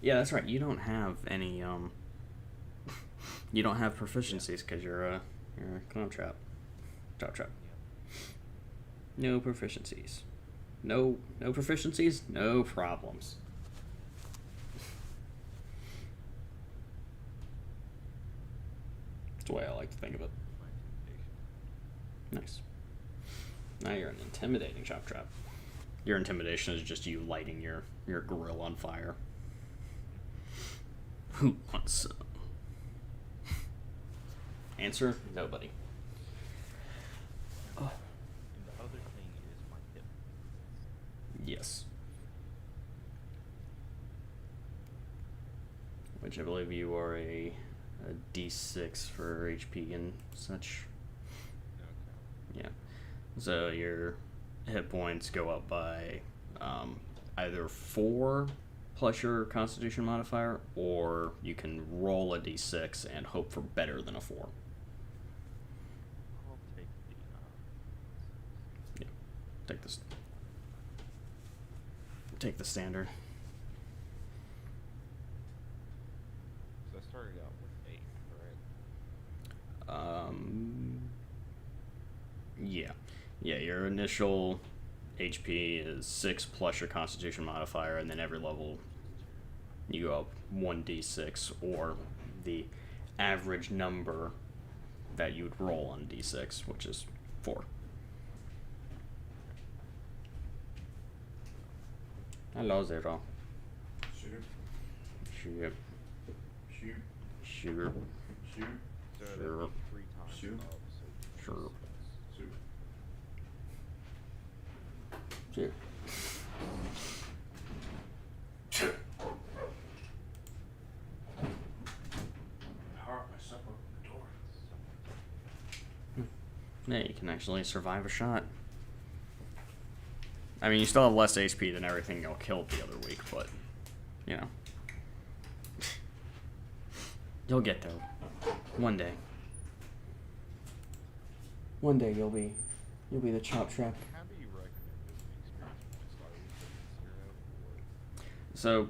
Yeah, that's right. You don't have any you don't have proficiencies because you're a clown trap. Chop trap. Yep. No proficiencies. No proficiencies, no problems. That's the way I like to think of it. My intimidation. Nice. Now you're an intimidating chop trap. Your intimidation is just you lighting your grill on fire. Who wants some? Answer: nobody. And the other thing is my hip. Yes. Which I believe you are a D6 for HP and such. Okay. Yeah. So your hit points go up by either 4 plus your Constitution modifier, or you can roll a D6 and hope for better than a 4. I'll take the. Yeah. Take this. Take the standard. So I started out with 8, right? Yeah. Yeah, your initial HP is 6 plus your Constitution modifier, and then every level you go up 1d6, or the average number that you would roll on d6, which is 4. Hello, Zero. Shoot. Shoot. Shoot. Shoot. Shoot. So Sure. that'd be 3 times Shoot. up. So Sure. Shoot. Shoot. Power up myself, open the door. Yeah, you can actually survive a shot. I mean, you still have less HP than everything you'll kill the other week, but, you know. You'll get there. One day. One day you'll be the chop trap. how do you recommend doing experience points? Are we putting 0 or? So,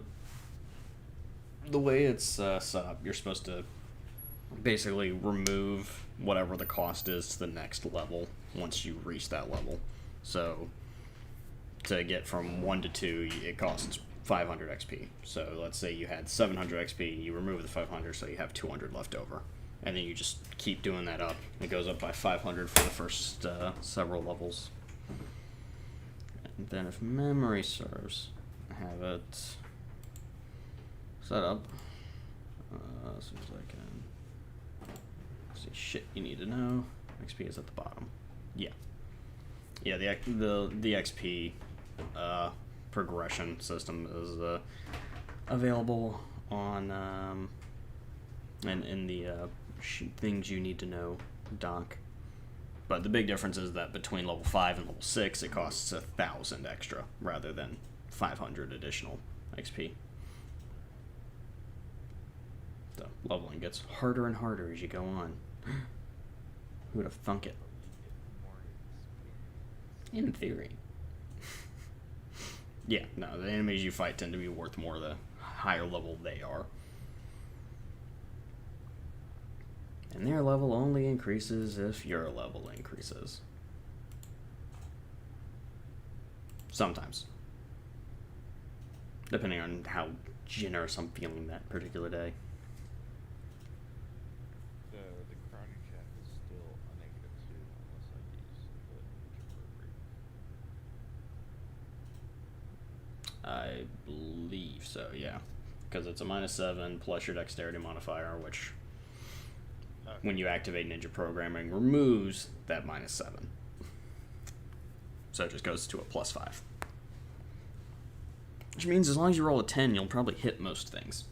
the way it's set up, you're supposed to basically remove whatever the cost is to the next level once you reach that level. So, to get from 1 to 2, it costs 500 XP. So, let's say you had 700 XP, you remove the 500, so you have 200 left over. And then you just keep doing that up. It goes up by 500 for the first several levels. And then, if memory serves, I have it set up as soon as I can. See shit you need to know. XP is at the bottom. Yeah. Yeah, the XP progression system is available on in the things you need to know doc. But the big difference is that between level 5 and level 6, it costs 1,000 extra rather than 500 additional XP. So leveling gets harder and harder as you go on. Who would have thunk it? More experience. In theory. Yeah, no, the enemies you fight tend to be worth more the higher level they are. And their level only increases if your level increases. Sometimes. Depending on how generous I'm feeling that particular day. The crowning chat is still a -2 unless I use the ninja appropriate. I believe so, yeah. Because it's a -7 plus your dexterity modifier, which, when you activate ninja programming, removes that -7. So it just goes to a +5. Which means as long as you roll a 10, you'll probably hit most things.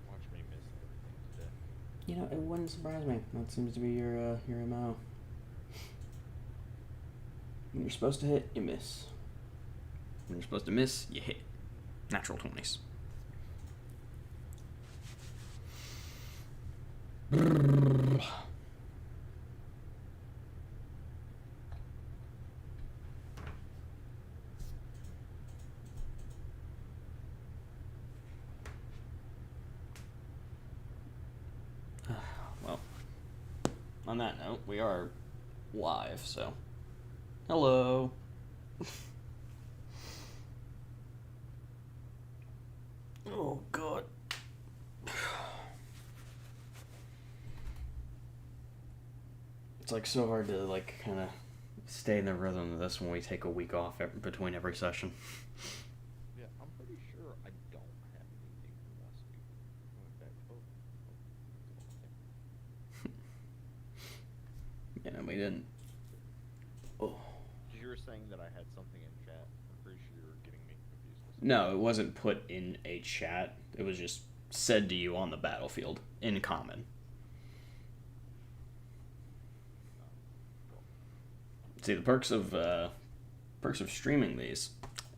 Watch me miss everything today. You know, it wouldn't surprise me. That seems to be your MO. When you're supposed to hit, you miss. When you're supposed to miss, you hit. Natural 20s. on that note, we are live, so. Hello. Oh, God. It's like so hard to like kind of stay in the rhythm of this when we take a week off between every session. Yeah, I'm pretty sure I don't have anything from last week. I went back. Yeah, no, we didn't. Oh. You were saying that I had something in chat. I'm pretty sure you were getting me confused. No, it wasn't put in a chat. It was just said to you on the battlefield in common. See, the perks of streaming these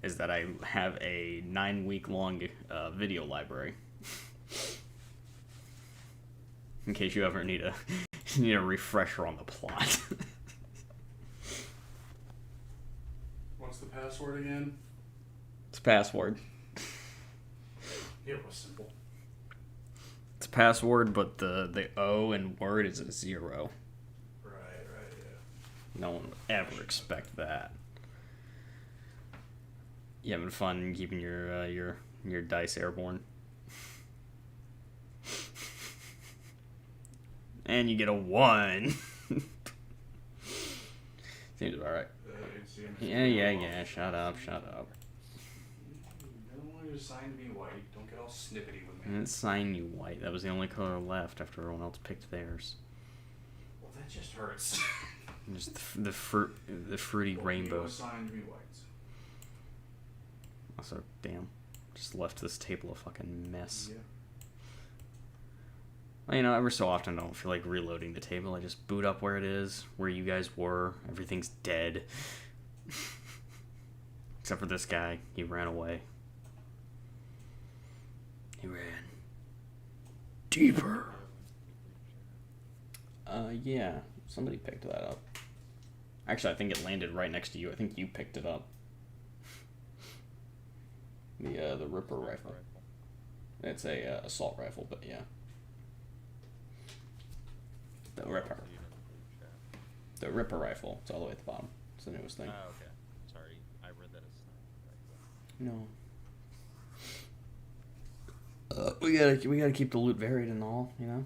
is that I have a 9-week-long video library. In case you ever need a refresher on the plot. What's the password again? It's password. It was simple. It's password, but the O in word is a 0. Right, yeah. No one would ever expect that. You having fun keeping your dice airborne? And you get a 1. Seems about right. Yeah. Shut up. You don't want to assign me white. Don't get all snippety with I me. didn't sign you white. That was the only color left after everyone else picked theirs. Well, that just hurts. Just the fruity rainbow. You assigned me whites. Also, damn, just left this table a fucking mess. Yeah. Well, you know, every so often I don't feel like reloading the table. I just boot up where it is, where you guys were. Everything's dead. Except for this guy. He ran away. He ran deeper. Yeah. Somebody picked that up. Actually, I think it landed right next to you. I think you picked it up. The Ripper rifle. It's a assault rifle, but yeah. The Ripper. The Ripper rifle. It's all the way at the bottom. It's the newest thing. Oh, okay. Sorry, I read that as No. We gotta keep the loot varied and all, you know.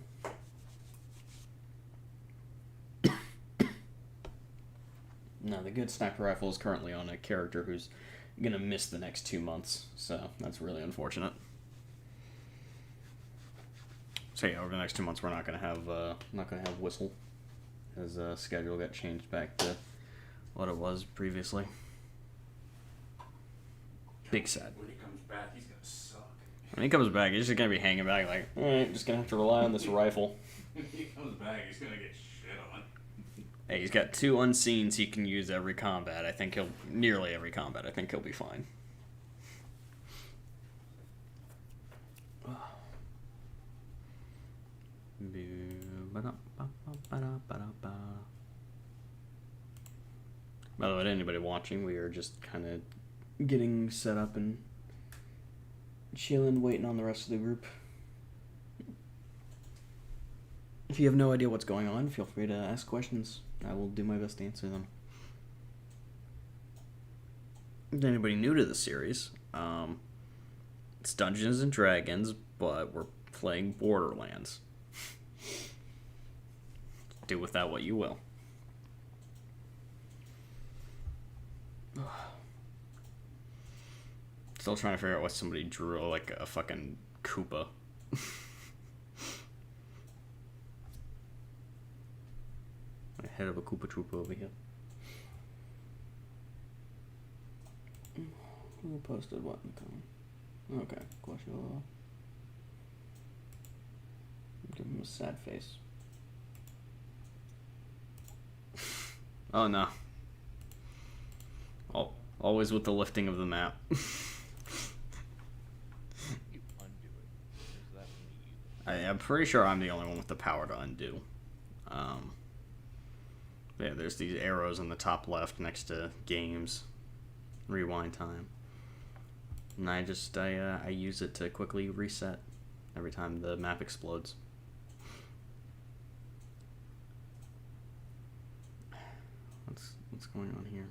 No, the good sniper rifle is currently on a character who's gonna miss the next 2 months, so that's really unfortunate. So yeah, over the next 2 months we're not gonna have Whistle. His schedule got changed back to what it was previously. Big sad. When he comes back, he's gonna suck. When he comes back, he's just gonna be hanging back like, alright, just gonna have to rely on this rifle. When he comes back, he's gonna get shit on. Hey, he's got 2 unseens he can use every combat. I think nearly every combat. I think he'll be fine. By the way, to anybody watching, we are just kind of getting set up and chilling, waiting on the rest of the group. If you have no idea what's going on, feel free to ask questions. I will do my best to answer them. If anybody new to the series, it's Dungeons and Dragons, but we're playing Borderlands. Do with that what you will. Still trying to figure out what somebody drew, like a fucking Koopa. The head of a Koopa Troopa over here. Who posted what in the comment? Okay, question. Give him a sad face. Oh no. Always with the lifting of the map. You undo it. There's that many. I'm pretty sure I'm the only one with the power to undo. Yeah, there's these arrows on the top left next to games, rewind time, and I use it to quickly reset every time the map explodes. What's going on here?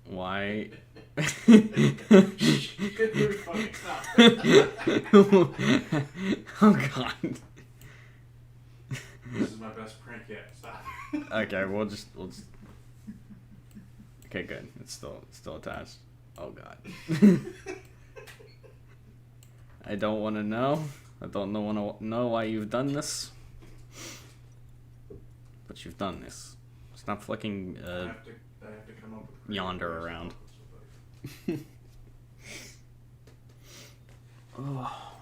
Why? Oh god. This is my best prank yet. Stop. Okay, we'll just. Okay, good. It's still attached. Oh god. I don't want to know. I don't want to know why you've done this. But you've done this. Stop flicking I have to come up with yonder creative ways to around. help somebody. Oh,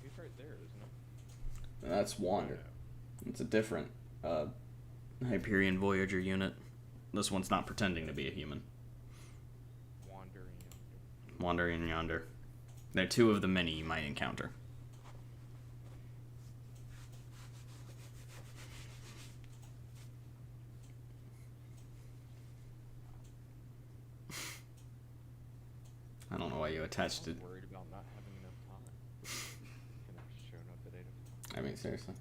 He's right there, isn't it? that's Wander. It's a different Hyperion Voyager unit. This one's not pretending to be a human. Wandering. Wandering Yonder. They're two of the many you might encounter. I don't know why you attached I it. was worried about not having enough time. Can I just show up at 8 o'clock? I mean, seriously.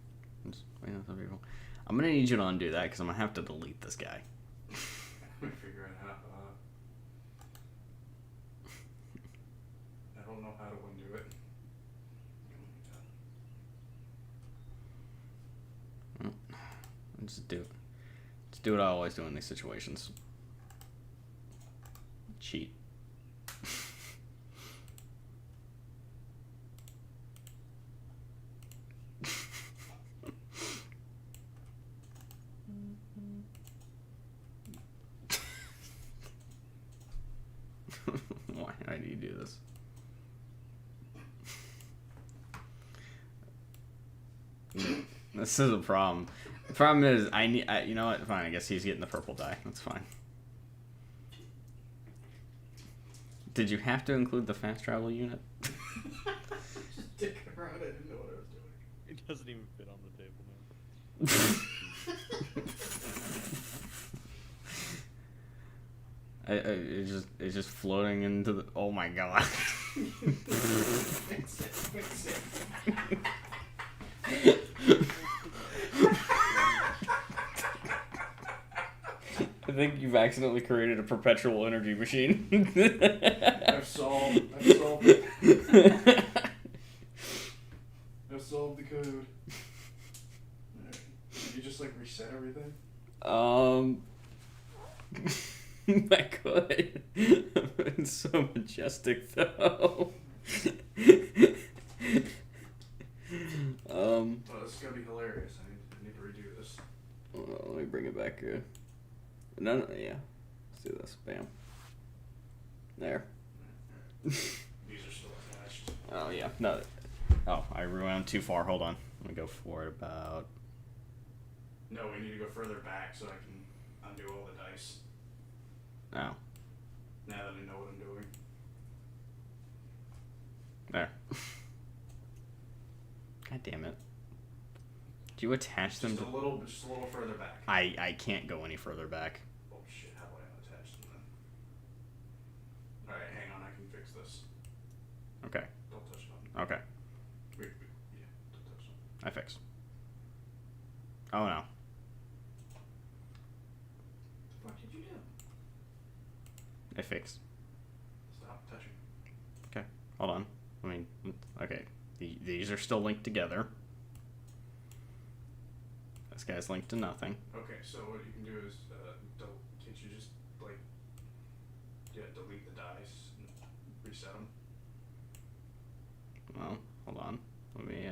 I'm just waiting on some people. I'm gonna need you to undo that because I'm gonna have to delete this guy. Let me figure it out. I don't know how to undo it. Just do what I always do in these situations. Cheat. Why do you do this? This is a problem. The problem is you know what? Fine, I guess he's getting the purple die. That's fine. Did you have to include the fast travel unit? Just dicking around. I didn't know what I was doing. It doesn't even fit on the table now. It's just floating into the. Oh my god. Fix it. I think you've accidentally created a perpetual energy machine. I've solved it. I've solved the code. Alright. Did you just like reset everything? I could. It's so majestic, though. Oh, this is gonna be hilarious. I need to redo this. Let me bring it back here. No, yeah. Let's do this. Bam. There. These are still attached. Oh, yeah. No. Oh, I rewound too far. Hold on. Let me go forward about. No, we need to go further back so I can undo all the dice. Oh. Now that I know what I'm doing. There. God damn it. Do you attach them Just to. a little further back. I can't go any further back. Oh shit, how do I unattach them then? Alright, hang on, I can fix this. Okay. Don't touch them. Okay. Yeah, don't touch them. I fixed. Oh no. What the fuck did you do? I fixed. Stop touching. Okay. Hold on. I mean, okay. These are still linked together. This guy's linked to nothing. Okay, so what you can do is, can't you just, like, delete the dice and reset them? Well, hold on. Let me.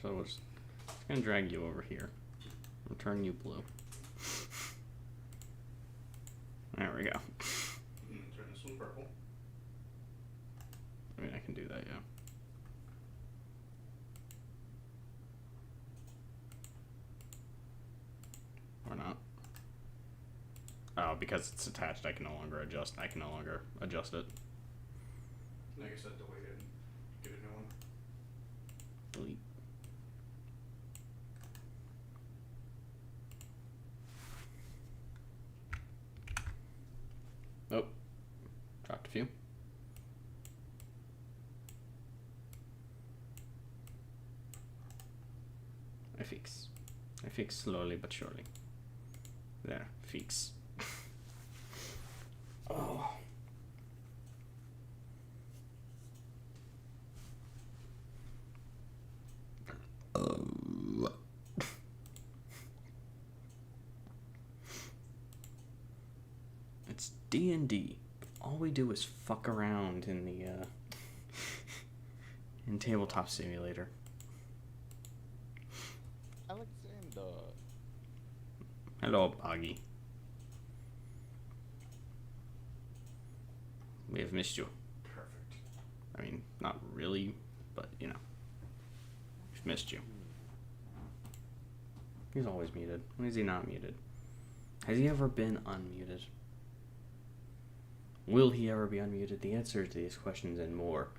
So we're just gonna drag you over here. I'll turn you blue. There we go. Turn this one purple. I mean, I can do that, yeah. Or not. Oh, because it's attached, I can no longer adjust. I can no longer adjust it. Like I said, delete it and get a new one. Delete. Oh, dropped a few. I fix. I fix slowly but surely. There, fix. Oh. It's D&D. All we do is fuck around in the in Tabletop Simulator. Alexander. Hello, Boggy. We have missed you. Perfect. I mean, not really, but you know, we've missed you. He's always muted. When is he not muted? Has he ever been unmuted? Will he ever be unmuted? The answer to these questions and more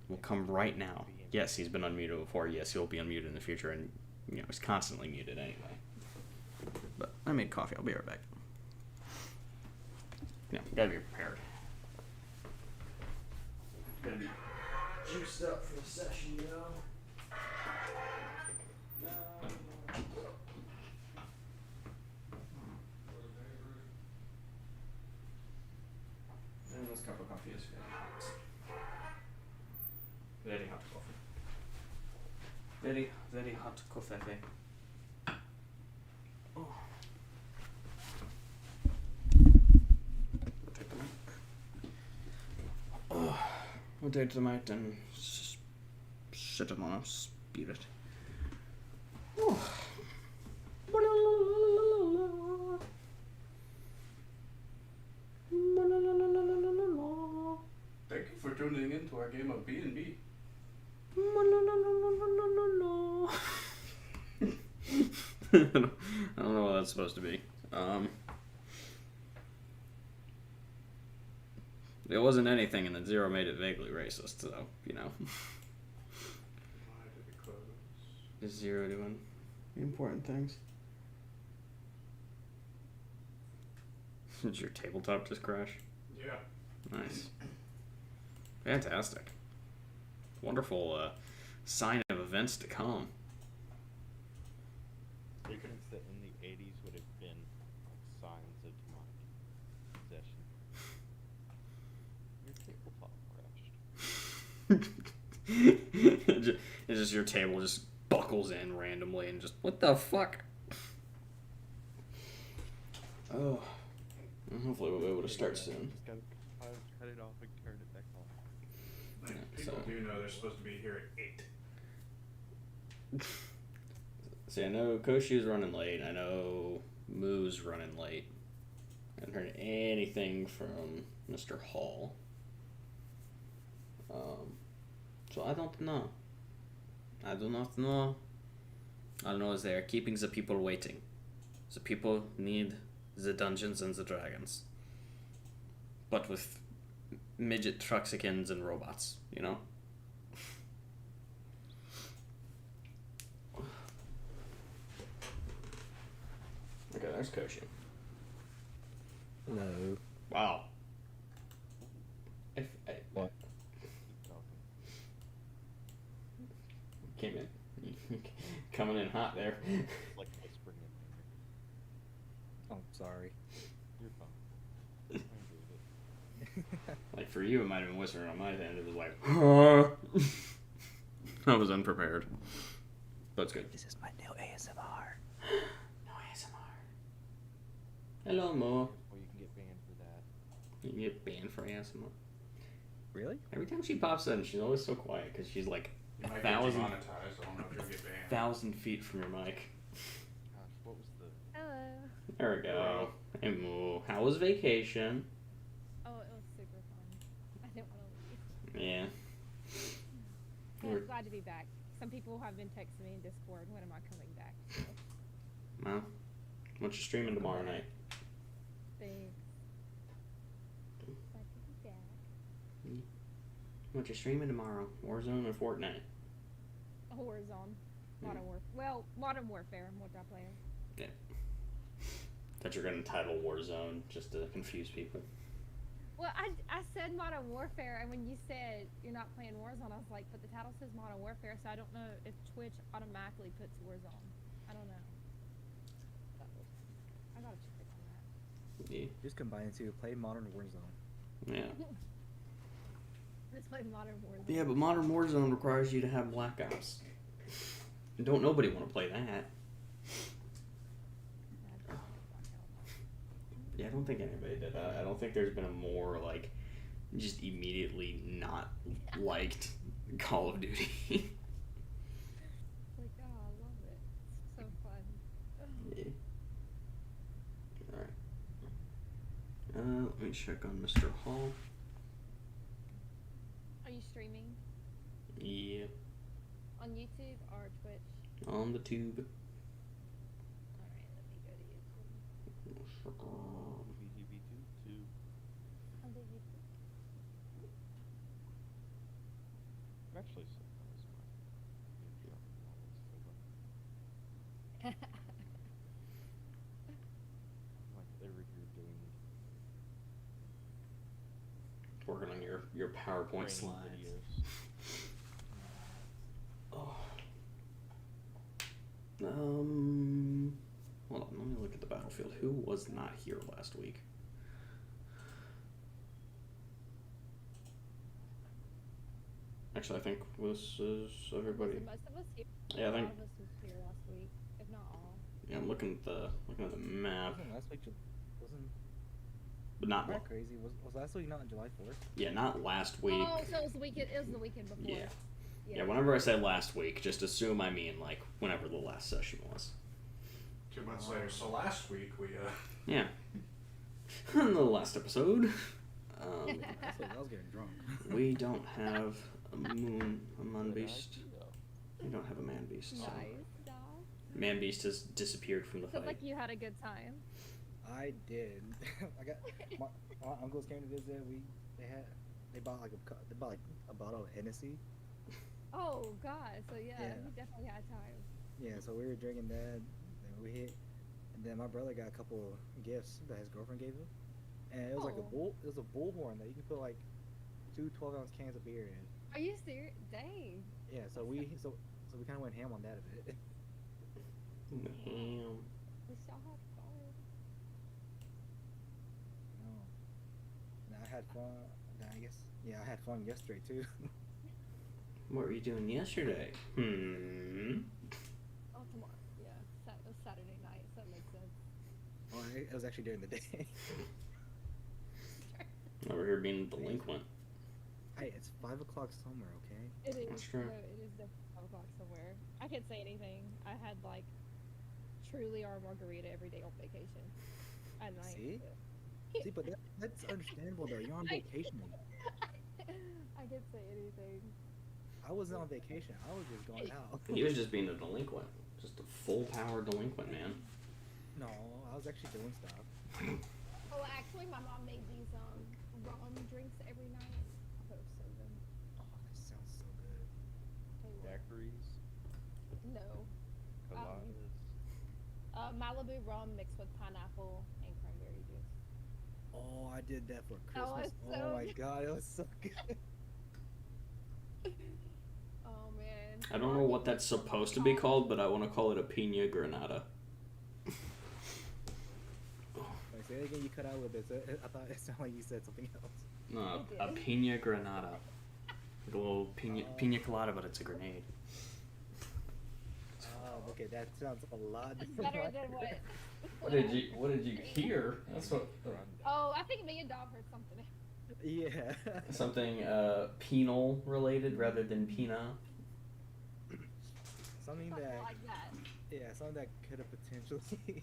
will come right now. Yes, he's been unmuted before. Yes, he'll be unmuted in the future, and you know he's constantly muted anyway. But I made coffee. I'll be right back. Yeah, gotta be prepared. Gotta be juiced up for the session, you know. And this cup of coffee is very hot coffee. Very, very hot coffee. Oh. Take the mic. Oh. We'll take the mic and sit it on a spirit. Oh. Thank you for tuning in to our game of B&B. I don't know what that's supposed to be. It wasn't anything, and then Zero made it vaguely racist, so, you know. Why did it close? Is Zero doing important things? Did your tabletop just crash? Yeah. Nice. Fantastic. Wonderful sign of events to come. Things that in the 80s would have been like signs of demonic possession. Your tabletop crashed. It's just your table just buckles in randomly and just, what the fuck? Oh. Well, hopefully we'll be able to start soon. Just gotta cut it off and turn it back on. Like, Yeah, people so- do know they're supposed to be here at 8. See, I know Koshi's running late. I know Moo's running late. I haven't heard anything from Mr. Hall. So I don't know. I do not know. All I know is they are keeping the people waiting. The people need the Dungeons and the Dragons. But with midget Truxicans and robots, you know? Okay, there's Koshi. Hello. Wow. What? Keep talking. Came in. Coming in hot there. Like whispering in there. Oh, sorry. You're fine. I enjoyed it. Like for you, it might have been whispering on my end. It was like, huh? I was unprepared. But it's good. This is my new ASMR. No ASMR. Hello, Mo. Well, you can get banned for that. You can get banned for ASMR. Really? Every time she pops in, she's always so quiet because she's like You might 1,000 get demonetized. I don't know if you'll get banned. 1,000 feet from your mic. Gosh, what was the... Hello. There we go. Hey, Mo. How was vacation? Oh, it was super fun. I didn't want to leave. Yeah. Yeah, We're- I'm glad to be back. Some people have been texting me in Discord, when am I coming back? So, Well, what you streaming tomorrow night? thanks. Glad to be back. What you streaming tomorrow? Warzone or Fortnite? Warzone. Modern Warfare. Well, Modern Warfare, multiplayer. Yeah. That you're gonna title Warzone just to confuse people. Well, I said Modern Warfare, and when you said you're not playing Warzone, I was like, but the title says Modern Warfare, so I don't know if Twitch automatically puts Warzone. I don't know. That was, I gotta check on that. Yeah. Just combine the two. Play Modern Warzone. Yeah. Let's play Modern Warzone. Yeah, but Modern Warzone requires you to have Black Ops. Don't nobody want to play that. Yeah, I don't think anybody did. I don't think there's been a more like just immediately not liked Call of Duty. Like, oh, I love it. It's so fun. Yeah. Alright. Let me check on Mr. Hall. Are you streaming Yep. on YouTube or Twitch? On the tube. Alright, let me go to YouTube. VGB2. On the YouTube. I'm actually surprised my intro always filled up. Like they were here doing Working on your PowerPoint training slides. videos. Oh. Hold on, let me look at the battlefield. Who was not here last week? Actually, I think this is everybody. Most of us here. Yeah, I A think. lot of us was here last week, if not all. Yeah, I'm looking at the map, Wasn't last week? Wasn't but not. that crazy? Was last week not on July 4th? Yeah, not last week. Oh, so it was the weekend. It was the weekend before. Yeah. Yeah, whenever I say last week, just assume I mean like whenever the last session was. 2 months later. So last week we Yeah. On the last episode, That's when I was getting drunk. we don't have a man Good beast. idea. We don't have a man beast. So. Nice, dog. Man beast has disappeared from the Sounds fight. like you had a good time. I did. I got my uncles came to visit. They bought like a bottle of Hennessy. Oh God, so yeah, Yeah. you definitely had time. Yeah, so we were drinking that. Then we hit, and then my brother got a couple gifts that his girlfriend gave him, and it was like a Oh. bull. It was a bullhorn that you can put like two 12-ounce cans of beer in. Are you serious? Dang. Yeah, so we kind of went ham on that a bit. Damn. We still have fun. No, and I had fun. I guess I had fun yesterday too. What were you doing yesterday? Oh, tomorrow. Yeah, it was Saturday night, so that makes sense. Oh, it was actually during the day. Over here being a delinquent. Hey, it's 5 o'clock somewhere, okay? It is. That's true. No, it is definitely 5 o'clock somewhere. I can't say anything. I had like truly our margarita every day on vacation. At night. See? so- See, but that's understandable though. You're on vacation. I can't say anything. I wasn't on vacation. I was just going out. He was just being a delinquent. Just a full power delinquent, man. No, I was actually doing stuff. Oh, actually, my mom made these rum drinks every night. That was so good. Oh, that sounds so good. Tell you what. Daiquiris, No. coladas. Malibu rum mixed with pineapple and cranberry juice. Oh, I did that for Oh, Christmas. it's Oh, so my good. god, it was so good. Oh man. I don't know what that's supposed to be called, but I want to call it a pina granada. Like, say it again, you cut out a little bit. So I thought it sounded like you said something else. No, You a did. pina granada. Like a little pina colada, but it's a grenade. Oh, okay, that sounds a lot It's different. better than what. What did you hear? That's what. Oh, I think me and Dom heard something. Yeah. Something penal related rather than pina. Something Something that, like that. yeah, something that could have potentially.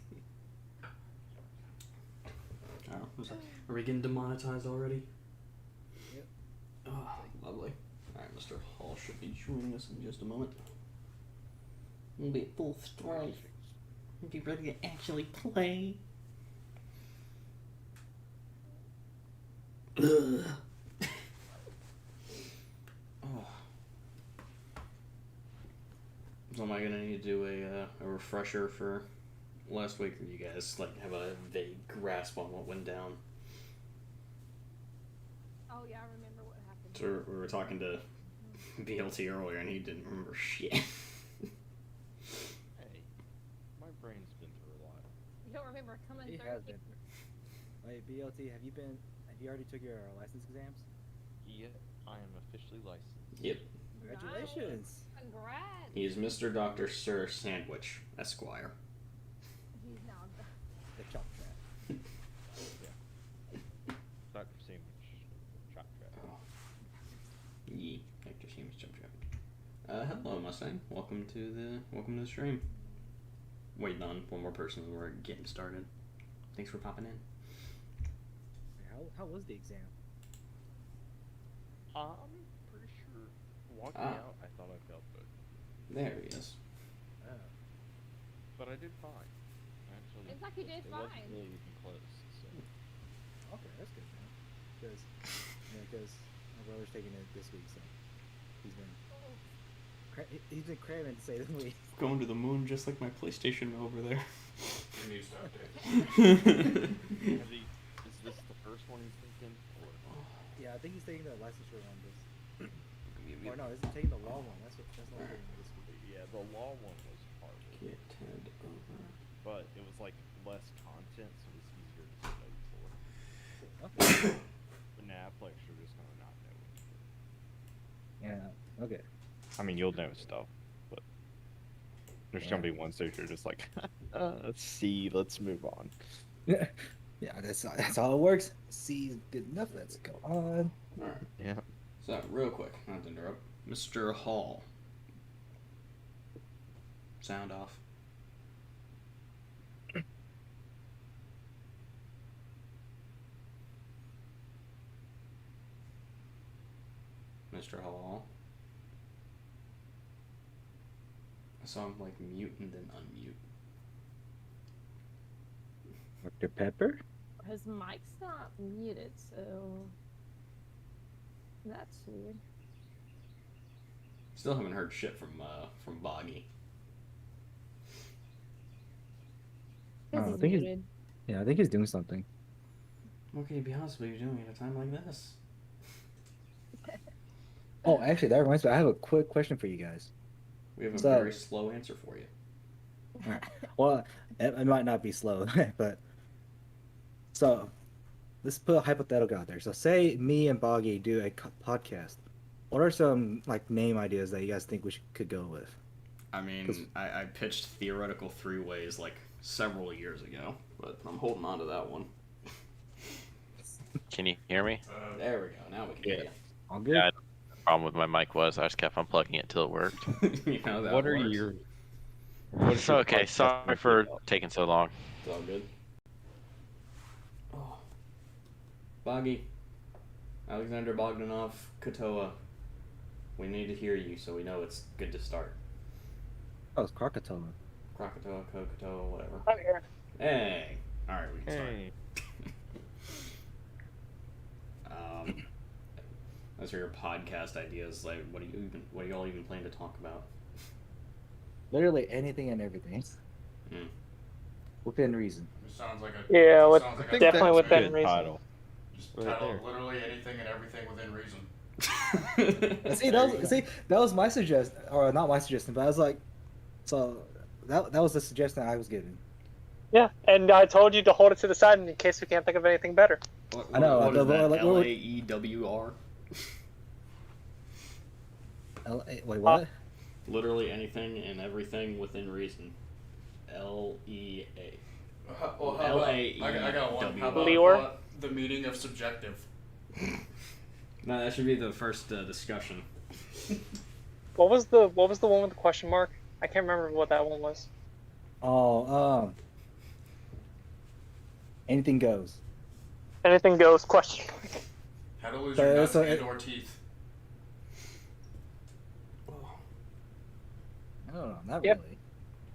Oh, are we getting demonetized already? Yep. Oh, lovely. Alright, Mr. Hall should be joining us in just a moment. We'll be at full strength. We'll be ready to actually play. Ugh. Oh. So am I gonna need to do a refresher for last week, or you guys like have a vague grasp on what went down? Oh yeah, I remember what happened. So we were talking to BLT earlier, and he didn't remember shit. Hey, my brain's been through a lot. You don't remember coming He through? has been. Wait, BLT, have you already took your license exams? Yeah, I am officially licensed. Yep. Congratulations. Congrats. He is Mr. Dr. Sir Sandwich, Esquire. He's now done. The chop trap. Dr. Sandwich, Chop Trap. Oh. Yee, Dr. Sandwich Jump Trap. Hello, Mustang. Welcome to the stream. Waiting on one more person. We're getting started. Thanks for popping in. How was the exam? I'm pretty sure walking Ah. out, I thought I felt good, There he is. Oh. but I did fine. Actually, It's like you did it wasn't fine. really even close. So. Okay, that's good, man. Because my brother's taking it this week, so he's been cramming to say the least. Going to the moon just like my PlayStation over there. He needs to update. Is this the first one he's thinking, or? Yeah, I think he's taking the licensure one this. Or no, he's taking the law one. That's what he's taking this week. Yeah, the law one was hard, Get Ted over. but it was like less content, so it was easier to study for. Okay. But nap lecture just gonna not know anything. Yeah. Okay. I mean, you'll know stuff, but there's gonna be ones that you're just like, let's see, let's move on. Yeah, that's how it works. C is good enough. Let's go on. Alright. Yeah. So, real quick, not to interrupt. Mr. Hall. Sound off. Mr. Hall. I saw him like mute and then unmute. Dr. Pepper? His mic's not muted, so that's weird. Still haven't heard shit from Boggy. Because I he's think he's- muted. Yeah, I think he's doing something. What can you possibly be doing at a time like this? Oh, actually, that reminds me. I have a quick question for you guys. We have a So- very slow answer for you. Well, it might not be slow, but so let's put a hypothetical out there. So, say me and Boggy do a podcast. What are some like name ideas that you guys think we could go with? I mean, I pitched theoretical three ways like several years ago, but I'm holding on to that one. Can you hear me? There we go. Now we can hear All good. Yeah, the problem with my mic was I just kept unplugging it till it worked. you. You know, that What are works. your? What's your Okay, podcast sorry gonna for be about? taking so long. It's all good. Oh. Boggy. Alexander Bogdanov, Katoa. We need to hear you so we know it's good to start. Oh, it's Krakatoa. Krakatoa, Kokatoa, whatever. I'm here. Hey! Alright, we can start. Hey. Those are your podcast ideas. Like, what do y'all even plan to talk about? Literally anything and everything. Hmm. Within reason. It sounds like a. Yeah, it with- sounds like think a definitely that's a within good reason. title. Just Right title there. literally anything and everything within reason. See, that was my suggestion, or not my suggestion, but I was like, so that was the suggestion I was given. Yeah, and I told you to hold it to the side in case we can't think of anything better. What, I know, What is that? like, LAEWR? Wait, what? Literally anything and everything within reason. LEA. Well, how about, I got one. How about Leor? the meaning of subjective? No, that should be the first discussion. What was the one with the question mark? I can't remember what that one was. Oh, anything goes. Anything goes? Question mark. How to lose So- your nuts so and it- or teeth. I don't know, not Yep. really.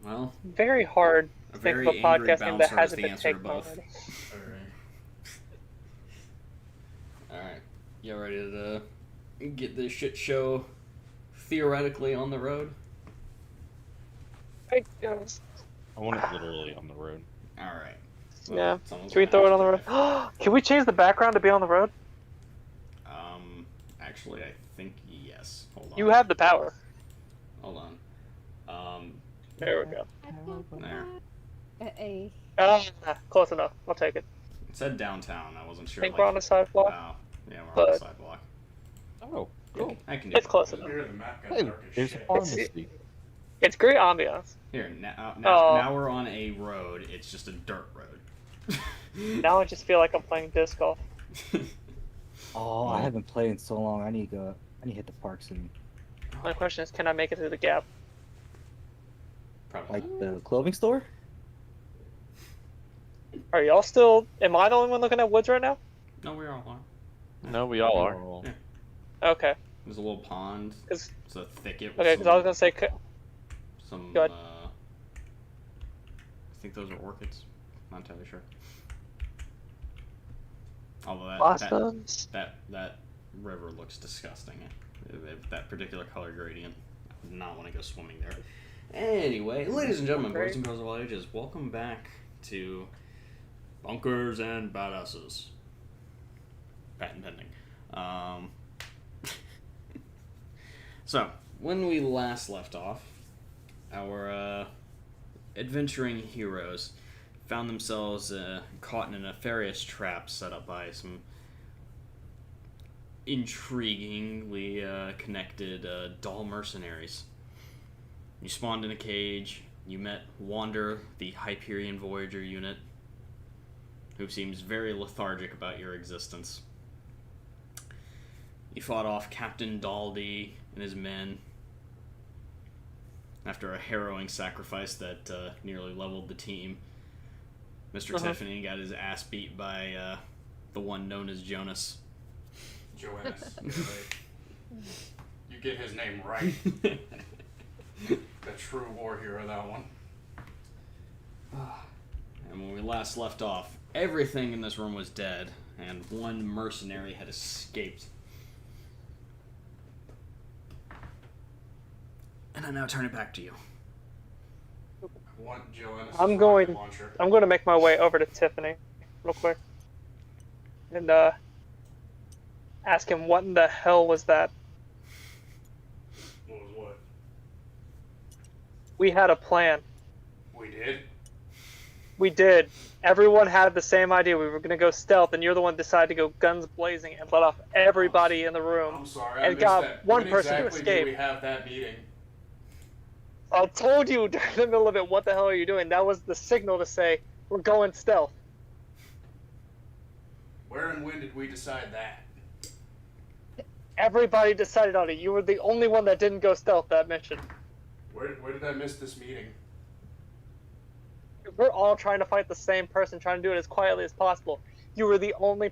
Well, Very hard a to think very of a angry podcast name bouncer that is hasn't the been answer to taken both. already. Alright. Y'all ready to get this shit show theoretically on the road? I want it literally on the road. Alright. Yeah. someone's Can we gonna throw it have on the to road? drive. Can we change the background to be on the road? Actually, I think yes. Hold on. You have the power. Hold on. There we go. There. A. Close enough. I'll take it. It said downtown. I wasn't sure. I think we're on the sidewalk. Oh, yeah, we're on the but- sidewalk. Oh, cool. I can do It's it. close enough. Here, the map got Hey, dark as there's shit. pharmacy. It's great ambiance. Here, now, Oh. now we're on a road. It's just a dirt road. Now I just feel like I'm playing disc golf. Oh, I haven't played in so long. I need to hit the park soon. My question is, can I make it through the gap? Probably. Like the clothing store? Are y'all still? Am I the only one looking at woods right now? No, we all are. No, we all are. Oh. Okay. There's a little pond. 'Cause- It's a thicket. With Okay, because I was gonna say, some. Go ahead. I think those are orchids. Not entirely sure. Although that river looks disgusting. If that particular color gradient, I would not want to go swimming there. Anyway, ladies and gentlemen, boys and girls of all ages, welcome back to Bunkers and Badasses. Patent pending. So, when we last left off, our adventuring heroes found themselves caught in a nefarious trap set up by some intriguingly connected doll mercenaries. You spawned in a cage. You met Wander, the Hyperion Voyager unit, who seems very lethargic about your existence. You fought off Captain Daldy and his men after a harrowing sacrifice that nearly leveled the team. Mr. Tiffany got his ass beat by the one known as Jonas. Joannis. You get his name right. The true war hero, that one. And when we last left off, everything in this room was dead, and one mercenary had escaped. And I now turn it back to you. I want Joannis. I'm going- Launcher. I'm going to make my way over to Tiffany real quick and ask him what in the hell was that. What was what? We had a plan. We did? We did. Everyone had the same idea. We were going to go stealth, and you're the one who decided to go guns blazing and let off everybody in the room. I'm sorry, I And missed got that. one When person to exactly escape. did we have that meeting? I told you during the middle of it, what the hell are you doing? That was the signal to say, we're going stealth. Where and when did we decide that? Everybody decided on it. You were the only one that didn't go stealth that mission. Where did I miss this meeting? We're all trying to fight the same person, trying to do it as quietly as possible. You were the only...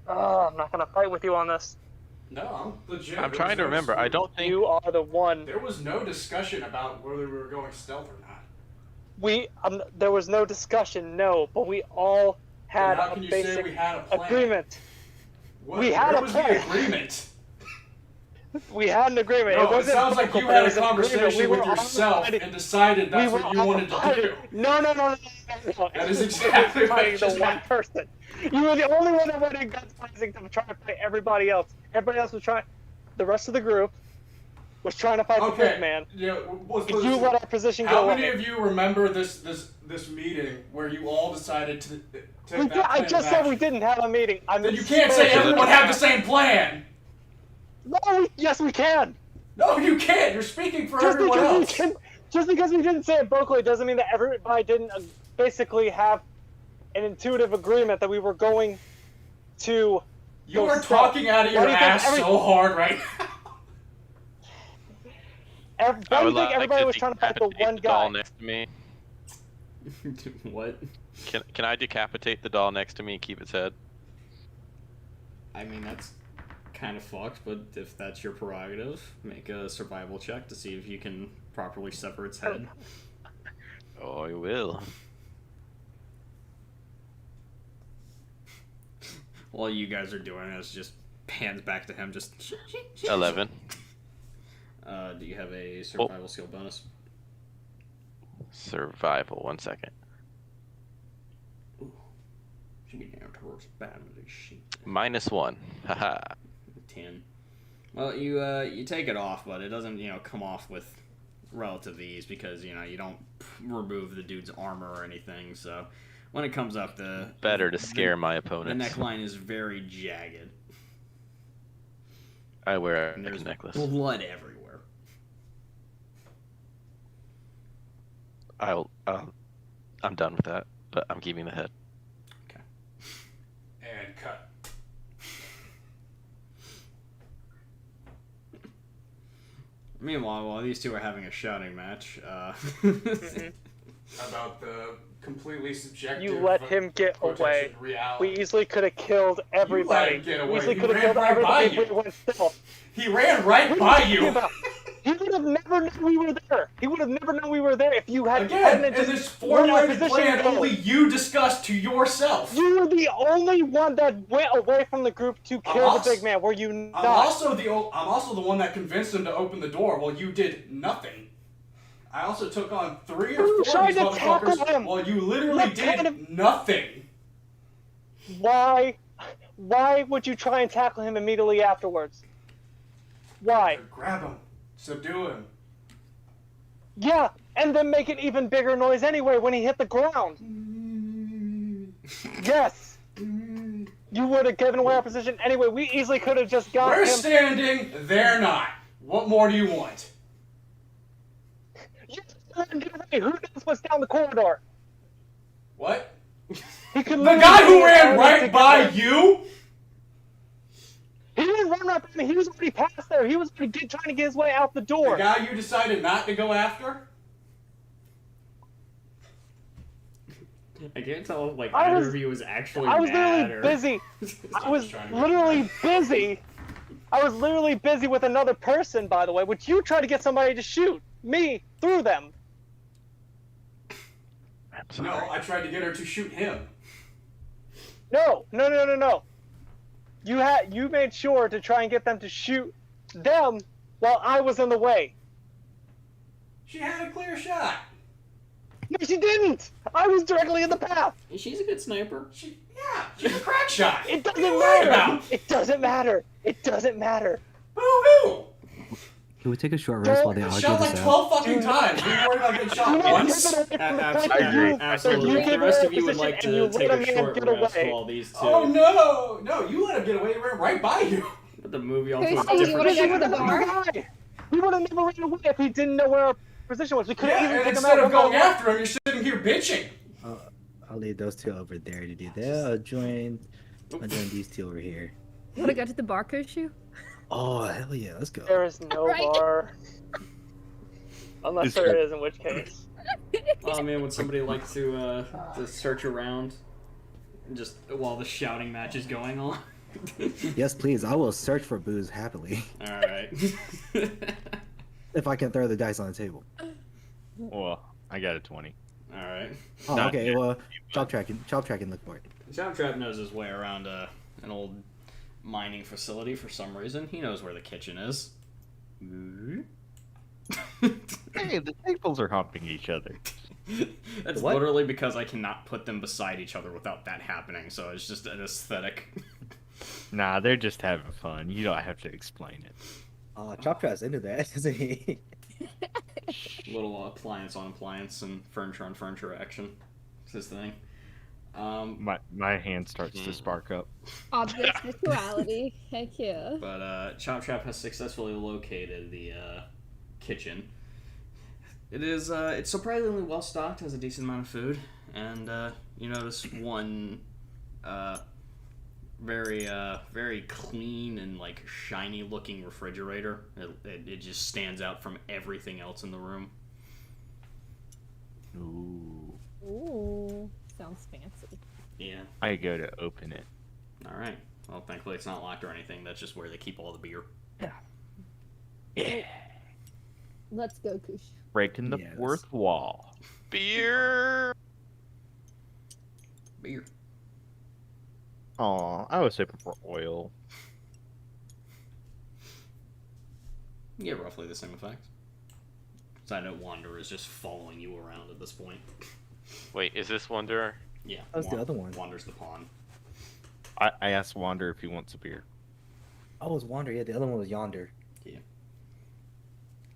I'm not going to fight with you on this. No, I'm legit. I'm There trying was to no remember. I dis- don't think. You are the one. There was no discussion about whether we were going stealth or not. There was no discussion, no, but we all had Then how a can you say basic we had a plan? agreement. What, We had where a was plan. the agreement? We had an agreement. No, it it wasn't sounds like vocal, you but had it a was an agreement. conversation We with were all yourself fighting- and decided that's we were what you all wanted to fighting- do. No. That is You exactly were what fighting just the one happened. person. You were the only one that went in guns blazing to try to fight everybody else. Everybody else was trying. The rest of the group was trying to fight the Okay. big man. Yeah, You let our position How go many away. of you remember this meeting where you all decided to take that I plan just of said we action? didn't have a meeting. Then you can't say everyone had the same plan. No, yes we can. No, you can't. You're speaking for Just everyone because, else. just because we didn't say it vocally doesn't mean that everybody didn't basically have an intuitive agreement that we were going to. You go are stealth. talking out of Why your do you think ass so hard right now. I Why do would you think like everybody to was trying to fight the decapitate one the doll guy? next to me. What? Can I decapitate the doll next to me and keep its head? I mean, that's kind of fucked, but if that's your prerogative, make a survival check to see if you can properly sever its head. Oh, I will. All you guys are doing is just hands back to him, just... 11. Do you have a survival skill bonus? Survival. 1 second. Should be down towards the bottom of this sheet. -1. Haha. 10. Well, you take it off, but it doesn't come off with relative ease because you don't remove the dude's armor or anything. So when it comes up, Better to scare my the opponents. neckline is very jagged. I wear And a there's necklace. blood everywhere. I'm done with that, but I'm keeping the head. And cut. Meanwhile, while these two are having a shouting match, About the completely subjective. You let him get quotation away. reality. We easily could have killed everybody. get away. We easily He could have ran killed right by everybody if you. we went still. He ran right What by are you talking you. about? He would have never known we were there. He would have never known we were there if you had Again, hadn't in just this run our formulated position plan, and go. only you discussed to yourself. You were the only one that went away from the group to kill the also- big man. Were you I'm not? also the one that convinced him to open the door while you did nothing. I also took on 3 or 4 You of these tried to tackle motherfuckers him. while you literally What did kind of- nothing. Why would you try and tackle him immediately afterwards? Why? Grab him, subdue him. Yeah, and then make an even bigger noise anyway when he hit the ground. Yes. You would have given away our position anyway. We easily could have just got We're him. standing, they're not. What more do you want? You let him get away. Who knows what's down the corridor? What? He could The literally guy who be ran already right by together. you? He didn't run right by me. He was already past there. He was already trying to get his way out the The door. guy you decided not to go after? I can't tell if I either was- of you was actually I was mad literally or... busy. I was trying to get literally busy. I was literally busy with another person, by the way, which you tried to get somebody to shoot me through them. I'm No, sorry. I tried to get her to shoot him. No. You made sure to try and get them to shoot them while I was in the way. She had a clear shot. No, she didn't. I was directly in the path. She's a good sniper. She's a crack shot. It What are doesn't you worried matter. about? It doesn't matter. It doesn't matter. Boo-hoo! Can we take a short rest while they I argue shot this like out? 12 fucking times. We worried about getting Do shot not once. take it away from the point that agree. you- Absolutely. that you If the gave rest away of you would position like and you to take let a a man short get rest away. while these two Oh no, you let him get away. He ran right by you. put the movie on Who's to a saying you different would've We gone to the would've bar? never- We would have never ran away if we didn't know where our position was. We could have Yeah, easily and taken him instead out of going one by one. after him, you're sitting here bitching. I'll leave those two over there to do that. I'll join these two over here. You want to go to the bar, Koshu? Oh, hell yeah, let's go. There is no Right. bar. Unless It's there good. is, in which case. Oh man, would somebody like to search around just while the shouting match is going on? Yes, please. I will search for booze happily All right. if I can throw the dice on the table. Well, I got a 20. All right. Oh, Not okay. yet. Well, chop track and look for it. John Trap knows his way around an old mining facility for some reason. He knows where the kitchen is. Hey, the tables are humping each other. That's What? literally because I cannot put them beside each other without that happening. So it's just an aesthetic. Nah, they're just having fun. You don't have to explain it. Chop Trap's into that, isn't he? Little appliance on appliance and furniture on furniture action. It's his thing. My hand starts to spark up. Object sexuality. Heck yeah. But Chop Trap has successfully located the kitchen. It is it's surprisingly well stocked, has a decent amount of food, and you notice one very clean and like shiny looking refrigerator. It just stands out from everything else in the room. Ooh. Ooh, sounds fancy. Yeah. I go to open it. All right. Well, thankfully it's not locked or anything. That's just where they keep all the beer. Yeah. Let's go, Kush. Breaking the Yes. fourth wall. Beer. Beer. Aw, I was hoping for oil. You get roughly the same effect. So I know Wanderer is just following you around at this point. Wait, is this Wanderer? Yeah. That was the other one. Wander's the pawn. I asked Wander if he wants a beer. Oh, it was Wander. Yeah, the other one was Yonder.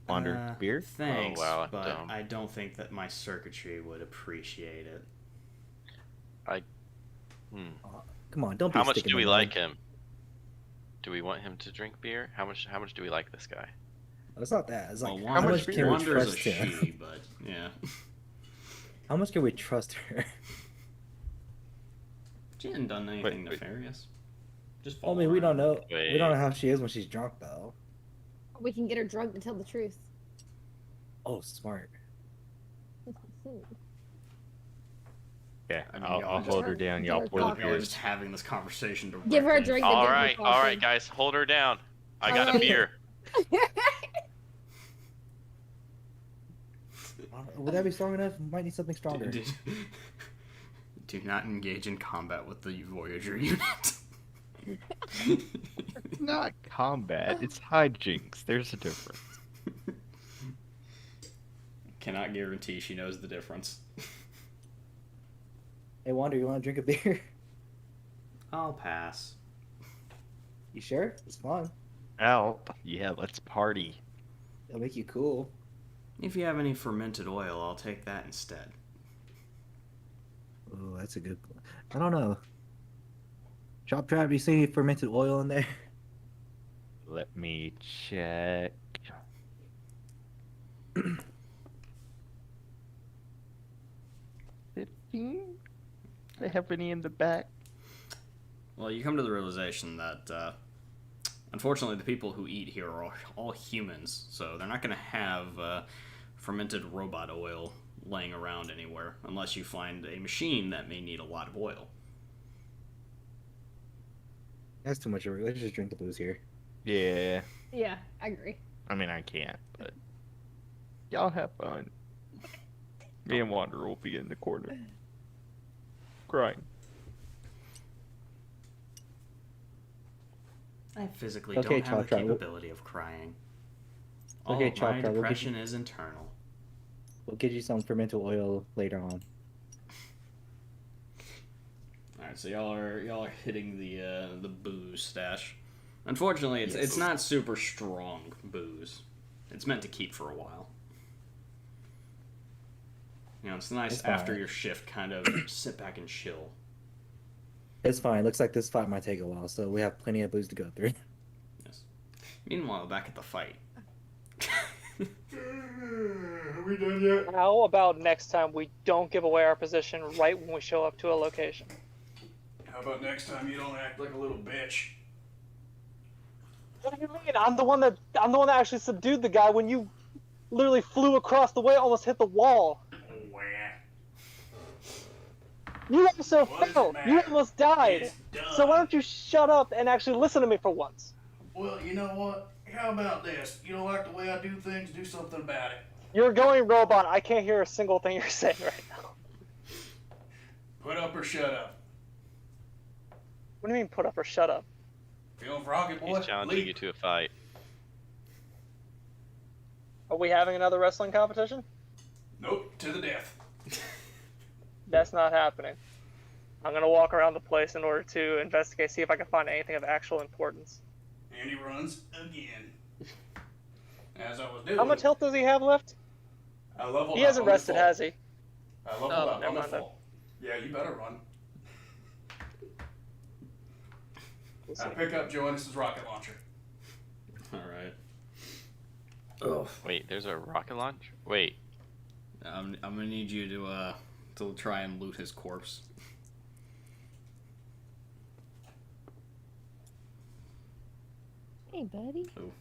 Wander beer? Thanks, wow, I'm but dumb. I don't think that my circuitry would appreciate it. Come on, don't be How a much stick in do the we mud. like him? Do we want him to drink beer? How much do we like this guy? It's not that. It's like Well, how much can we Wander's trust a him? she, but yeah. How much can we trust her? She hadn't done anything wait. nefarious. Just I follow mean, we don't around. know. We don't know how she is when she's drunk, though. We can get her drunk to tell the truth. Oh, smart. Yeah, I mean, I'll y'all just- hold her down. Y'all Give her pour the coffee. Y'all are beer. just having this conversation directly. Give her a drink. All right, guys, hold her down. I got a Alright. beer. Would that be strong enough? Might need something stronger. Do not engage in combat with the Voyager unit. It's not combat. It's hijinks. There's a difference. Cannot guarantee she knows the difference. Hey, Wander, you want to drink a beer? I'll pass. You sure? It's fun. Out. Yeah, let's party. It'll make you cool. If you have any fermented oil, I'll take that instead. Oh, that's a good. I don't know. Chop Trap, you see any fermented oil in there? Let me check. They have any in the back? Well, you come to the realization that, unfortunately, the people who eat here are all humans, so they're not going to have fermented robot oil laying around anywhere, unless you find a machine that may need a lot of oil. That's too much. Let's just drink the booze here. Yeah. Yeah, I agree. I mean, I can't, but y'all have fun. Me and Wander will be in the corner, crying. I physically Okay, don't have the Chop Trap, capability of crying. All Okay, of Chop my Trap, we'll get depression is internal. We'll get you some fermented oil later on. Alright, so y'all are hitting the booze stash. Unfortunately, it's Yes. not super strong booze. It's meant to keep for a while. You know, it's nice It's after fine. your shift, kind of sit back and chill. It's fine. Looks like this fight might take a while, so we have plenty of booze to go through. Yes. Meanwhile, back at the fight. Are we done yet? How about next time we don't give away our position right when we show up to a location? How about next time you don't act like a little bitch? What do you mean? I'm the one that actually subdued the guy when you literally flew across the way, almost hit the wall. Oh, yeah. You also What does it fell. matter? You almost died. It's done. So why don't you shut up and actually listen to me for once? Well, you know what? How about this? You don't like the way I do things? Do something about it. You're going robot. I can't hear a single thing you're saying right now. Put up or shut up. What do you mean put up or shut up? Feeling froggy, boy? He's challenging Leap. you to a fight. Are we having another wrestling competition? Nope, to the death. That's not happening. I'm gonna walk around the place in order to investigate, see if I can find anything of actual importance. And he runs again. As I was doing. How much health does he have left? I leveled He up hasn't on the rested, fall. has he? I leveled Oh, up never on the mind then. fall. Yeah, you better run. We'll see. I pick up Joannis's rocket launcher. Alright. Oh. Wait, there's a rocket launch? Wait, I'm gonna need you to try and loot his corpse. Hey, buddy. Oh.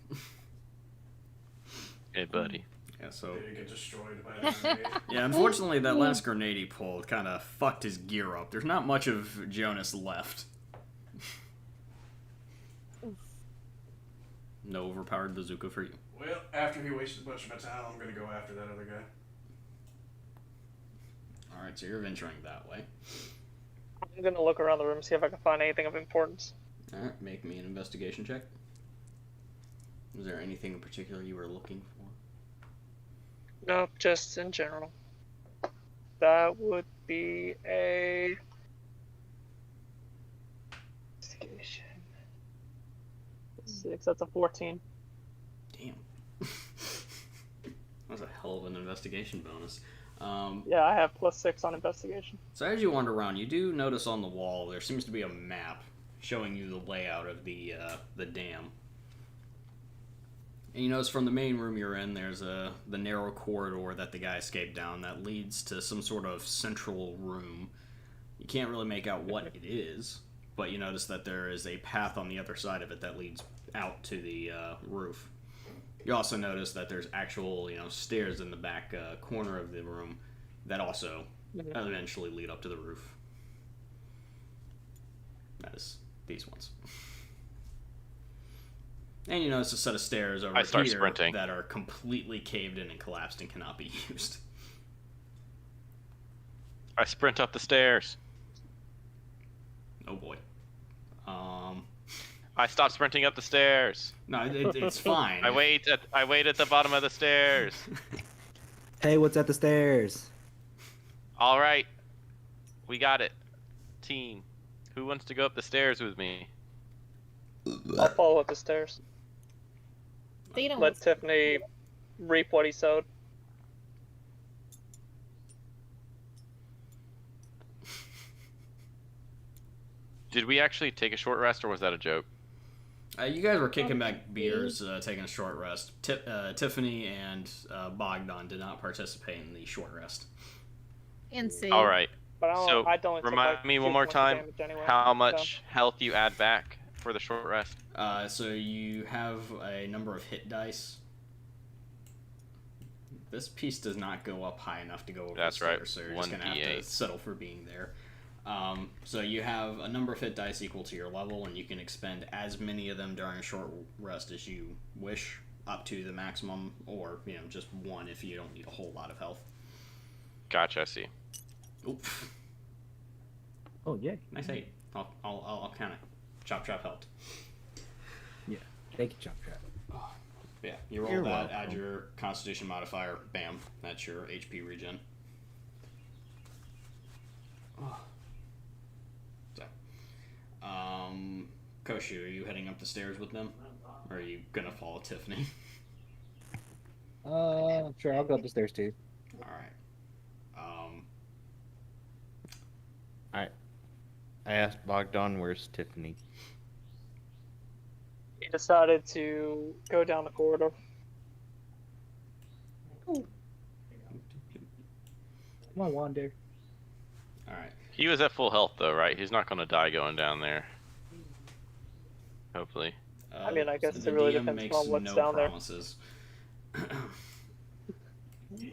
hey buddy. Yeah, so Did it get destroyed by the grenade? yeah, unfortunately that last grenade he pulled kind of fucked his gear up. There's not much of Jonas left. No overpowered bazooka for you. Well, after he wasted a bunch of my time, I'm gonna go after that other guy. Alright, so you're venturing that way. I'm gonna look around the room, see if I can find anything of importance. Alright, make me an investigation check. Was there anything in particular you were looking for? Nope, just in general. That would be a investigation. 6, that's a 14. Damn. That was a hell of an investigation bonus. Yeah, I have +6 on investigation. So as you wander around, you do notice on the wall there seems to be a map showing you the layout of the dam. And you notice from the main room you're in, there's the narrow corridor that the guy escaped down that leads to some sort of central room. You can't really make out what it is, but you notice that there is a path on the other side of it that leads out to the roof. You also notice that there's actual, stairs in the back corner of the room that also eventually lead up to the roof. That is these ones. And you notice a set of stairs over I start here sprinting. that are completely caved in and collapsed and cannot be used. I sprint up the stairs. Oh boy. I stop sprinting up the stairs. No, it's fine. I wait at the bottom of the stairs. Hey, what's at the stairs? All right, we got it. Team, who wants to go up the stairs with me? I'll follow up the stairs. Theta Let wants Tiffany reap what he sowed. Did we actually take a short rest, or was that a joke? You guys were kicking back beers, taking a short rest. Tiffany and Bogdan did not participate in the short rest. and C. All right. But I don't Remind me one more time how much health you add back for the short rest. So you have a number of hit dice. This piece does not go up high enough to go over That's the right, stairs, so you're just going to have to 1d8. settle for being there. So you have a number of hit dice equal to your level, and you can expend as many of them during a short rest as you wish, up to the maximum, or just one if you don't need a whole lot of health. Gotcha, I see. Oop, Oh, yay. nice 8. I'll kind of chop helped. Thank you, Chop Trap. Yeah, you roll You're that, welcome. add your Constitution modifier, bam, that's your HP regen. Oh. So, Koshu, are you heading up the stairs with them? Or are you gonna follow Tiffany? Sure, I'll go up the stairs too. Alright. I asked Bogdan, where's Tiffany? He decided to go down the corridor. Come on, Wander. Alright. He was at full health though, right? He's not gonna die going down there. Hopefully. I mean, I guess the it really DM depends makes on what's no down there. promises.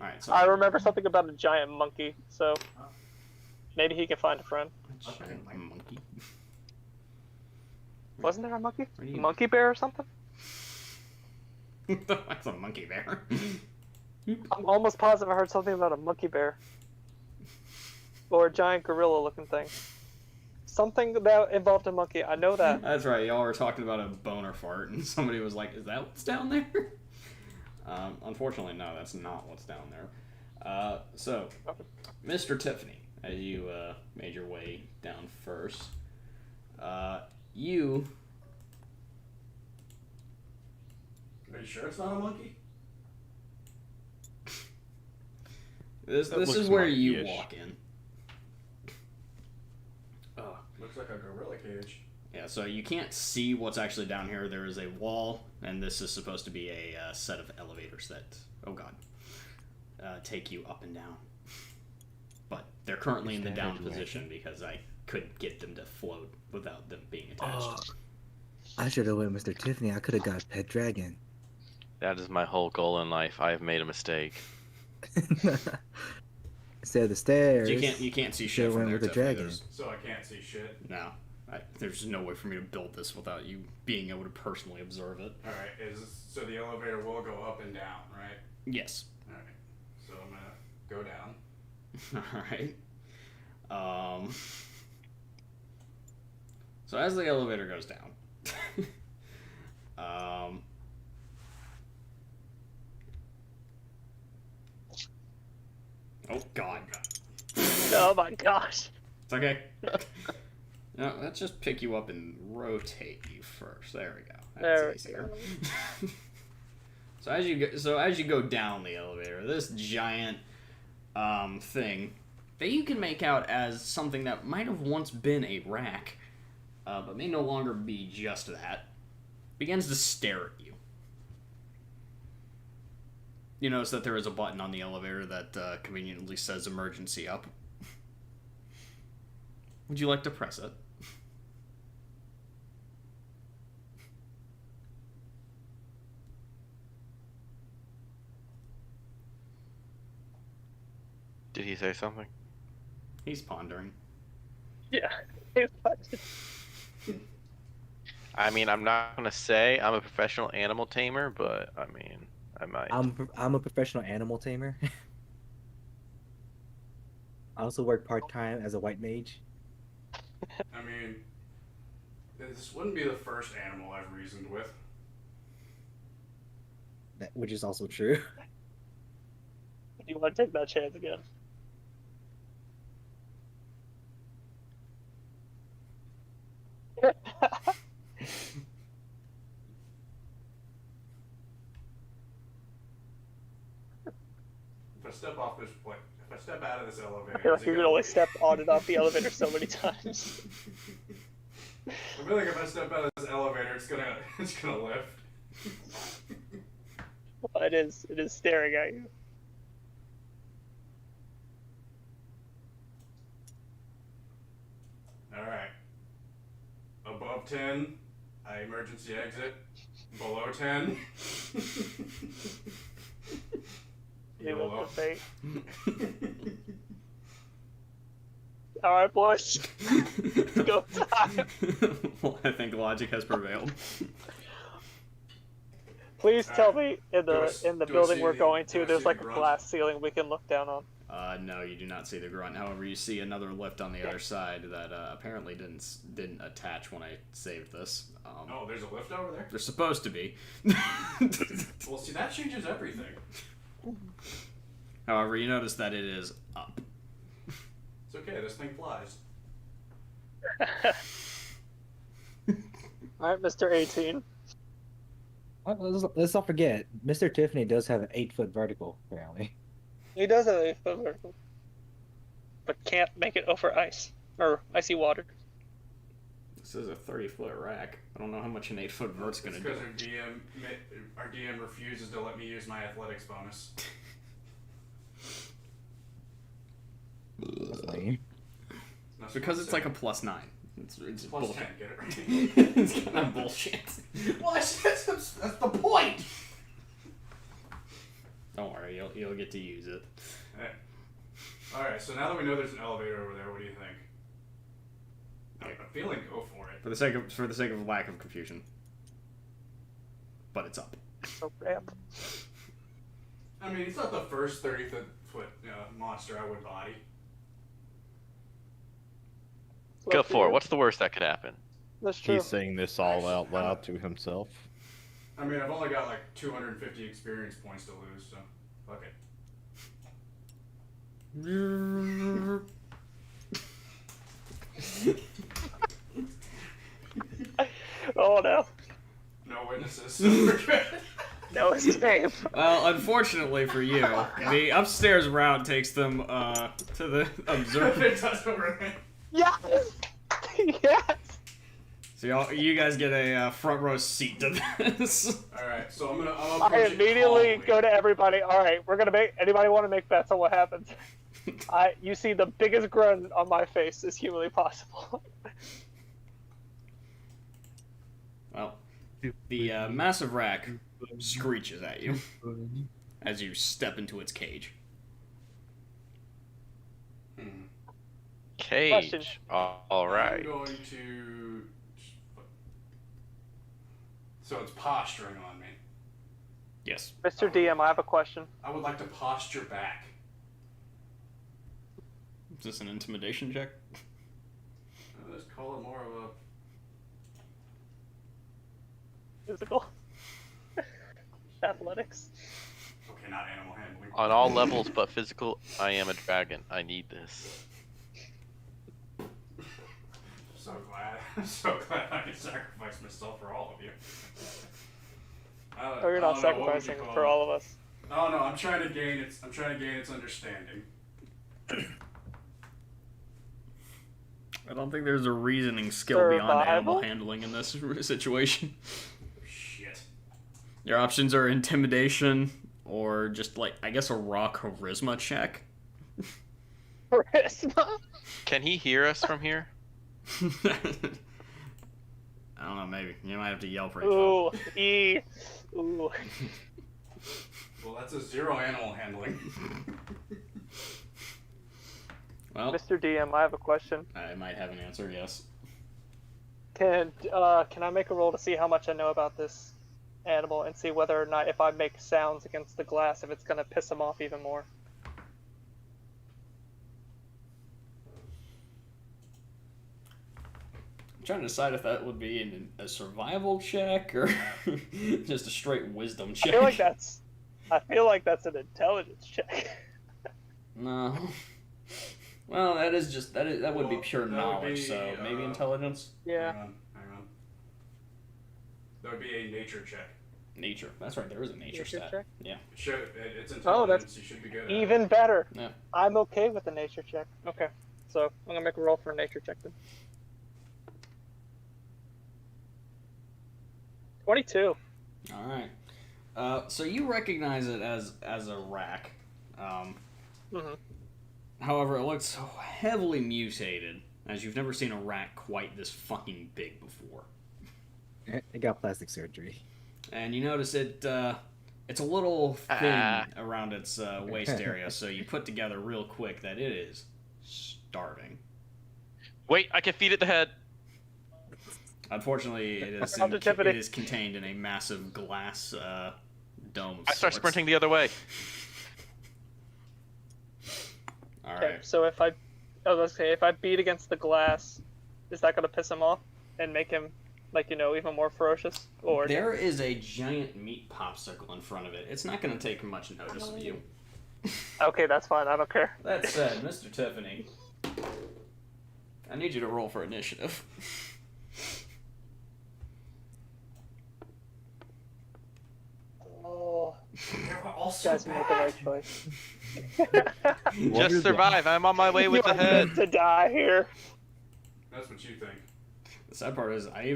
Alright, so I remember something about a giant monkey, so maybe he can find a friend. a monkey. Wasn't there a monkey? Where do A you- monkey bear or something? That's a monkey bear. I'm almost positive I heard something about a monkey bear. Or a giant gorilla looking thing. Something that involved a monkey, I know that. That's right, y'all were talking about a boner fart, and somebody was like, is that what's down there? Unfortunately, no, that's not what's down there. So, Mr. Tiffany, as you made your way down first, you... Are you sure it's not a monkey? This That is looks where you monkey-ish. walk in. Oh, Looks like a gorilla cage. yeah, so you can't see what's actually down here. There is a wall, and this is supposed to be a set of elevators that, oh god, take you up and down. But they're currently in the down position because I couldn't get them to float without them being attached. I should have went Mr. Tiffany. I could have got a pet dragon. That is my whole goal in life. I have made a mistake. Instead of the stairs. You can't see shit Should've from went there. with the Tiffany. dragon. There's, So I can't see shit. no, there's no way for me to build this without you being able to personally observe it. Alright, so the elevator will go up and down, right? Yes. Alright. So I'm gonna go down. All right. So as the elevator goes down, oh god, Oh my gosh. it's okay. No, let's just pick you up and rotate you first. There we go. There we That's easier. So as you go down the elevator, this giant thing that you can make out as something that might have once been a rack, but may no longer be just that, begins to stare at you. You notice that there is a button on the elevator that conveniently says emergency up. Would you like to press it? Did he say something? He's pondering. Yeah. I mean, I'm not gonna say I'm a professional animal tamer, but I mean, I might. I'm a professional animal tamer. I also work part-time as a white mage. I mean, this wouldn't be the first animal I've reasoned with. Which is also true. Do you want to take that chance again? If I step off this point, if I step out of this elevator, I feel is like it you can gonna- only step on and off the elevator so many times. I feel like if I step out of this elevator, it's gonna lift. Well, it is staring at you. All right. Above 10, I emergency exit. Below 10, Leave YOLO. up the fate. Alright, boys. Go time. Well, I think logic has prevailed. Please tell Alright. me in Do I the see building we're the- going do I to, there's see like the a grunt? glass ceiling we can look down on. No, you do not see the grunt. However, you see another lift on the other side that apparently didn't attach when I saved this. Oh, there's a lift over there? They're supposed to be. Well, see, that changes everything. However, you notice that it is up. It's okay, this thing flies. Alright, Mr. 18. Let's not forget, Mr. Tiffany does have an 8-foot vertical, apparently. He does have a foot vertical. But can't make it over ice. Or icy water. This is a 30-foot rack. I don't know how much an 8-foot vert's gonna It's do. because our DM refuses to let me use my athletics bonus. That's lame. No, Because it's like a plus +9. It's plus bullshit. 10, get it right. It's kind of bullshit. Well, that's the point! Don't worry, you'll get to use it. Alright, so now that we know there's an elevator over there, what do you think? I'm feeling go for it. For the sake of lack of confusion. But it's up. So ramp. I mean, it's not the first 30-foot monster I would body. Go for it. What's the worst that could happen? That's true. He's saying this all out loud to himself. I mean, I've only got like 250 experience points to lose, so fuck it. Oh no. No witnesses, so we're good. No escape. Well, unfortunately for you, the upstairs route takes them to the observer. It does overthink. Yes! Yes! So you guys get a front row seat to this. Alright, so I'm I approach it immediately calmly. go to everybody. Alright, we're gonna make. Anybody want to make bets on what happens? You see the biggest grin on my face as humanly possible. Well, the massive rack screeches at you as you step into its cage. Cage. Question. All I'm right. going to. So it's posturing on me. Yes. Mr. DM, I have a question. I would like to posture back. Is this an intimidation check? Let's call it more of a. Physical. Athletics. Okay, not animal handling. On all levels but physical, I am a dragon. I need this. so glad. I'm so glad I can sacrifice myself for all of you. Oh, you're not sacrificing for all of us. Oh no, I'm trying to gain its understanding. I don't think there's a reasoning skill beyond animal Survival? handling in this situation. Shit. Your options are intimidation or just like I guess a raw charisma check. Charisma? Can he hear us from here? I don't know, maybe. You might have to yell pretty Ooh, E. Ooh. Well, that's a 0 animal handling. Well, Mr. DM, I have a question. I might have an answer, yes. Can I make a roll to see how much I know about this animal and see whether or not if I make sounds against the glass, if it's gonna piss him off even more? I'm trying to decide if that would be a survival check or just a straight wisdom check. I feel like that's an intelligence check. No. Well, that would be pure that would knowledge, be, so maybe intelligence? Yeah. Hang on. That would be a nature check. Nature. That's right, there is a nature stat. check? Yeah. It's intelligence. Oh, that's you should be good at Even better. Yeah. I'm okay with the nature check. Okay. So I'm gonna make a roll for a nature check then. 22. Alright. So you recognize it as a rack. Mhm. However, it looks so heavily mutated, as you've never seen a rat quite this fucking big before. It got plastic surgery. And you notice it's a little thin around its waist area, so you put together real quick that it is starving. Wait, I can feed it the head. Unfortunately, it is Positivity. it is contained in a massive glass dome. Of I start sorts. sprinting the other way. All Okay. right. So if I beat against the glass, is that gonna piss him off and make him even more ferocious? Or There is a giant meat popsicle in front of it. It's not going to take much notice of you. Okay, that's fine. I don't care. That said, Mr. Tiffany, I need you to roll for initiative. Oh, They were all you so guys make the right choice. Just survive. I'm on my way with You the are head. meant to die here. That's what you think. The sad part is, I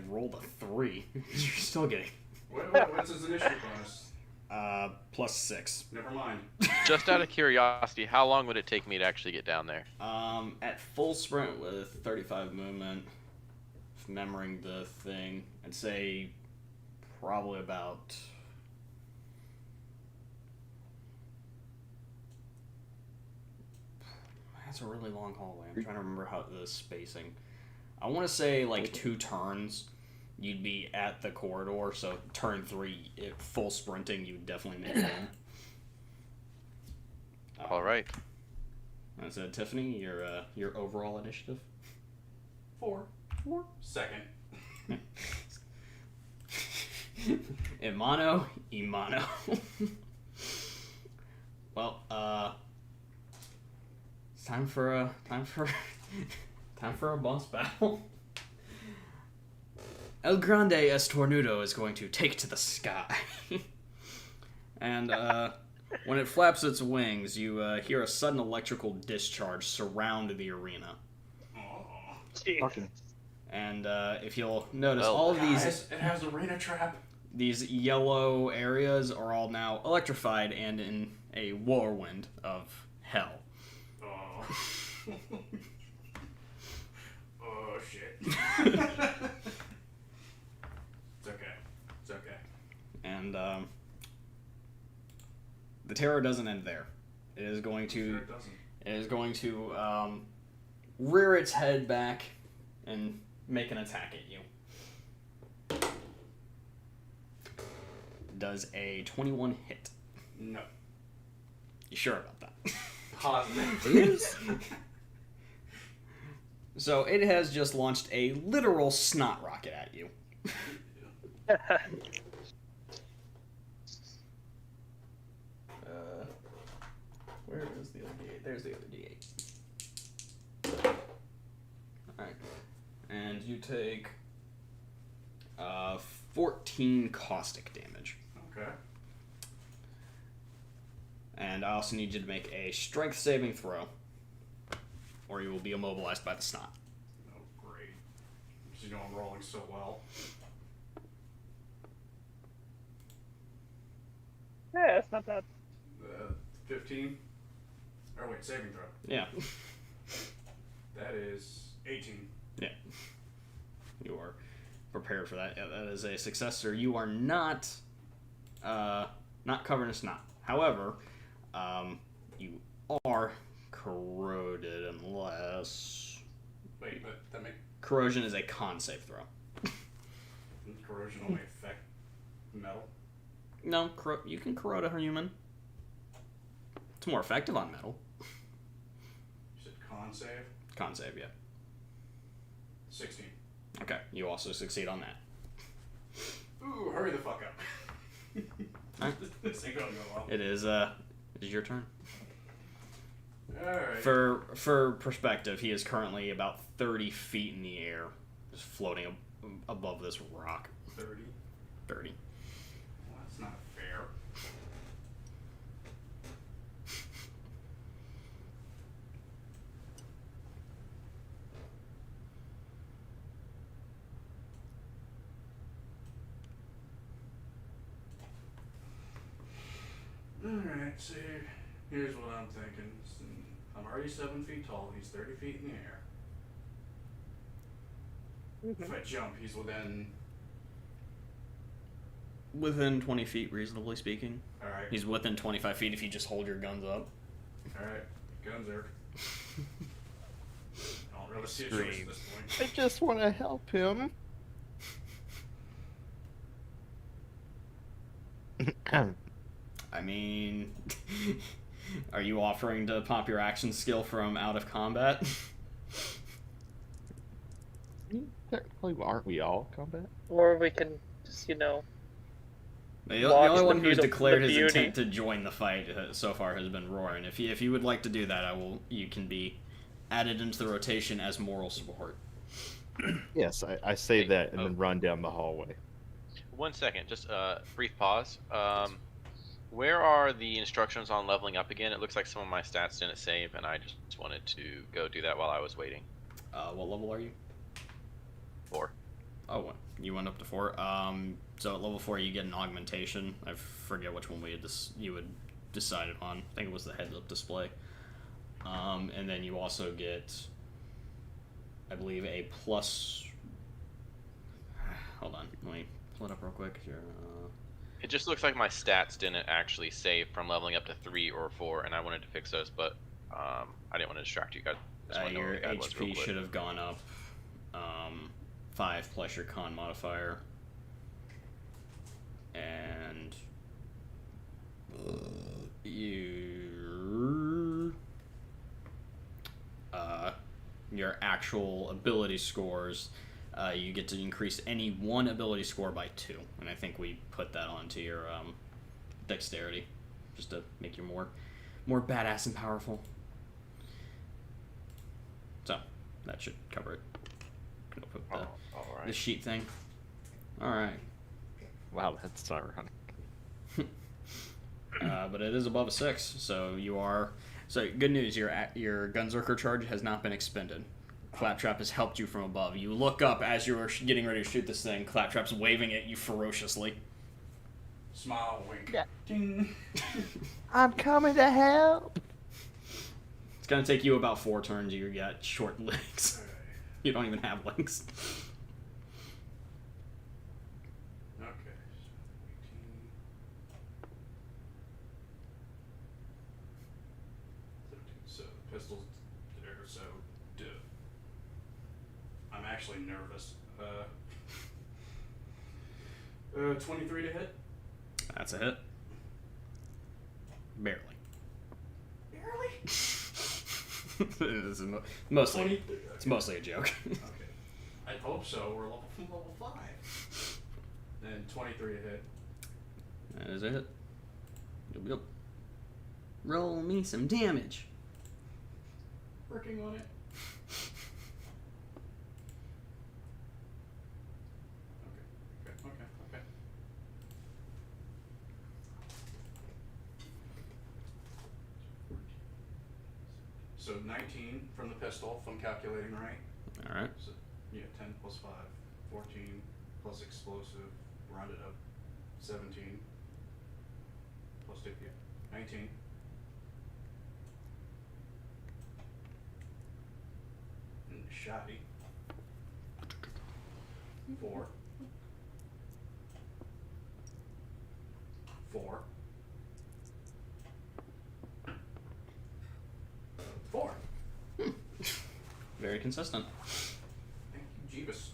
rolled a 3. You're still getting What's his initiative bonus? +6. Never mind. Just out of curiosity, how long would it take me to actually get down there? At full sprint with 35 movement, remembering the thing, I'd say probably about. That's a really long hallway. I'm trying to remember how the spacing. I want to say like 2 turns, you'd be at the corridor. So turn 3, full sprinting, you'd definitely make it in. All right. That's it, Tiffany. Your overall initiative. 4. Second. Imano. Well, it's time for a boss battle. El Grande Estornudo is going to take to the sky, and when it flaps its wings, you hear a sudden electrical discharge surround the arena. Jeez. Fucking And if you'll notice, Well, all of these It has arena trap. these yellow areas are all now electrified and in a whirlwind of hell. Oh. Oh shit. It's okay. It's okay. And the terror doesn't end there. It is going Sure to it doesn't. rear its head back and make an attack at you. Does a 21 hit? No. You sure about that? Positive. So it has just launched a literal snot rocket at you. Where is the other D8? There's the other D8. Alright. And you take 14 caustic damage. Okay. And I also need you to make a strength saving throw, or you will be immobilized by the snot. Oh, great. You know I'm rolling so well. Yeah, it's not bad. 15. Oh wait, saving throw. Yeah. That is 18. Yeah. You are prepared for that. Yeah, that is a success, sir. You are not covered in snot. However, you are corroded unless Wait, but that make corrosion is a con save throw. corrosion only affect metal? No, you can corrode a human. It's more effective on metal. You said con save? Con save, yeah. 16. Okay, you also succeed on that. Ooh, hurry the fuck up. Alright. This ain't gonna go well. It is your turn. Alright. For perspective, he is currently about 30 feet in the air, just floating above this rock. 30. 30. Well, that's not fair. Alright, so here's what I'm thinking. I'm already 7 feet tall, he's 30 feet in the air. If I jump, he's Within 20 feet, reasonably speaking. Alright. He's within 25 feet if you just hold your guns up. Alright. Guns are. I don't really see a choice at this point. I just want to help him. I mean, are you offering to pop your action skill from out of combat? Technically, aren't we all combat? Or we can just, The Watch only the one who's beautiful- declared the his beauty. intent to join the fight so far has been Roran. If you would like to do that, you can be added into the rotation as moral support. Yes, I say Hey, that and oh. then run down the hallway. 1 second, just brief pause. Where are the instructions on leveling up again? It looks like some of my stats didn't save, and I just wanted to go do that while I was waiting. What level are you? 4. Oh, you went up to 4. So at level 4 you get an augmentation. I forget which one you had decided on. I think it was the heads-up display. And then you also get, I believe, a plus. Hold on, let me pull it up real quick here. It just looks like my stats didn't actually save from leveling up to 3 or 4, and I wanted to fix those, but I didn't want to distract you guys. Just wanted to know Your where the guide was real HP quick. should have gone up 5 plus your con modifier. And your actual ability scores, you get to increase any one ability score by 2, and I think we put that onto your dexterity, just to make you more badass and powerful. So that should cover it. Gonna put the Alright. sheet thing. All right. Wow, that's ironic. But it is above a 6, so you are. So good news, your Gunzerker charge has not been expended. Claptrap has helped you from above. You look up as you're getting ready to shoot this thing. Claptrap's waving at you ferociously. Smile, wink. Yeah. Ding. I'm coming to help. It's gonna take you about 4 turns. You got short legs. Alright. You don't even have legs. Okay, so 18. 13. So the pistol's there, so duh. I'm actually nervous. 23 to hit? That's a hit. Barely. Barely? It's mostly. 20? It's mostly a joke. Okay. I hope so. We're level 5. Then 23 to hit. That is a hit. Yep. Roll me some damage. Working on it. So 19 from the pistol, if I'm calculating right. All right. So, yeah, 10 plus 5, 14 plus explosive, rounded up, 17 plus 2, yeah, 19. And shoddy. 4. 4. 4. Very consistent. Thank you, Jeebus.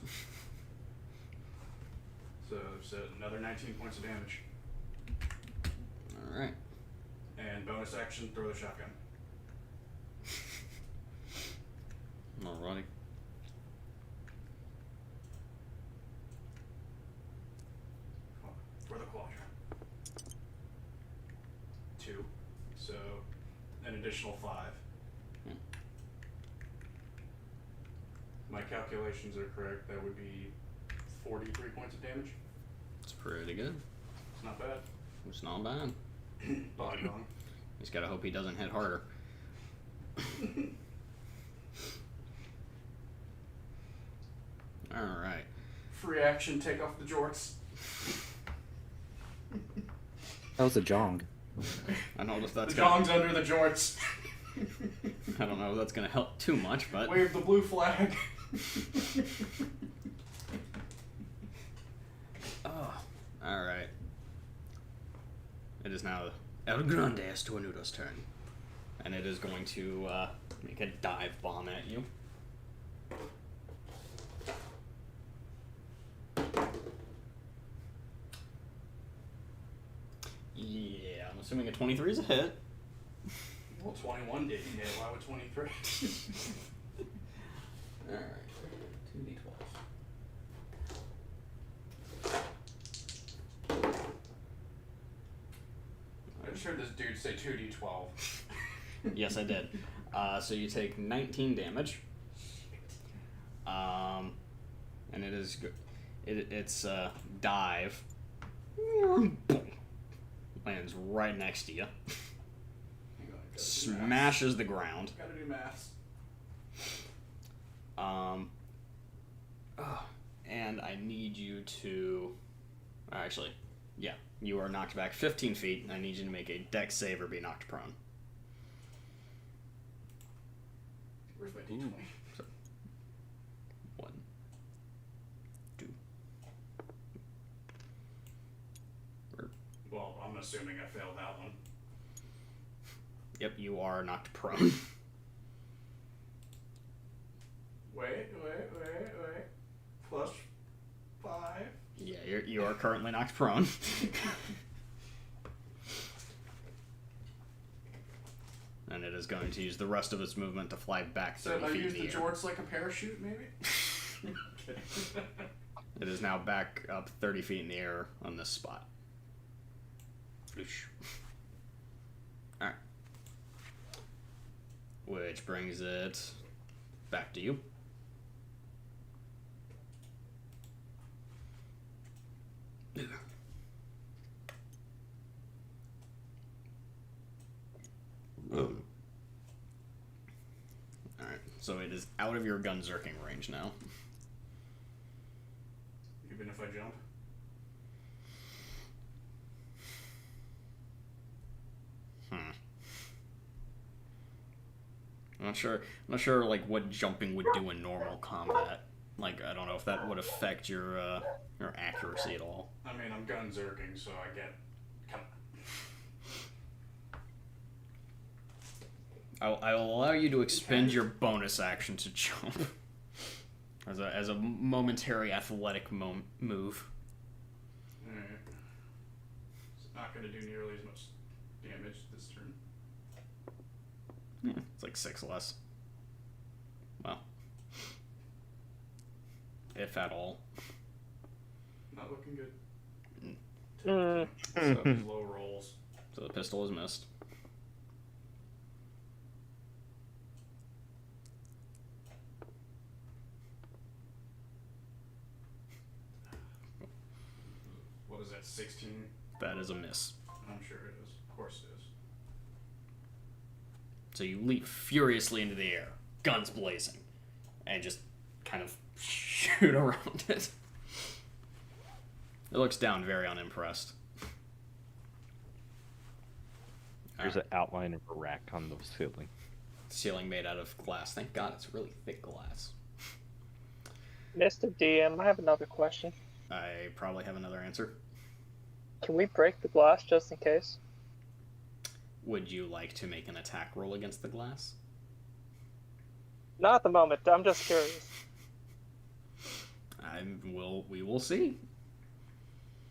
So another 19 points of damage. All right. And bonus action, throw the shotgun. Alrighty. For the quadrant. 2. So an additional 5. Hmm. My calculations are correct. That would be 43 points of damage. It's pretty good. It's not bad. It's not bad. Body gone. Just gotta hope he doesn't hit harder. All right. Free action, take off the jorts. That was a jong. I don't know if The that's jong's under the jorts. I don't know if that's gonna help too much, but Wave the blue flag. oh, all right. It is now El Grande Estornudo's turn, and it is going to make a dive bomb at you. Yeah, I'm assuming a 23 is a hit. Well, 21 didn't hit. Why would 23? Alright, 2d12. I just heard this dude say 2d12. Yes, I did. So you take 19 damage. And it is it's dive lands right next to you. Hang on, I gotta do Smashes the ground. maths. Gotta do maths. And I need you to actually, yeah, you are knocked back 15 feet. And I need you to make a dex save or be knocked prone. Where's my d20? 1, 2. Well, I'm assuming I failed that one. Yep, you are knocked prone. Wait. Plus 5. Yeah, you are currently knocked prone. And it is going to use the rest of its movement to fly back So 30 if I feet use in the the air. jorts like a parachute, maybe? Okay. It is now back up 30 feet in the air on this spot. Floosh. Alright. Which brings it back to you. Alright, so it is out of your gunzerking range now. Even if I jump? I'm not sure like what jumping would do in normal combat. Like I don't know if that would affect your accuracy at all. I mean, I'm gun zerking, so I get. Come on. I'll allow you to expend your bonus action to jump as a momentary athletic move. Alright. It's not gonna do nearly as much damage this turn. It's like 6 less. Well, if at all. Not looking good. Mm. So these low rolls. So the pistol is missed. What is that, 16? That is a miss. I'm sure it is. Of course it is. So you leap furiously into the air, guns blazing, and just kind of shoot around it. It looks down very unimpressed. There's an outline of a rack on the ceiling. Ceiling made out of glass. Thank God it's really thick glass. Mr. DM, I have another question. I probably have another answer. Can we break the glass just in case? Would you like to make an attack roll against the glass? Not at the moment. I'm just curious. We will see.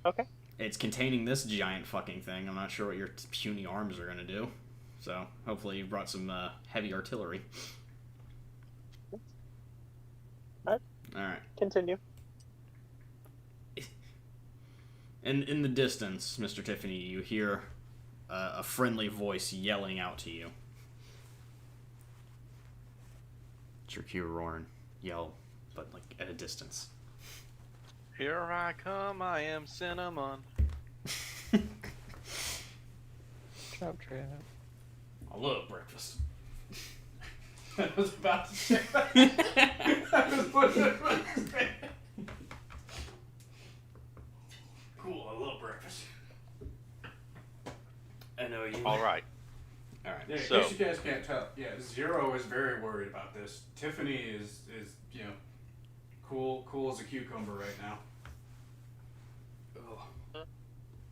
Okay. It's containing this giant fucking thing. I'm not sure what your puny arms are gonna do. So hopefully you brought some heavy artillery. Alright. Alright. Continue. And in the distance, Mr. Tiffany, you hear a friendly voice yelling out to you. It's your cue, Roran. Yell, but like at a distance. Here I come, I am Cinnamon. Trap trap. I love breakfast. I was about to say that. I was putting it on his face. Cool, I love breakfast. I know you. All right. All right. Yeah, in So- case you guys can't tell, yeah, Zero is very worried about this. Tiffany is you know, cool as a cucumber right now. Oh.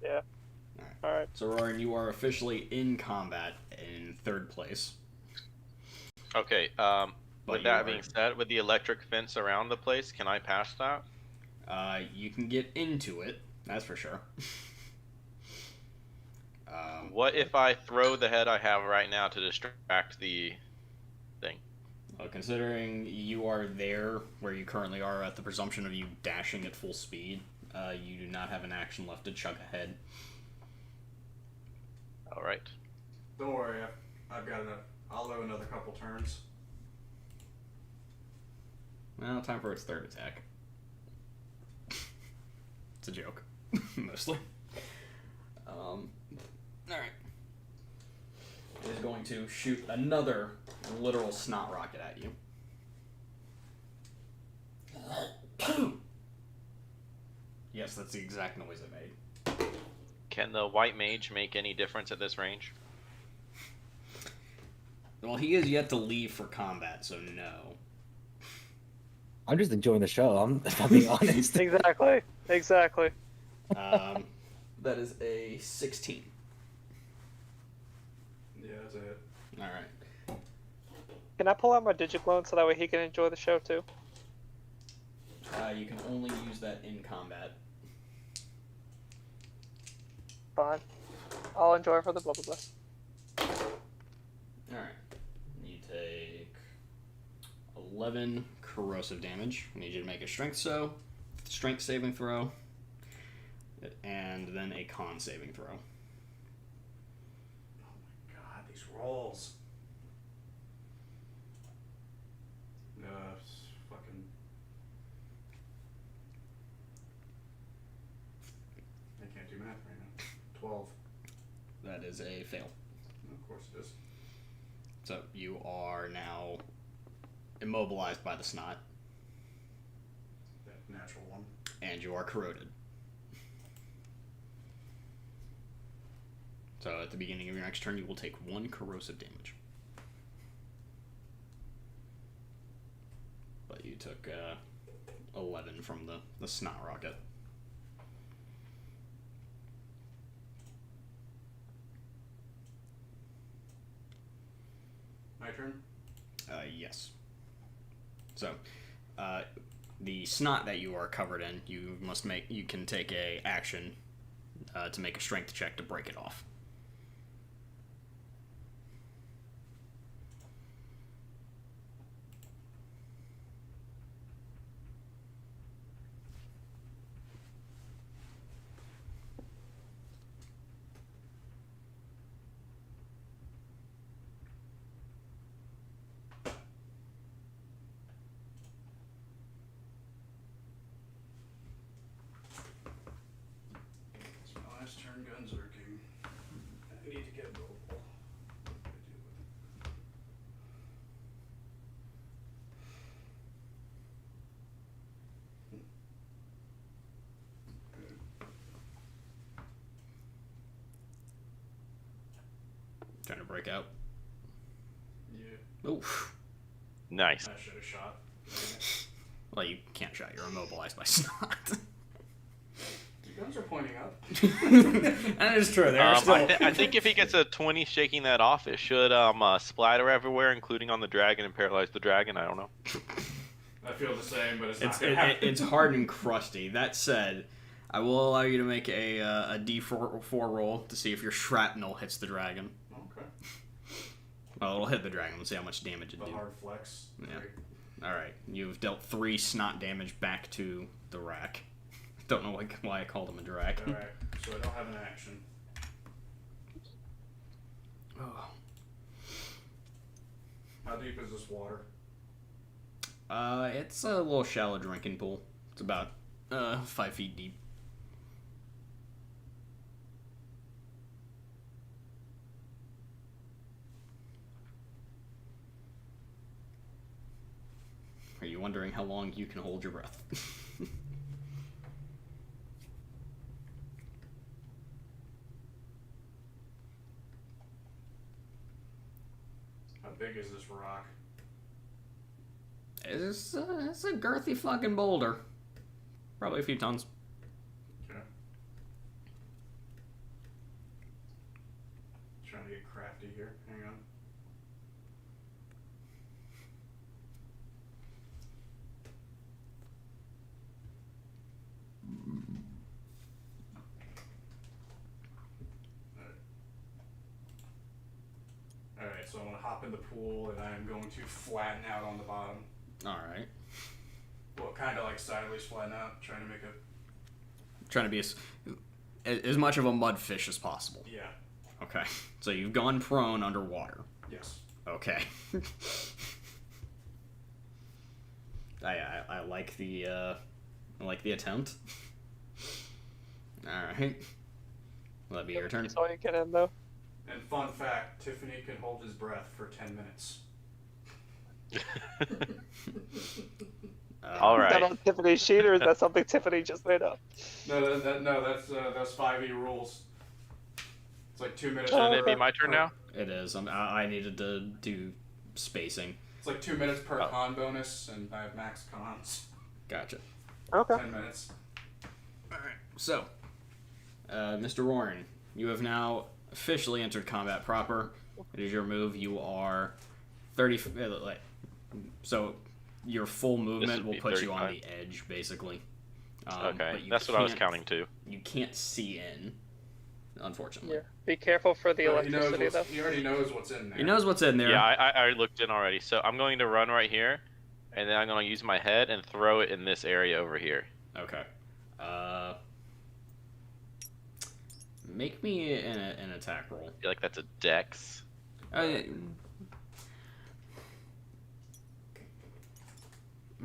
Yeah. Alright. So, Roran, you are officially in combat in third place. Okay. But With you that are- being said, with the electric fence around the place, can I pass that? You can get into it, that's for sure. What if I throw the head I have right now to distract the thing? Well, considering you are there where you currently are at the presumption of you dashing at full speed, you do not have an action left to chug ahead. All right. Don't worry, I've got enough. I'll do another couple turns. Well, time for its third attack. It's a joke, mostly. Alright. It is going to shoot another literal snot rocket at you. Yes, that's the exact noise it made. Can the white mage make any difference at this range? Well, he is yet to leave for combat, so no. I'm just enjoying the show. If I'm being honest. Exactly. Exactly. That is a 16. Yeah, that's it. Alright. Can I pull out my Digiclone so that way he can enjoy the show too? You can only use that in combat. Fine. I'll enjoy it for the blah blah blah. Alright. You take 11 corrosive damage. I need you to make a strength saving throw, and then a con saving throw. Oh my god, these rolls. Fucking. I can't do math right now. 12. That is a fail. Of course it is. So you are now immobilized by the snot, That natural one. and you are corroded. So at the beginning of your next turn, you will take 1 corrosive damage. But you took 11 from the snot rocket. My turn? Yes. So, the snot that you are covered in, you can take a action to make a strength check to break it off. It's my last turn gunzerking. Trying to break out. Yeah, Oof. Nice. I should have shot. Well, you can't shot. You're immobilized by snot. Your guns are pointing up. That is true. They're still... I think if he gets a 20 shaking that off, it should splatter everywhere, including on the dragon, and paralyze the dragon. I don't know. I feel the same, but it's not It's gonna happen. it's hard and crusty. That said, I will allow you to make a D4 roll to see if your shrapnel hits the dragon. Okay. Well, it'll hit the dragon. Let's see how much damage it The do. hard flex. Yeah. Great. All right, you've dealt 3 snot damage back to the rack. Don't know why I called him a dragon. Alright, so I don't have an action. Oh. How deep is this water? It's a little shallow drinking pool. It's about 5 feet deep. Are you wondering how long you can hold your breath? How big is this rock? It's a girthy fucking boulder. Probably a few tons. Okay. Trying to get crafty here. Hang on. Alright, so I'm gonna hop in the pool and I'm going to flatten out on the bottom. Alright. Well, kind of like sideways flatten out, trying to make a. Trying to be as much of a mudfish as possible. Yeah. Okay. So you've gone prone underwater. Yes. Okay. I like the attempt. Alright. Will that be your turn? That's all you get in, though. And fun fact, Tiffany can hold his breath for 10 minutes. All Is that right. on Tiffany's sheet, or is that something Tiffany just made up? No, that's 5e rules. It's like 2 minutes. Shouldn't it be my turn now? It is. I needed to do spacing. It's like 2 minutes per Oh. con bonus, and I have max cons. Gotcha. Okay. 10 minutes. Alright. So, Mr. Warren, you have now officially entered combat proper. It is your move. You are 30. So, your full movement would will be put you on 35. the edge, basically. Okay, but you that's what I was can't- counting to. You can't see in, unfortunately. Yeah. Be careful for the But he knows electricity, though. he already knows what's in there. He knows what's in there. Yeah, I looked in already. So I'm going to run right here, and then I'm going to use my head and throw it in this area over here. Okay. Make me an attack roll. I feel like that's a dex. I'm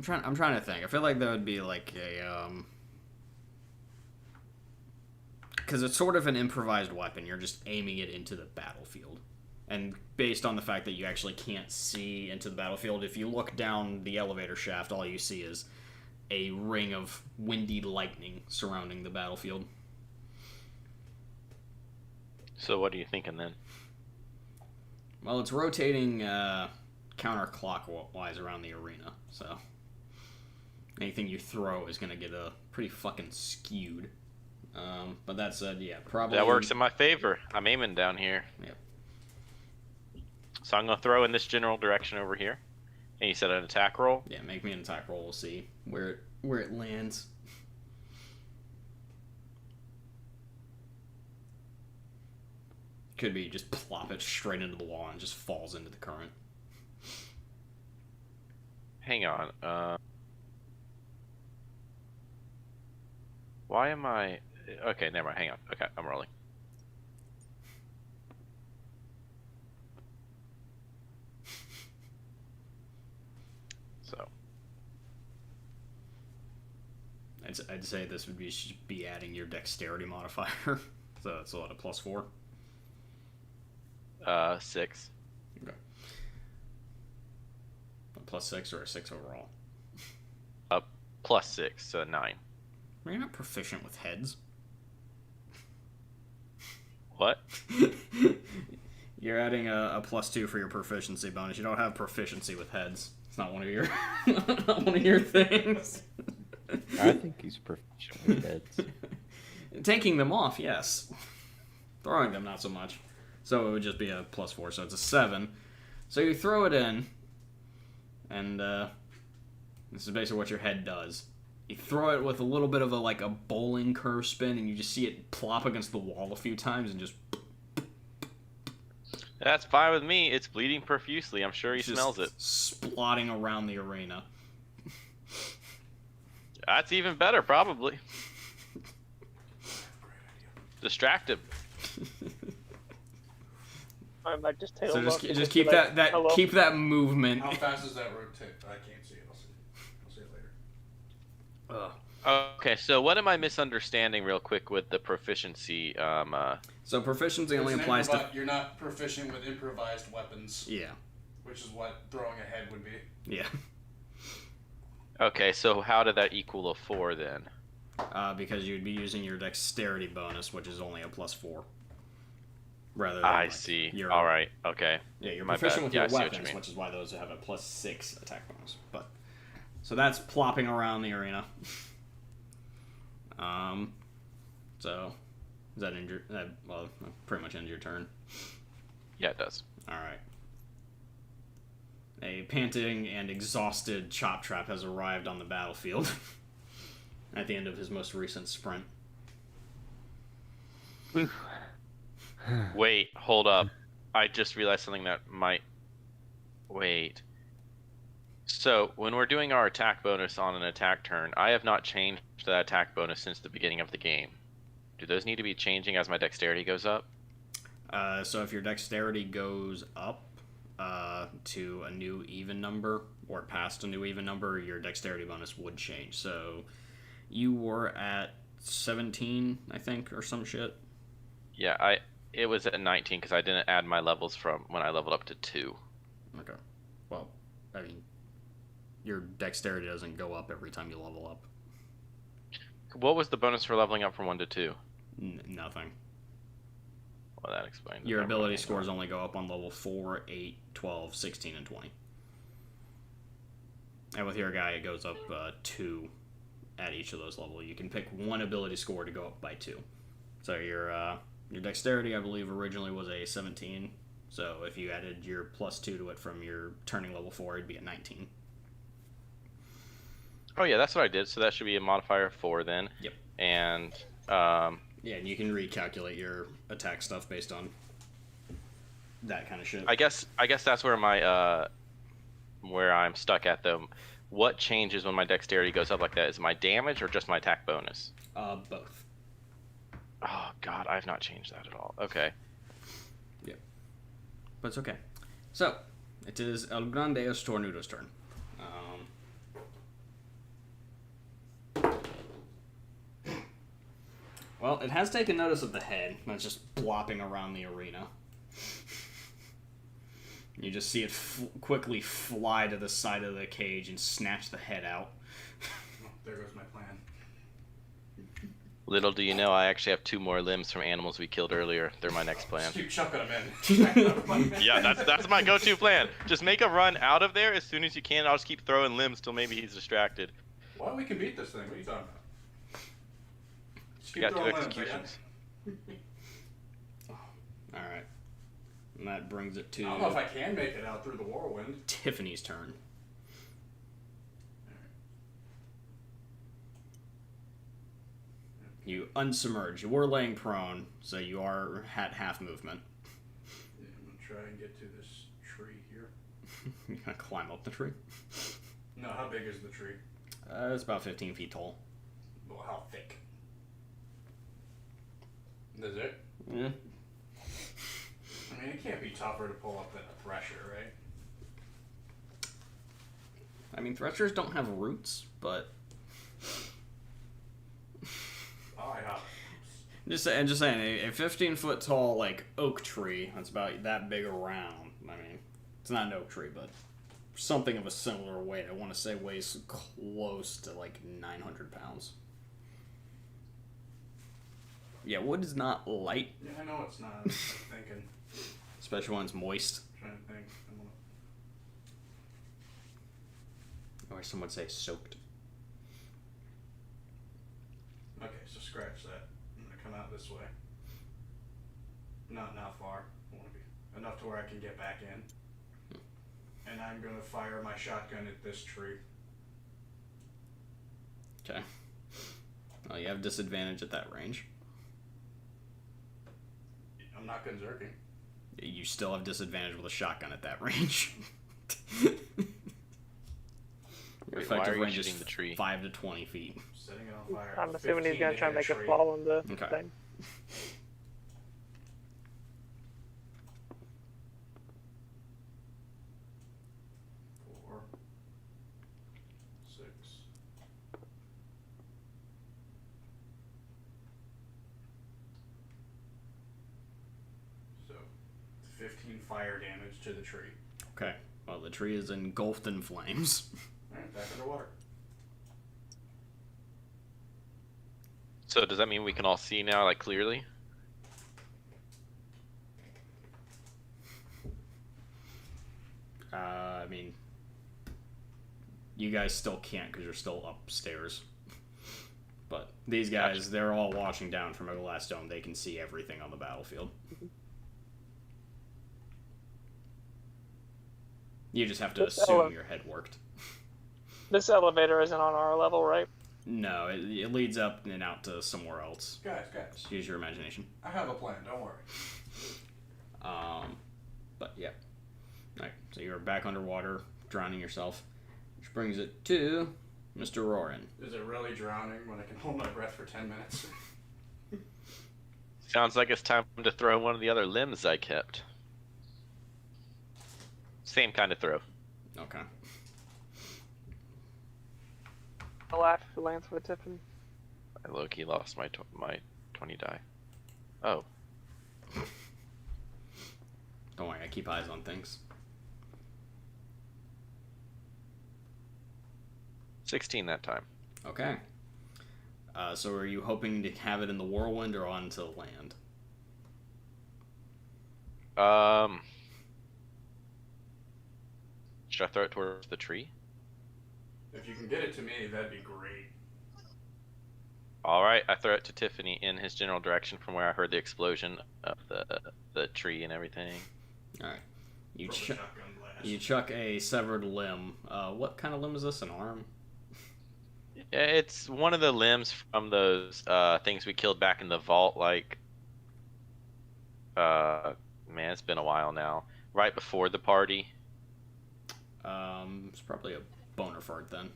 trying to think. I feel like that would be like a because it's sort of an improvised weapon. You're just aiming it into the battlefield. And based on the fact that you actually can't see into the battlefield, if you look down the elevator shaft, all you see is a ring of windy lightning surrounding the battlefield. So what are you thinking then? Well, it's rotating counterclockwise around the arena, so anything you throw is going to get a pretty fucking skewed. But that said, yeah, probably... That works in my favor. I'm aiming down here. Yep. So I'm going to throw in this general direction over here. And you said an attack roll? Yeah, make me an attack roll. We'll see where it lands. Could be just plop it straight into the wall and just falls into the current. Hang on. Why am I... Okay, never mind. Hang on. Okay, I'm rolling. So, I'd say this would be adding your dexterity modifier. So that's what, a +4? 6. Okay. A +6 or a 6 overall? +6, so 9. Are you not proficient with heads? What? You're adding a +2 for your proficiency bonus. You don't have proficiency with heads. It's not one of your not one of your things. I think he's proficient with heads. Taking them off, yes. Throwing them, not so much. So it would just be a +4, so it's a 7. So you throw it in, and this is basically what your head does. You throw it with a little bit of a bowling curve spin, and you just see it plop against the wall a few times, and just... That's fine with me. It's bleeding profusely. I'm sure he just smells it. splotting around the arena. That's even better, probably. Distract him. I might just take a So look. and just be keep like, that "Hello?" keep that movement. How fast is that rogue tick? I can't see it. I'll see it later. Okay, so what am I misunderstanding real quick with the proficiency? So proficiency only It's an applies to... You're not proficient with improvised weapons, Yeah. which is what throwing a head would be. Yeah. Okay, so how did that equal a 4 then? Because you'd be using your dexterity bonus, which is only a +4. Rather than I see. Your, All right. Okay. Yeah, you're My proficient bad. with Yeah, I your see what you weapons, mean. which is why those have a +6 attack bonus. But so that's plopping around the arena. So is that injured? Well, pretty much ends your turn. Yeah, it does. All right. A panting and exhausted Chop Trap has arrived on the battlefield at the end of his most recent sprint. Wait, hold up. I just realized something that might... Wait. So, when we're doing our attack bonus on an attack turn, I have not changed that attack bonus since the beginning of the game. Do those need to be changing as my dexterity goes up? So if your dexterity goes up to a new even number, or past a new even number, your dexterity bonus would change. So you were at 17, I think, or some shit. Yeah, it was at 19 because I didn't add my levels from when I leveled up to 2. Okay. Well, I mean, your dexterity doesn't go up every time you level up. What was the bonus for leveling up from 1 to 2? Nothing. Well, that explains it. Your Never ability mind. scores only go up on level 4, 8, 12, 16, and 20. And with your guy, it goes up 2 at each of those levels. You can pick one ability score to go up by 2. So your dexterity, I believe, originally was a 17. So if you added your +2 to it from your turning level 4, it'd be a 19. Oh yeah, that's what I did. So that should be a modifier of 4 then. Yep. And Yeah, and you can recalculate your attack stuff based on that kind of shit. I guess that's where my where I'm stuck at though. What changes when my dexterity goes up like that? Is it my damage or just my attack bonus? Both. Oh god, I've not changed that at all. Okay. Yep. But it's okay. So, it is El Grande Estornudo's turn. Well, it has taken notice of the head that's just blopping around the arena. You just see it quickly fly to the side of the cage and snatch the head out. Oh, there goes my plan. Little do you know, I actually have 2 more limbs from animals we killed earlier. They're my next plan. Just keep chucking them in. Yeah, that's my go-to plan. Just make a run out of there as soon as you can. I'll just keep throwing limbs till maybe he's distracted. Well, we can beat this thing. What are you talking about? Just keep Got 2 throwing limbs, executions. Alright. And that brings it I to don't know if I can make it out through the whirlwind. Tiffany's turn. You unsubmerge. You were laying prone, so you are at half movement. Yeah, I'm gonna try and get to this tree here. You're gonna climb up the tree. No, how big is the tree? It's about 15 feet tall. Well, how thick? Is it? Yeah. I mean, it can't be tougher to pull up than a thresher, right? I mean, threshers don't have roots, but Oh, I have. just saying, a 15-foot tall like oak tree that's about that big around. I mean, it's not an oak tree, but something of a similar weight. I want to say weighs close to like 900 pounds. Yeah, wood is not light. Yeah, I know it's not. I was thinking. It's especially when it's moist. trying to think. Or some would say soaked. Okay, so scratch that. I'm gonna come out this way. Not far. I want to be enough to where I can get back in. And I'm gonna fire my shotgun at this tree. Okay. Well, you have disadvantage at that range. I'm not conserving. You still have disadvantage with a shotgun at that range. Your Wait, why effective are you range is shooting the tree? 5 to 20 feet. Setting it on fire. I'm assuming he's 15 gonna to try and hit make a it tree. fall on the Okay. thing. Four, 6. So, 15 fire damage to the tree. Okay. Well, the tree is engulfed in flames. Alright, back underwater. So does that mean we can all see now, like clearly? I mean, you guys still can't because you're still upstairs. But these guys, they're all watching down from a glass dome. They can see everything on the battlefield. You just have to assume your head worked. This elevator isn't on our level, right? No, it leads up and out to somewhere else. Guys, Just use your imagination. I have a plan, don't worry. But yeah. Alright, so you're back underwater, drowning yourself. Which brings it to Mr. Roran. Is it really drowning when I can hold my breath for 10 minutes? Sounds like it's time to throw one of the other limbs I kept. Same kind of throw. Okay. I'll have to lance with Tiffany. I low-key lost my 20 die. Oh. Don't worry, I keep eyes on things. 16 that time. Okay. So are you hoping to have it in the whirlwind or onto land? Should I throw it towards the tree? If you can get it to me, that'd be great. Alright, I throw it to Tiffany in his general direction from where I heard the explosion of the tree and everything. Alright. You, From the shotgun blast. you chuck a severed limb. What kind of limb is this? An arm? It's one of the limbs from those things we killed back in the vault, like man, it's been a while now. Right before the party. It's probably a boner fart then.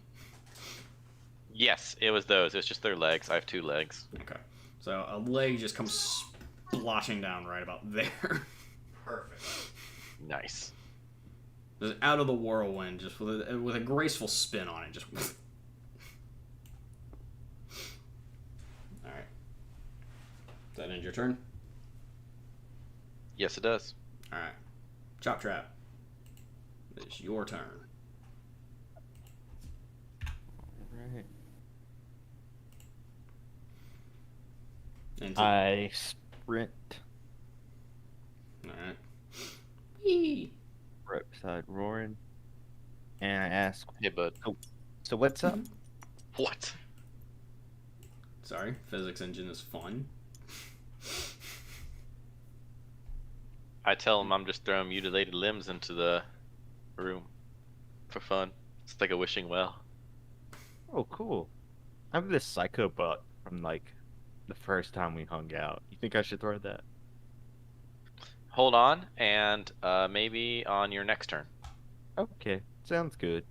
Yes, it was those. It was just their legs. I have 2 legs. Okay. So a leg just comes splashing down right about there. Perfect. Nice. Just out of the whirlwind, just with a graceful spin on it, just. Alright. Does that end your turn? Yes, it does. Alright. Chop Trap. It's your turn. Right. And I sprint Alright. Yee. right beside Roaring, and I ask, Hey, bud. "So what's up?" What? Sorry, physics engine is fun. I tell him I'm just throwing mutilated limbs into the room for fun. It's like a wishing well. Oh, cool. I'm this psycho buck from like the first time we hung out. You think I should throw that? Hold on, and maybe on your next turn. Okay, sounds good.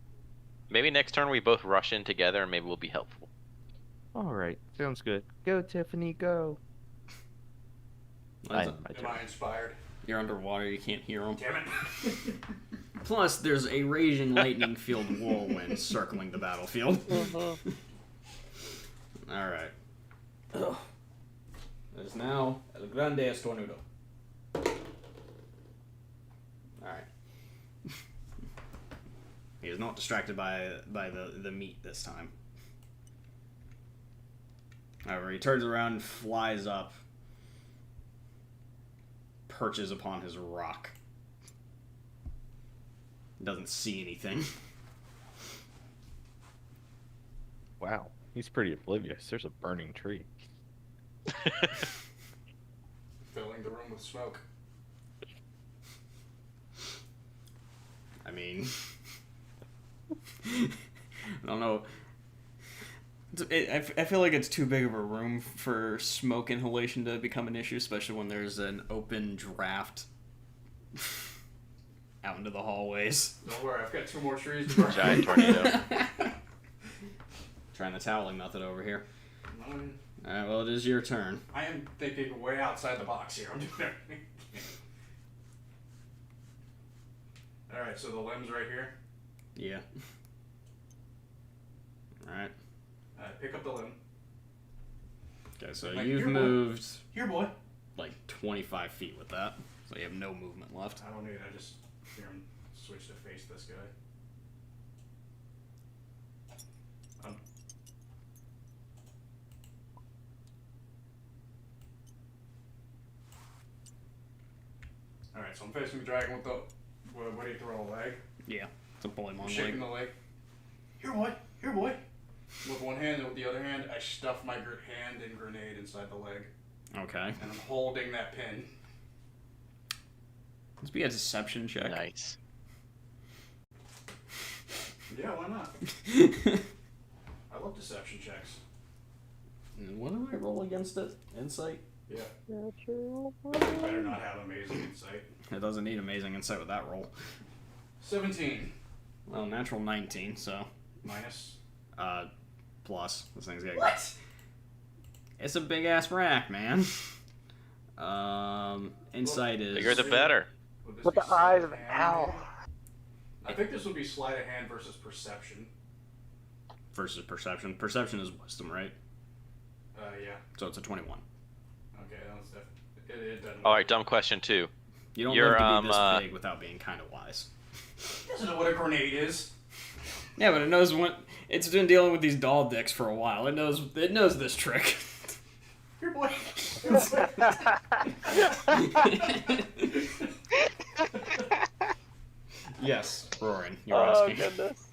Maybe next turn we both rush in together, and maybe we'll be helpful. All right, sounds good. Go, Tiffany, go. That's I- my Am turn. I inspired? You're underwater, you can't hear them. Damn it. Plus, there's a raging lightning filled whirlwind circling the battlefield. Alright. There's now El Grande Estornudo. Alright. He is not distracted by the meat this time. However, he turns around and flies up. perches upon his rock. Doesn't see anything. Wow, he's pretty oblivious. There's a burning tree. Filling the room with smoke. I mean, I don't know. I feel like it's too big of a room for smoke inhalation to become an issue, especially when there's an open draft out into the hallways. Don't worry, I've got 2 more trees to burn. Giant tornado. Trying the toweling method over here. No, Alright, well, it is your turn. I am thinking way outside the box here. I'm doing everything. Alright, so the limb's right here. Yeah. Alright. Pick up the limb. Okay, so Like, you've here, boy. moved Here, boy. like 25 feet with that. So you have no movement left. I don't need it. I just hear him switch to face this guy. Alright, so I'm facing the dragon with the. What do you throw? A leg? Yeah, it's a I'm Polymon shaking leg. the leg. Here, boy. Here, boy. With one hand, and with the other hand, I stuff my hand and grenade inside the leg, Okay. and I'm holding that pin. Let's be a deception check. Nice. Yeah, why not? I love deception checks. And what do I roll against it? Insight? Yeah. Natural. Better not have amazing insight. It doesn't need amazing insight with that roll. 17 Well, natural 19, so minus. plus. This thing's got. What? It's a big ass rack, man. Insight is. Bigger the better. Would this With be the sleight eyes of an owl. I think this would be sleight of hand versus perception. versus perception. Perception is wisdom, right? Yeah. So it's a 21. Okay, that's it doesn't. All right, dumb question too. You don't You're, live to be this big without being kind of wise. He doesn't know what a grenade is. Yeah, but it knows when it's been dealing with these doll dicks for a while. It knows this trick. Here, boy. Yes, Roaring, you're Oh asking. goodness.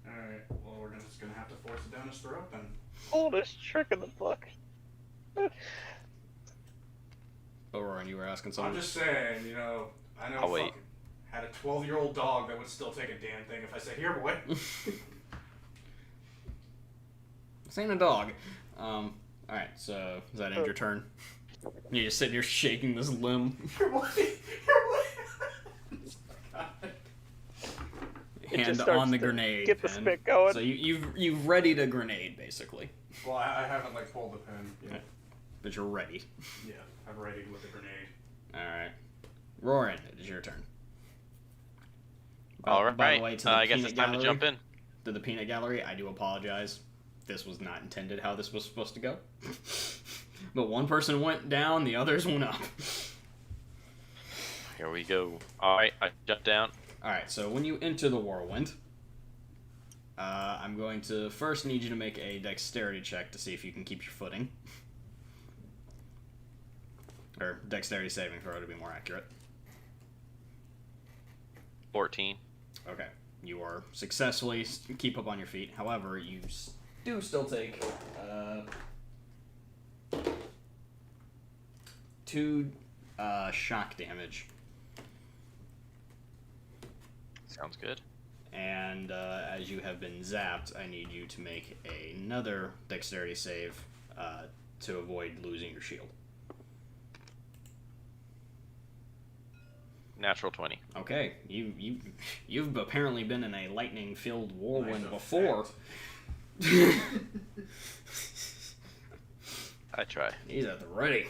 Alright, well, we're just gonna have to force it down his throat then. Oldest trick in the book. Oh, Roaring, you were asking I'm something. just saying, you know, I know I'll wait. fucking had a 12-year-old dog that would still take a damn thing if I said, here, boy. This ain't a dog. Alright, so does that end your turn? You're just sitting here shaking this limb. Here, boy. Here, boy. It Hand just starts on the to grenade. get the pin. spit going. So you've readied a grenade basically, Well, I haven't, like, pulled the pin yet. but you're ready. Yeah, I'm ready with the grenade. All right, Roaring, it is your turn. All right. By the way, to the I guess peanut it's time gallery, to jump in. To the peanut gallery, I do apologize. This was not intended how this was supposed to go. But one person went down, the others went up. Here we go. All right, I jump down. All right, so when you enter the whirlwind, I'm going to first need you to make a dexterity check to see if you can keep your footing. Or dexterity saving throw to be more accurate. 14. Okay, you are successfully keep up on your feet. However, you do still take 2 shock damage, Sounds good. and as you have been zapped, I need you to make another dexterity save to avoid losing your shield. Natural 20. Okay, you've apparently been in a lightning-filled whirlwind Nice before. effect. I try. He's at the ready.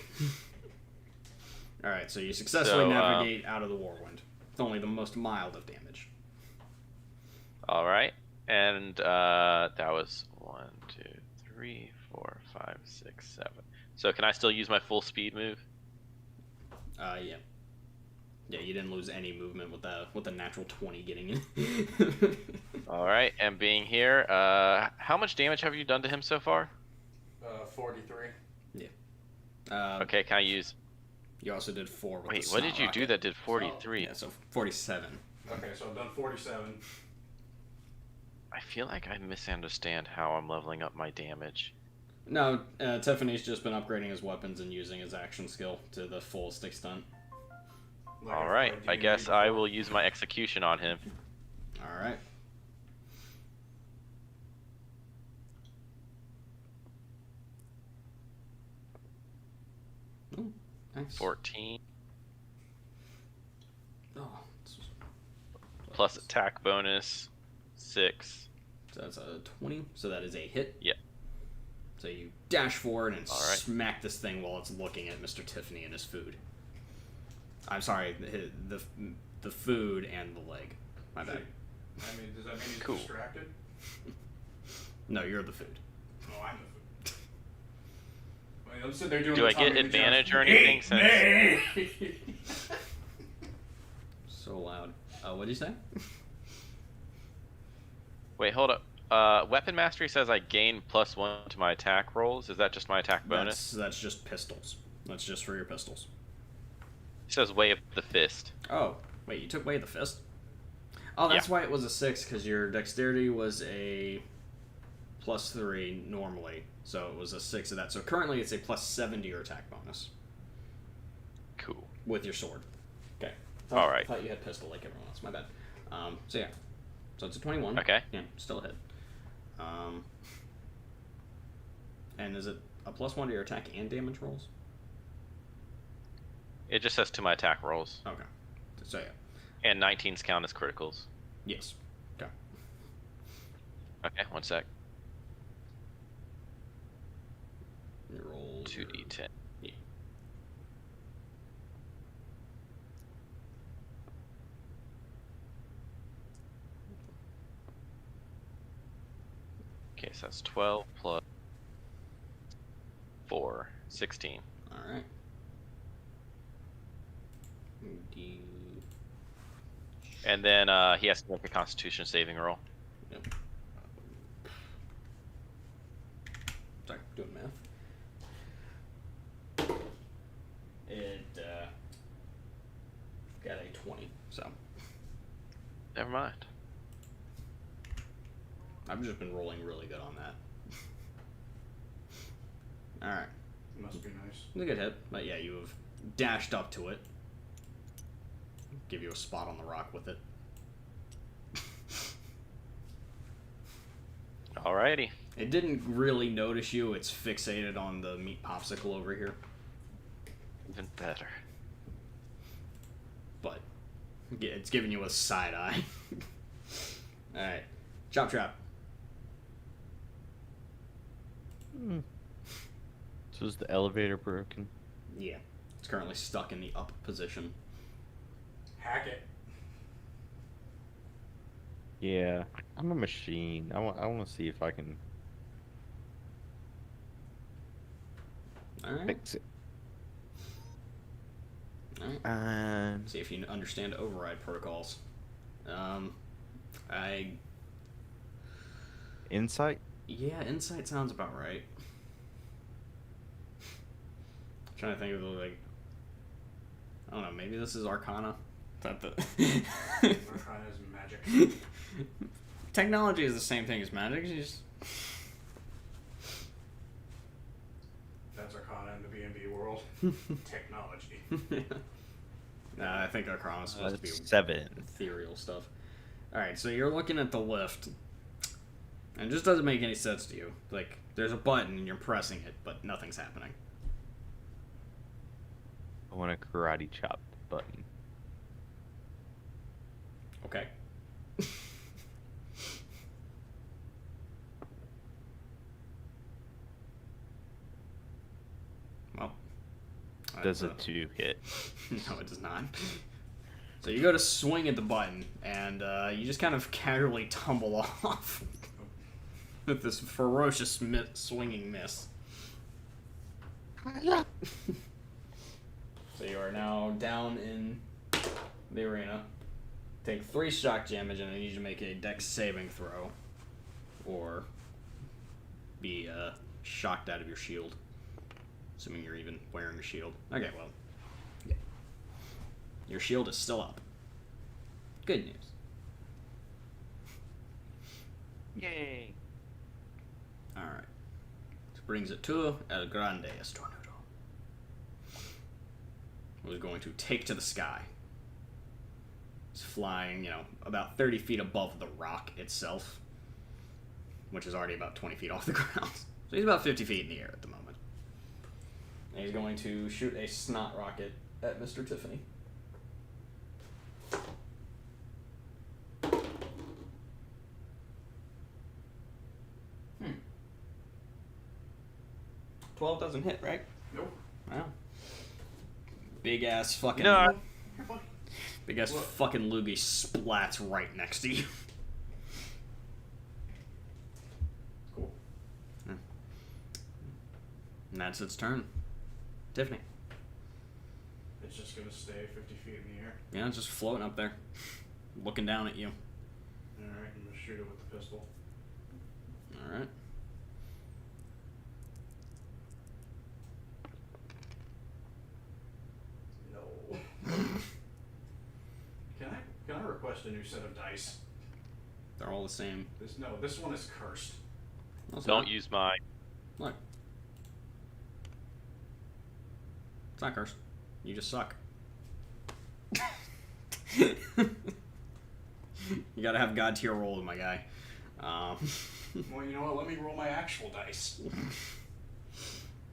Alright, so you successfully So, navigate out of the whirlwind. It's only the most mild of damage. All right, and that was 1, 2, 3, 4, 5, 6, 7. So can I still use my full speed move? Yeah. Yeah, you didn't lose any movement with the natural 20 getting in. All right, and being here, how much damage have you done to him so far? 43. Yeah. Okay, can I use You also did 4 with Wait, the what snot did you do rocket. that did 43? Yeah, so 47. Okay, so I've done 47. I feel like I misunderstand how I'm leveling up my damage. No, Tiffany's just been upgrading his weapons and using his action skill to the fullest extent. Like All I've right, played I D&D guess I before. will use my execution on him. All right. Ooh, nice. 14 Oh, it's- plus attack bonus 6. so that's a 20. So that is a hit. Yeah. So you dash forward and All right. smack this thing while it's looking at Mr. Tiffany and his food. I'm sorry, the food and the leg. My bad. I mean, does that mean he's Cool. distracted? No, you're the food. Oh, I'm the food. Wait, I'm sitting there doing Do the I get Tommy Lee advantage or Jones, anything "Eat since- me!" So loud. What did you say? Wait, hold up. Weapon mastery says I gain +1 to my attack rolls. Is that just my attack bonus? That's just pistols. That's just for your pistols. It says way of the fist. Oh, wait, you took away the fist? Oh, that's Yeah. why it was a 6, because your dexterity was a +3 normally. So it was a 6 of that. So currently it's a +7 to your attack bonus Cool. with your sword. Okay. All right. I thought you had pistol like everyone else. My bad. So yeah. So it's a 21. Okay. Yeah, still a hit. And is it a +1 to your attack and damage rolls? It just says to my attack rolls. Okay. So yeah. And 19s count as criticals. Yes. Okay. Okay, one sec. You roll 2d10. Yeah. Okay, so that's 12 plus 4, 16. All right. D- And then he has to make a Constitution saving roll. Yep. Sorry, doing math. It got a 20, so Never mind. I've just been rolling really good on that. All right, Must be nice. it's a good hit, but yeah, you have dashed up to it. Give you a spot on the rock with it. Alrighty. It didn't really notice you. It's fixated on the meat popsicle over here, Even better. but yeah, it's giving you a side eye. All right, chop trap. So is the elevator broken? Yeah, it's currently stuck in the up position. Hack it. Yeah, I'm a machine. I want to see if I can All right. fix it. All right. And See if you understand override protocols. insight. Yeah, insight sounds about right. Trying to think of the, like, I don't know, maybe this is Arcana. Is that the Arcana is magic. technology is the same thing as magic. You just That's Arcana in the B&B world. Technology. Nah, I think Arcana is supposed to be 7. ethereal stuff. Alright, so you're looking at the lift. And it just doesn't make any sense to you. Like, there's a button and you're pressing it, but nothing's happening. I want to karate chop the button. Okay. Well. Does a that's, 2 hit? No, it does not. So you go to swing at the button, and you just kind of casually tumble off with this ferocious swinging miss. So you are now down in the arena. Take 3 shock damage, and I need you to make a dex saving throw, or be shocked out of your shield. Assuming you're even wearing a shield. Okay, well, Your shield is still up. Good news. Yay! Alright. This brings it to El Grande Estornudo. Who's going to take to the sky. He's flying, about 30 feet above the rock itself, which is already about 20 feet off the ground. So he's about 50 feet in the air at the moment. And he's going to shoot a snot rocket at Mr. Tiffany. 12 doesn't hit, right? Nope. Wow. Big ass fucking. No. Big ass fucking loogie splats right next to you. Cool. And that's its turn. Tiffany. It's just gonna stay 50 feet in the air. Yeah, it's just floating up there, looking down at you. Alright, I'm gonna shoot it with the pistol. All right. No. Can I request a new set of dice? They're all the same. This one is cursed. No, it's Don't not. use mine. Look. It's not cursed. You just suck. You gotta have God tier rolls, my guy. Well, you know what? Let me roll my actual dice.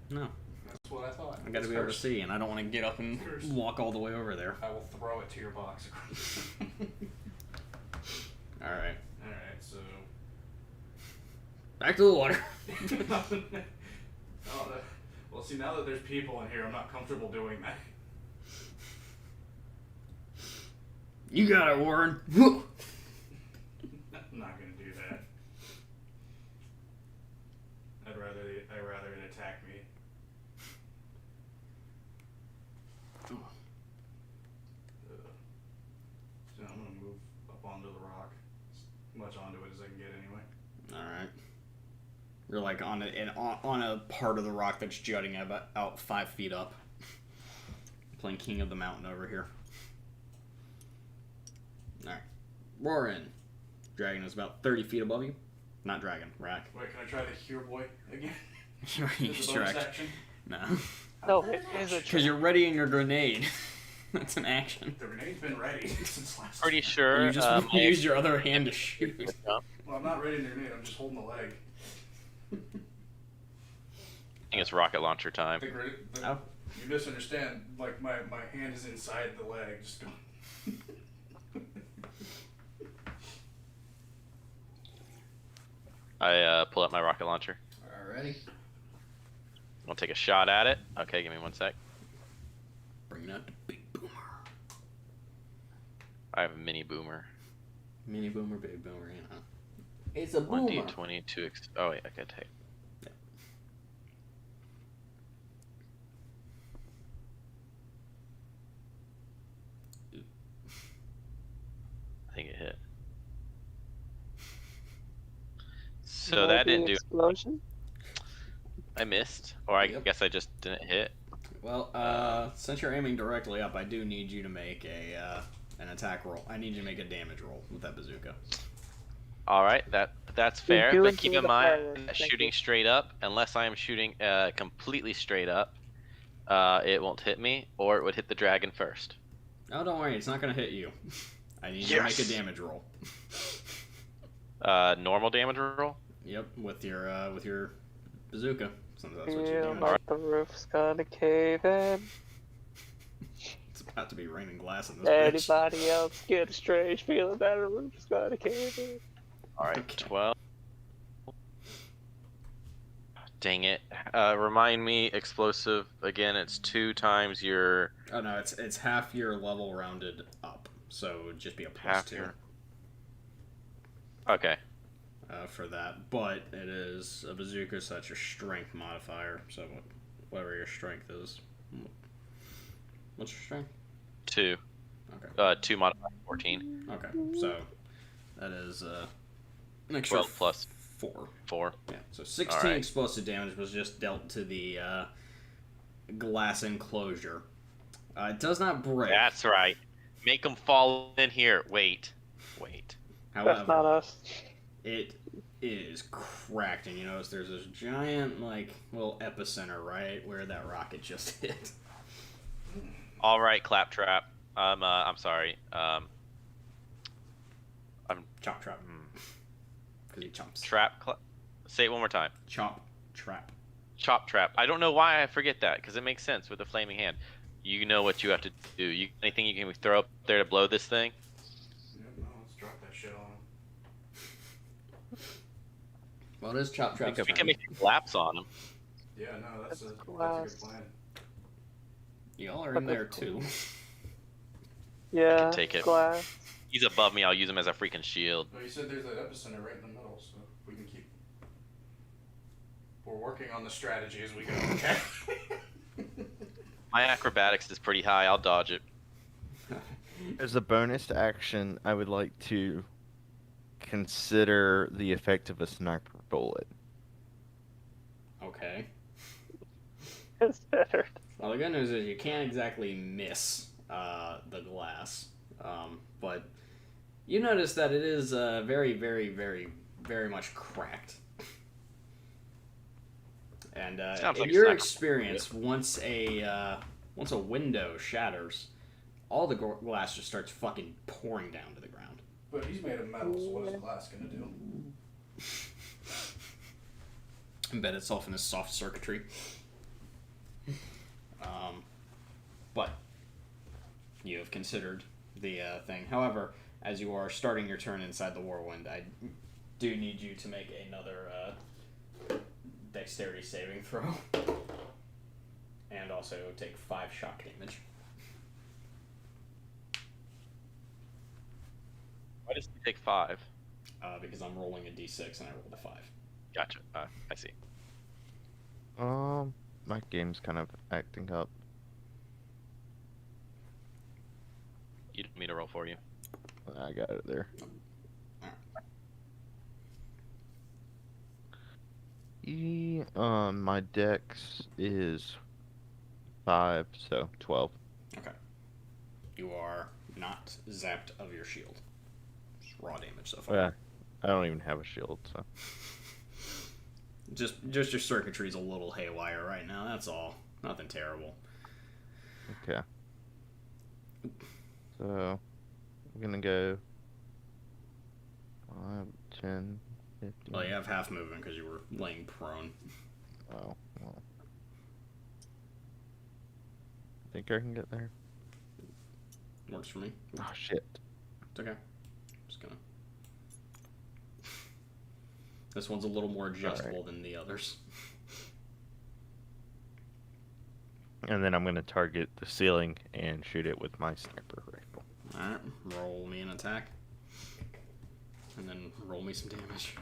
No, That's what I thought. I gotta It's be able to cursed. see, and I don't want to get up and Cursed. walk all the way over there. I will throw it to your box. All right, Alright, so. back to the water. Well, see, now that there's people in here, I'm not comfortable doing that. You got it, Warren. I'm not gonna do that. I'd rather it attack me. So I'm gonna move up onto the rock, as much onto it as I can get anyway. All right. You're like on a part of the rock that's jutting out 5 feet up. Playing King of the Mountain over here. All right. Warren. Dragon is about 30 feet above you. Not dragon, rack. Wait, can I try the Here Boy again? Sure, Is it a bonus action? No. No, it is a Because you're readying your grenade. That's an action. The grenade's been ready since last Pretty time. sure. You just my- use your other hand to shoot. Well, I'm not readying the grenade, I'm just holding the leg. I think it's rocket launcher time. Oh. You misunderstand, like my hand is inside the leg, just going. I pull out my rocket launcher. Alrighty. I'll take a shot at it. Okay, give me 1 sec. Bringing out the big boomer. I have a mini boomer. Mini boomer, big boomer, you know. It's a boomer. 1d20 to oh wait, I can take. I think it hit. So that didn't do. explosion. I missed, or I Yep. guess I just didn't hit. Well, since you're aiming directly up, I do need you to make an attack roll. I need you to make a damage roll with that bazooka. All right, that's You're fair. doing But keep through in the mind, fire, that thank shooting you. straight up, unless I am shooting completely straight up, it won't hit me, or it would hit the dragon first. Oh, don't worry, it's not gonna hit you. I need you to make a Yes! damage roll. Normal damage roll. Yep, with your bazooka. Since that's what you Feel do. like the roof's gonna cave in. It's about to be raining glass in this bitch. Anybody else get a strange feeling that the roof's gonna cave in? All right, Okay. 12. Dang it! Remind me, explosive again. It's 2 times your Oh no, it's half your level rounded up, so it would just be a plus half 2 your. Okay. for that. But it is a bazooka, so that's your strength modifier. So whatever your strength is. What's your strength? 2. Okay. 2 modifier 14. Okay. So that is an extra 12 plus 4. 4. Yeah. So 16 Alright. explosive damage was just dealt to the glass enclosure. It does not break. That's right. Make them fall in here. Wait. That's not However, us. it is cracked, and you notice there's this giant, like, little epicenter right where that rocket just hit. All right, Claptrap. I'm sorry. Chop trap. Because he chomps. Say it one more time. Chop trap. Chop trap. I don't know why I forget that, because it makes sense with the flaming hand. You know what you have to do. Anything you can throw up there to blow this thing? Yep, no, let's drop that shit on him. Well, it is chop trap's We turn. can make a collapse on them. Yeah, no, that's a good Glass. plan. Y'all are in there too. Yeah. take it. Glass. He's above me. I'll use him as a freaking shield. Well, you said there's an epicenter right in the middle, so we can keep. We're working on the strategy as we go. Okay. My acrobatics is pretty high. I'll dodge it. As a bonus action, I would like to consider the effect of a sniper bullet. Okay. Considered. Well, the good news is you can't exactly miss the glass, but you notice that it is very, very, very, very much cracked. And Sounds in like a your sniper. experience, once a window shatters, all the glass just starts fucking pouring down to the ground. But he's made of metal, so what is glass gonna do? Embed itself in this soft circuitry. But you have considered the thing. However, as you are starting your turn inside the Whirlwind, I do need you to make another dexterity saving throw. And also take 5 shock damage. Why does he take 5? Because I'm rolling a d6 and I rolled a 5. Gotcha. I see. My game's kind of acting up. You didn't mean to roll for you. I got it there. My dex is 5, so 12. Okay. You are not zapped of your shield. Just raw damage so far. Yeah, I don't even have a shield, so. Just your circuitry's a little haywire right now, that's all. Nothing terrible. Okay. So, I'm gonna go 5, 10, 15. Well, you have half movement because you were laying prone. Oh, well. I think I can get there. Works for me. Oh, shit. It's okay. Just gonna... This one's a little more adjustable than the others. And then I'm gonna target the ceiling and shoot it with my sniper rifle. Alright, roll me an attack. And then roll me some damage.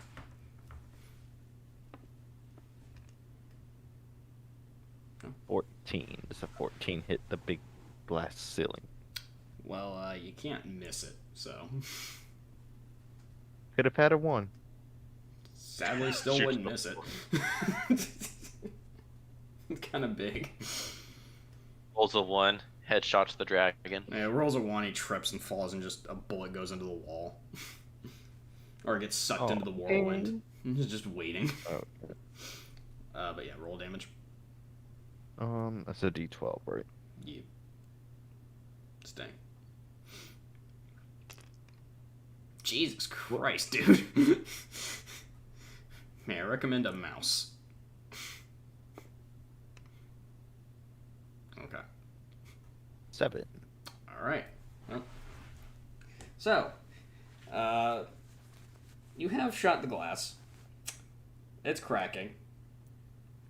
Oh. 14. Does a 14 hit the big glass ceiling? Well, you can't miss it, so... Could have had a 1. Sadly, still Shoot wouldn't the miss it. It's kind of big. Rolls a 1. Headshot to the dragon. Yeah, rolls a 1, he trips and falls, and just a bullet goes into the wall. Or gets sucked into the whirlwind. He's just waiting. Okay. But yeah, roll damage. That's a D12, right? You. Stang. Jesus Christ, dude. May I recommend a mouse? Okay. 7. Alright. Well. So, you have shot the glass. It's cracking.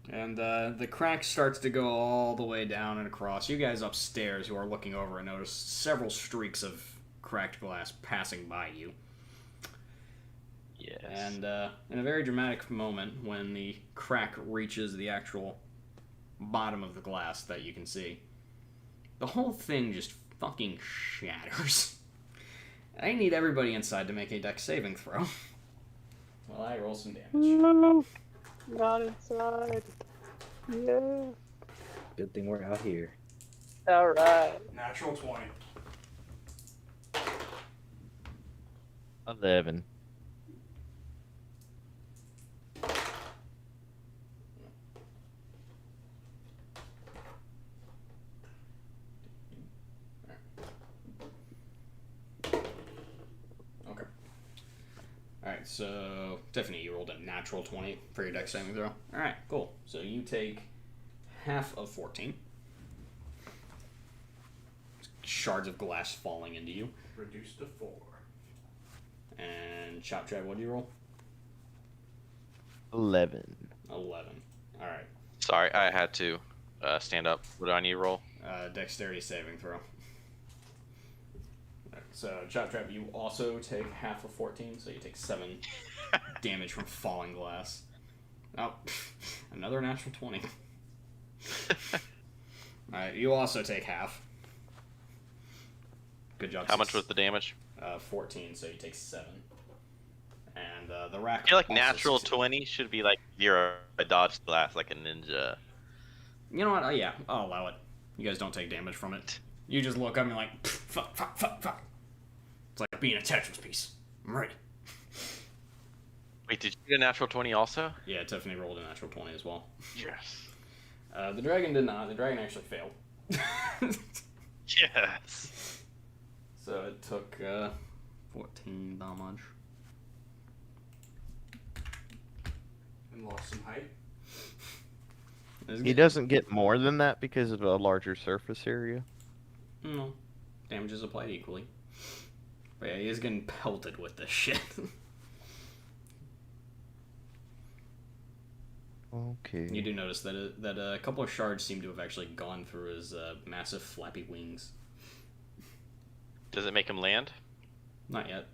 And the crack starts to go all the way down and across. You guys upstairs who are looking over and notice several streaks of cracked glass passing by you. Yes. And in a very dramatic moment, when the crack reaches the actual bottom of the glass that you can see, the whole thing just fucking shatters. I need everybody inside to make a dex saving throw. Well, I roll some damage. No, not inside. Yeah. Good thing we're out here. All right. Natural 20. 11. Okay. Alright, so Tiffany, you rolled a natural 20 for your dex saving throw. Alright, cool. So you take half of 14. Shards of glass falling into you. Reduced to 4. And Chop Trap, what do you roll? 11. 11. Alright. Sorry, I had to stand up. What do I need to roll? Dexterity saving throw. Alright, so Chop Trap, you also take half of 14, so you take 7 damage from falling glass. Oh, another natural 20. Alright, you also take half. Good job. How much was the damage? 14, so you take 7. And the rack. I feel like also natural succeeded. 20 should be like 0. I dodged glass like a ninja. You know what? Oh, yeah, I'll allow it. You guys don't take damage from it. You just look up and you're like, fuck, fuck, fuck, fuck. It's like being a Tetris piece. I'm ready. Wait, did you get a natural 20 also? Yeah, Tiffany rolled a natural 20 as well. Yes. The dragon did not. The dragon actually failed. Yes. So it took 14 damage. And lost some height. He doesn't get more than that because of a larger surface area. No. Damage is applied equally. But yeah, he is getting pelted with this shit. Okay. You do notice that that a couple of shards seem to have actually gone through his massive flappy wings. Does it make him land? Not yet.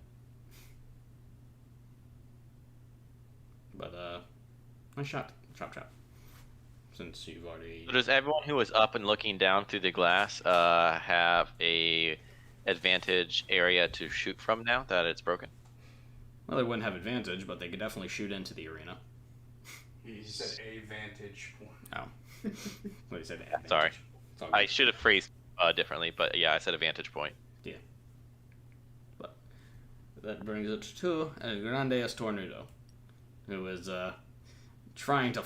But one shot, chop chop. Since you've already. So does everyone who was up and looking down through the glass have a advantage area to shoot from now that it's broken? Well, they wouldn't have advantage, but they could definitely shoot into the arena. He said a vantage point. Oh. Well, he said advantage. Sorry. It's all I good. should have phrased differently, but yeah, I said a vantage point. Yeah. But that brings it to El Grande Estornudo, who is trying to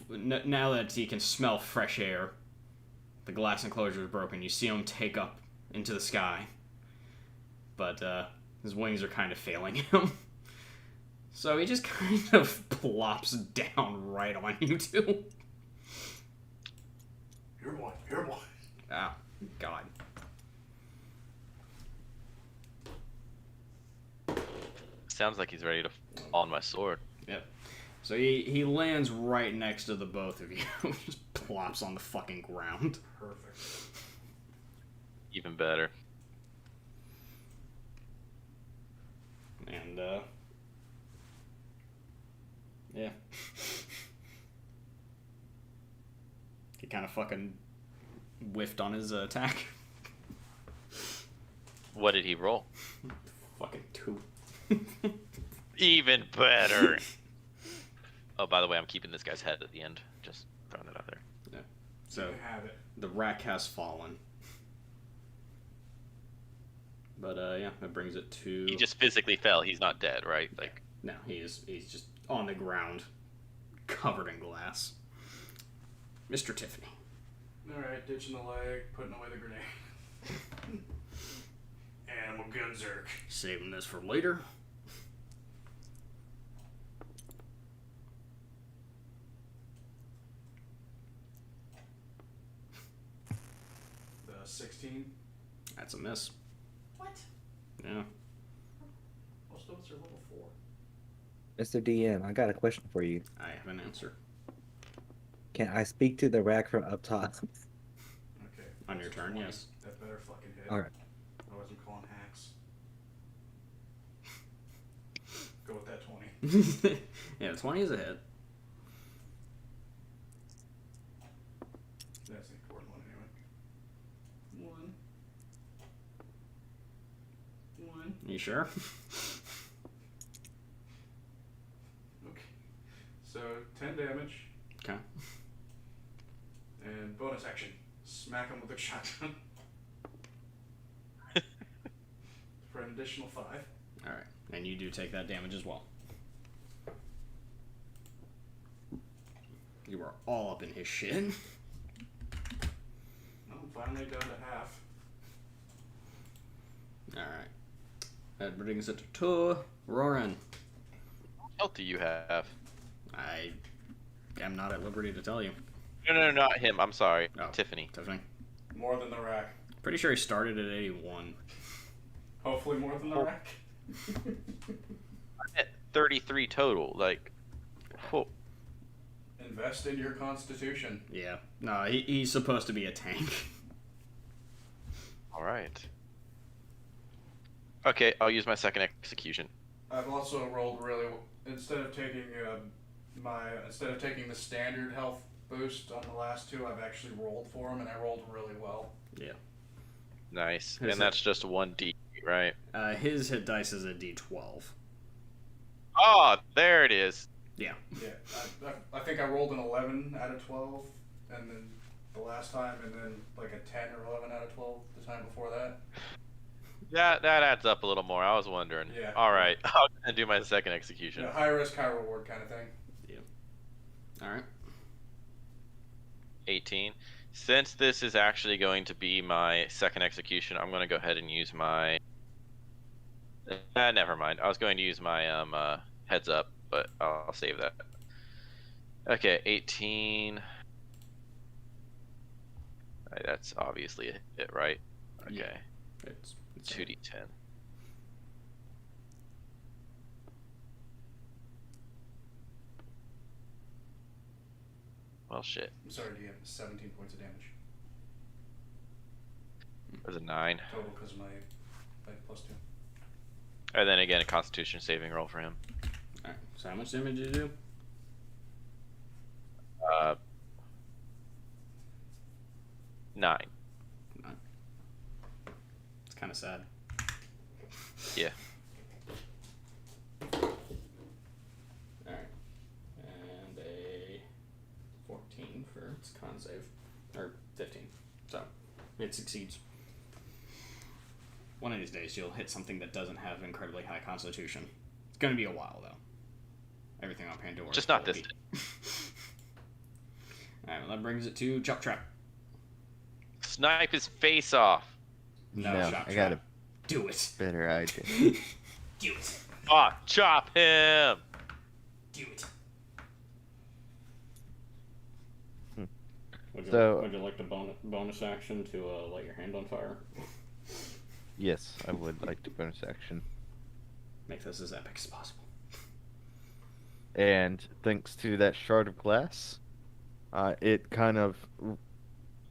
now that he can smell fresh air. The glass enclosure is broken. You see him take up into the sky, but his wings are kind of failing him. So he just kind of plops down right on you two. Here, boy. Here, boy. Ah, God. Sounds like he's ready to fall on my sword. Yep. So he lands right next to the both of you. Just plops on the fucking ground. Perfect. Even better. And yeah. He kind of fucking whiffed on his attack. What did he roll? Fucking 2. Even better. Oh, by the way, I'm keeping this guy's head at the end. Just throwing it out there. Yeah. So So you have it. the rack has fallen. But yeah, that brings it to. He just physically fell. He's not dead, right? Like, No, he's just on the ground, covered in glass. Mr. Tiffany. Alright, ditching the leg, putting away the grenade. Animal Gunzerk. Saving this for later. The 16. That's a miss. What? Yeah. Most of us are level 4. Mr. DM, I got a question for you. I have an answer. Can I speak to the rack from up top? Okay. On your that's a turn, 20. yes. That better fucking hit. Alright. Otherwise I'm calling hacks. Go with that 20. Yeah, 20 is a hit. That's the important one anyway. 1. You sure? Okay. So 10 damage. Okay. And bonus action. smack him with a shotgun. For an additional 5. Alright, and you do take that damage as well. You are all up in his shit. I'm finally down to half. Alright. That brings it to Roran. What health do you have? I am not at liberty to tell you. No, not him. I'm sorry. Oh. Tiffany. Tiffany. More than the rack. Pretty sure he started at 81. Hopefully more than the Oh. rack. I'm at 33 total. Like, oh, Invest in your constitution. Yeah. No, he's supposed to be a tank. all right. Okay, I'll use my second execution. I've also rolled really instead of taking the standard health boost on the last 2, I've actually rolled for them, and I rolled really well. Yeah. Nice. Is And that's just 1d, right? His hit dice is a d12. Oh, there it is. Yeah. Yeah, I think I rolled an 11 out of 12, and then the last time, and then like a 10 or 11 out of 12 the time before that. That adds up a little more. I was wondering. Yeah. All right, I'll do my second execution. High risk, high reward kind of thing. Alright. 18. Since this is actually going to be my second execution, I'm going to go ahead and use my... never mind. I was going to use my heads up, but I'll save that. Okay, 18. That's obviously a hit, right? Okay. Yeah. It's 2d10. Well, shit. I'm sorry, DM. 17 points of damage It was a 9. total because of my +2. And then again, a Constitution saving roll for him. Alright, so how much damage did you do? 9. It's kind of sad. Yeah. Alright. And a 14 for its con save. Or 15. So, it succeeds. One of these days, you'll hit something that doesn't have incredibly high constitution. It's gonna be a while, though. Everything on Pandora. Just is not this bulky. Alright, well, that brings it to Chop Trap. Snipe his face off. No, No, Chop I Trap. got a Do it. better idea. Do it. Ah, chop him. Do it. Hmm. Would you like the bonus action to light your hand on fire? Yes, I would like to bonus action. Make this as epic as possible. And thanks to that shard of glass, it kind of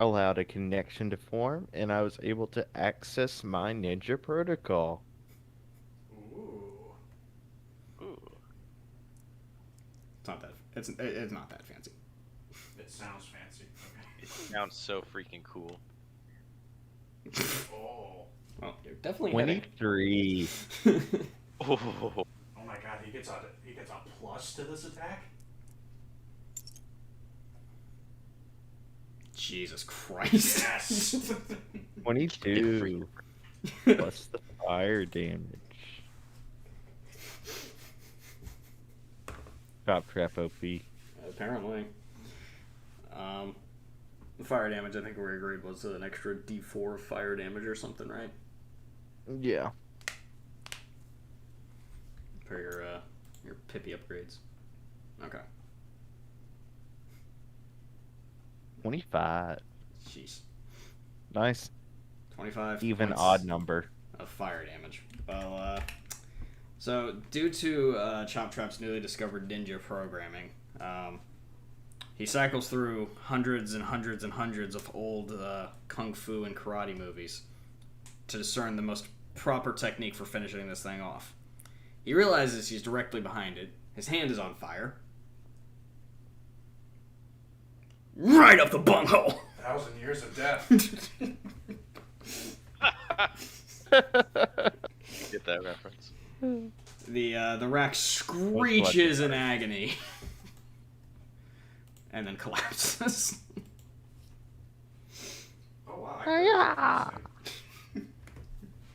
allowed a connection to form, and I was able to access my ninja protocol. Ooh. Ooh. It's not that fancy. It sounds fancy. It sounds so freaking cool. Okay. Oh. Well, you're definitely heading. 23. Oh, Oh my god, he gets a plus to this attack? Jesus Christ. Yes. 22 plus the fire damage. Chop Trap OP. Apparently. The fire damage, I think we agreed, was an extra D4 of fire damage or something, right? Yeah. For your Pippi upgrades. Okay. 25. Jeez. Nice. 25 Even points odd number. of fire damage. Well, so due to Chop Trap's newly discovered ninja programming, he cycles through hundreds and hundreds and hundreds of old kung fu and karate movies to discern the most proper technique for finishing this thing off. He realizes he's directly behind it. His hand is on fire. Right up the bunghole! 1,000 years of death. get that reference. The rack screeches in agony. And then collapses. wow. Hi-ya!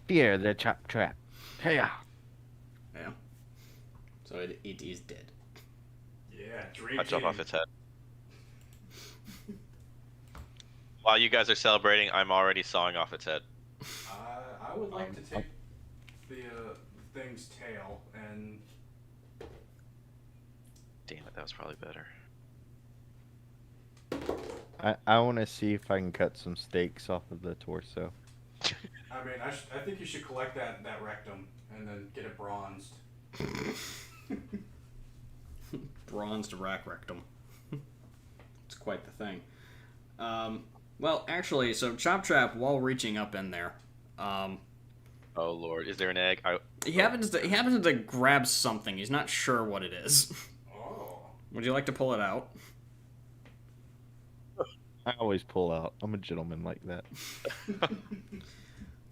Fear the chop trap. Hey, Yeah. So it is dead. Yeah, drink I jump off its head. While you guys are celebrating, I'm already sawing off its head. I would like to take the thing's tail and Damn it, that was probably better. I want to see if I can cut some steaks off of the torso. I mean, I think you should collect that rectum and then get it bronzed. Bronzed rack rectum. It's quite the thing. Well, actually, so Chop Trap, while reaching up in there, Oh lord, is there an egg? he happens to grab something. He's not sure what it is. Oh. Would you like to pull it out? I always pull out. I'm a gentleman like that.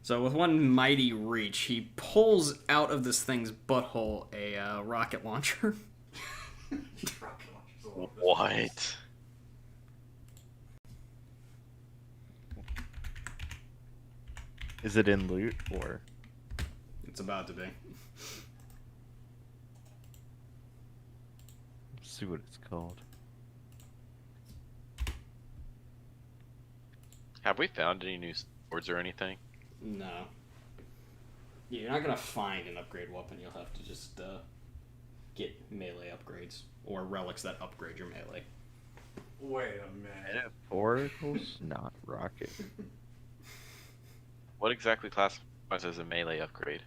So with one mighty reach, he pulls out of this thing's butthole a rocket launcher. Rocket launchers a little bit. What? Is it in loot or? It's about to be. Let's see what it's called. Have we found any new swords or anything? No. Yeah, you're not gonna find an upgrade weapon. You'll have to just get melee upgrades or relics that upgrade your melee. Wait a minute. Oracles, not rocket. What exactly classifies as a melee upgrade?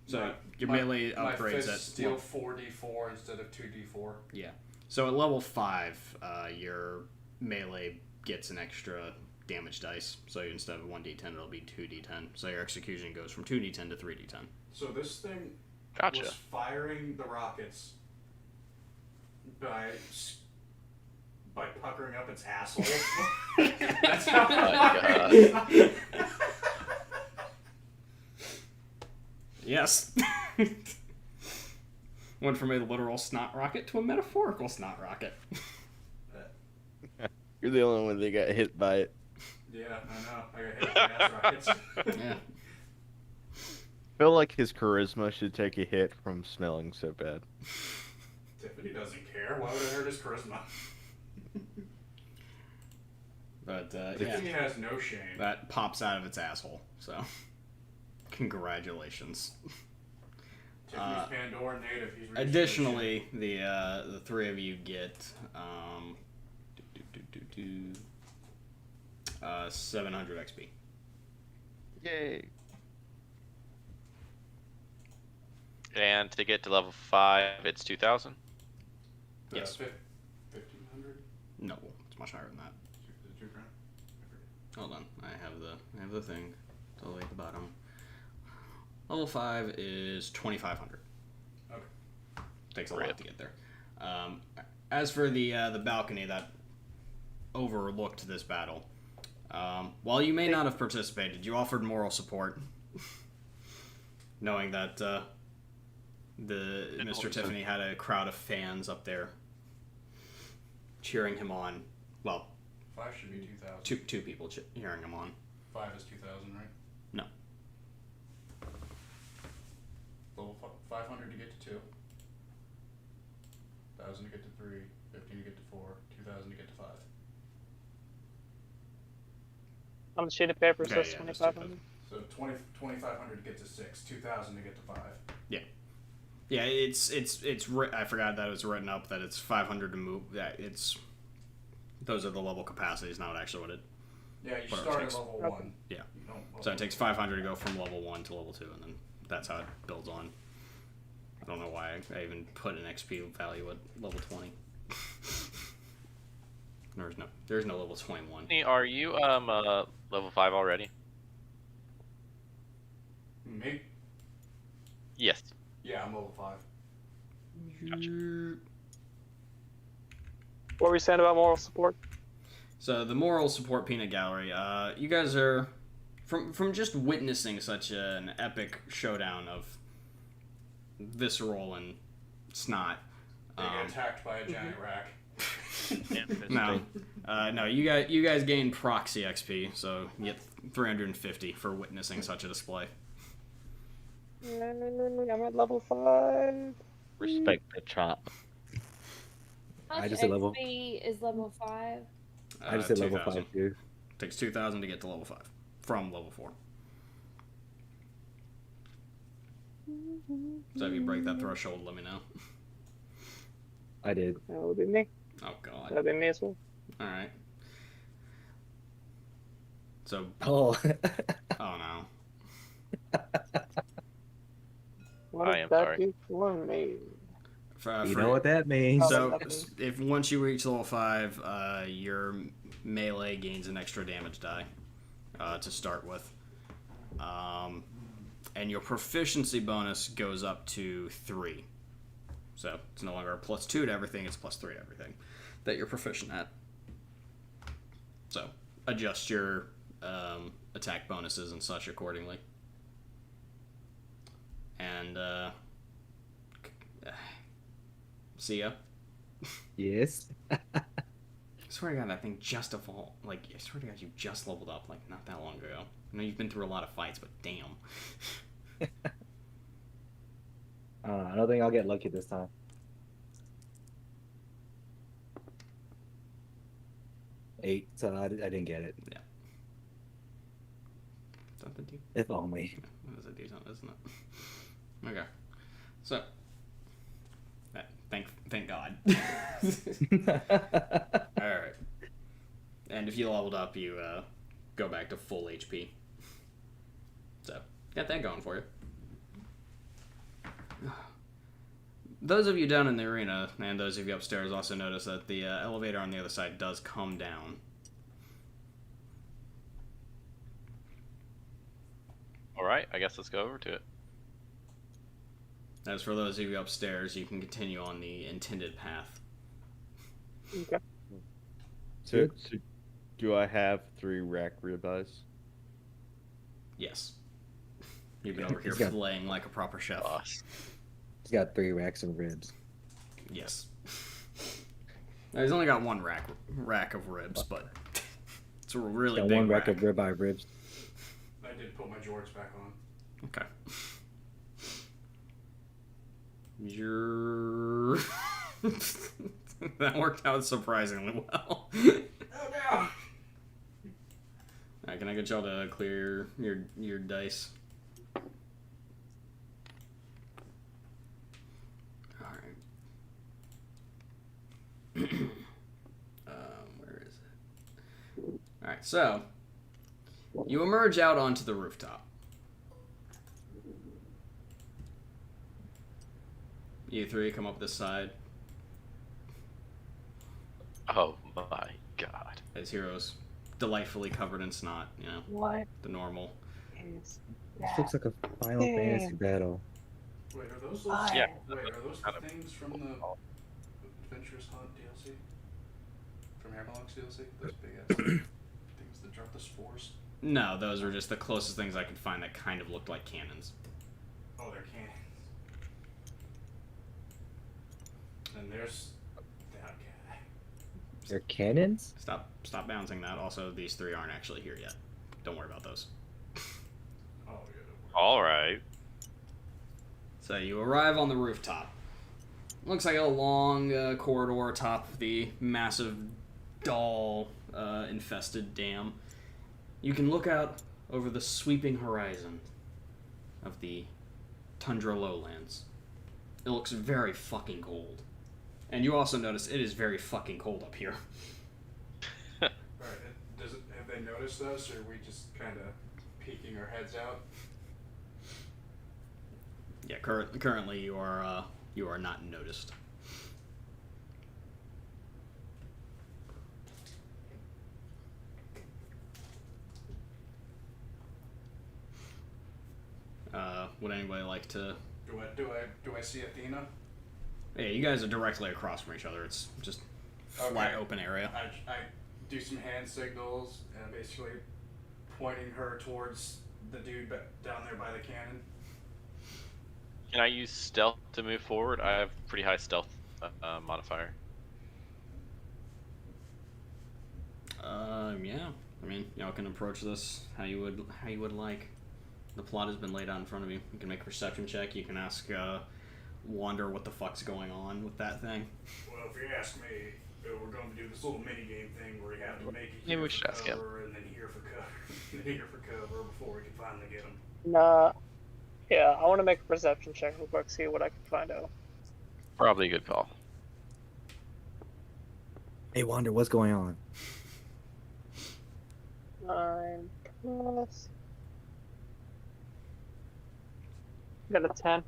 So My- your my- melee my upgrades fist at steal well, 4d4 instead of 2d4. yeah. So at level 5, your melee gets an extra damage dice. So instead of 1d10, it'll be 2d10. So your execution goes from 2d10 to 3d10. So this thing Gotcha. was firing the rockets by puckering up its asshole. That's how. God. Yes. Went from a literal snot rocket to a metaphorical snot rocket. You're the only one that got hit by it. Yeah, I know. I got hit with gas rockets. Yeah. I feel like his charisma should take a hit from smelling so bad. Tiffany doesn't care. Why would it hurt his charisma? But yeah, Tiffany has no shame. that pops out of its asshole. So, congratulations. Tiffany's Pandoran native. He's reached Additionally, the three of you get 700 XP. Yay! And to get to level 5, it's 2,000. Yes. 1,500. No, it's much higher than that. Is it 2 grand? I forget. Hold on, I have the thing. It's all the way at the bottom. Level 5 is 2,500. Okay. Takes a Rip. lot to get there. As for the balcony that overlooked this battle, while you may not have participated, you offered moral support, knowing that Mr. Tiffany had a crowd of fans up there cheering him on. Well, 5 should be 2,000. two people cheering him on. 5 is 2,000, right? No. Level 500 to get to 2. 1,000 to get to 3. 15 to get to 4. 2,000 to get to 5. On the sheet of paper it Okay, says yeah, that's 2,500. So 2,500 to get to 6. 2,000 to get to 5. Yeah, it's I forgot that it was written up that it's 500 to move. That it's those are the level capacities, not actually what it. Yeah, you What it start at takes. level Okay. 1. Yeah. You don't So it takes 500 to go from level 1 to level 2, and then that's how it builds on. I don't know why I even put an XP value at level 20. There's no level 21. Tiffany, are you level 5 already? Me? Yes. Yeah, I'm level 5. What were we saying about moral support? So the moral support peanut gallery. You guys are from just witnessing such an epic showdown of visceral and snot. They get attacked by a giant rack. No, no. You guys gain proxy XP, so you get 350 for witnessing such a display. I'm at level 5. Respect the chop. How I much just hit level- XP is level 5? I just hit level 2,000. 5 too. Takes 2,000 to get to level 5 from level 4. So if you break that threshold, let me know. I did. That would be me. Oh god. That would be me as well. All right. So, Oh. oh no. What I does am that sorry. do for me? You know what that means. Oh, So, that's- if once you reach level 5, your melee gains an extra damage die to start with. And your proficiency bonus goes up to 3. So, it's no longer a +2 to everything, it's +3 to everything that you're proficient at. So, adjust your attack bonuses and such accordingly. And, see ya. Yes. I swear to God, that thing just evolved. Like, I swear to God, you just leveled up, like, not that long ago. I know you've been through a lot of fights, but damn. I don't think I'll get lucky this time. Eight, so I didn't get it. Something deep. If only. That is a decent, isn't it? Okay. So, thank God. Alright. And if you leveled up, you go back to full HP. So, got that going for you. Those of you down in the arena, and those of you upstairs, also notice that the elevator on the other side does come down. Alright, I guess let's go over to it. As for those of you upstairs, you can continue on the intended path. Okay. So do I have 3 rack ribeyes? Yes. You've been over here He's got- filleting like a proper chef. Boss. He's got 3 racks of ribs. Yes. Now, he's only got 1 rack of ribs, but it's a really Got big 1 rack rack. of ribeye ribs. I did put my jorts back on. Okay. You're... that worked out surprisingly well. Oh no! Alright, can I get y'all to clear your dice? Alright. Where is it? Alright, so you emerge out onto the rooftop. You 3 come up this side Oh my god. as heroes, delightfully covered in snot, you know, What the normal. is This looks like a Final Fantasy battle. Wait, are those those? Ah. Yeah. Wait, are those Kind the of- things from the Adventurous Hunt DLC? From Hammerlocks DLC? Those big ass things that drop the spores? No, those were just the closest things I could find that kind of looked like cannons. Oh, they're cannons. And there's that guy. They're cannons? Stop bouncing that. Also, these 3 aren't actually here yet. Don't worry about those. Oh, yeah. don't worry. Alright. So you arrive on the rooftop. Looks like a long corridor atop the massive doll infested dam. You can look out over the sweeping horizon of the tundra lowlands. It looks very fucking cold. And you also notice it is very fucking cold up here. Alright, have they noticed us, or are we just kind of peeking our heads out? Yeah, currently you are not noticed. Would anybody like to? Do I see Athena? Yeah, you guys are directly across from each other. It's just flat open area. I do some hand signals and basically pointing her towards the dude down there by the cannon. Can I use stealth to move forward? I have pretty high stealth modifier. Yeah. I mean, y'all can approach this how you would like. The plot has been laid out in front of you. You can make a perception check. You can ask Wander what the fuck's going on with that thing. Well, if you ask me, we're going to do this little mini game thing where you have to make it Maybe here we for should ask him. cover and then here for cover, and then here for cover before we can finally get him. Nah. Yeah, I want to make a perception check real quick, see what I can find out. Probably a good call. Hey, Wander, what's going on? 9 plus. Got a 10.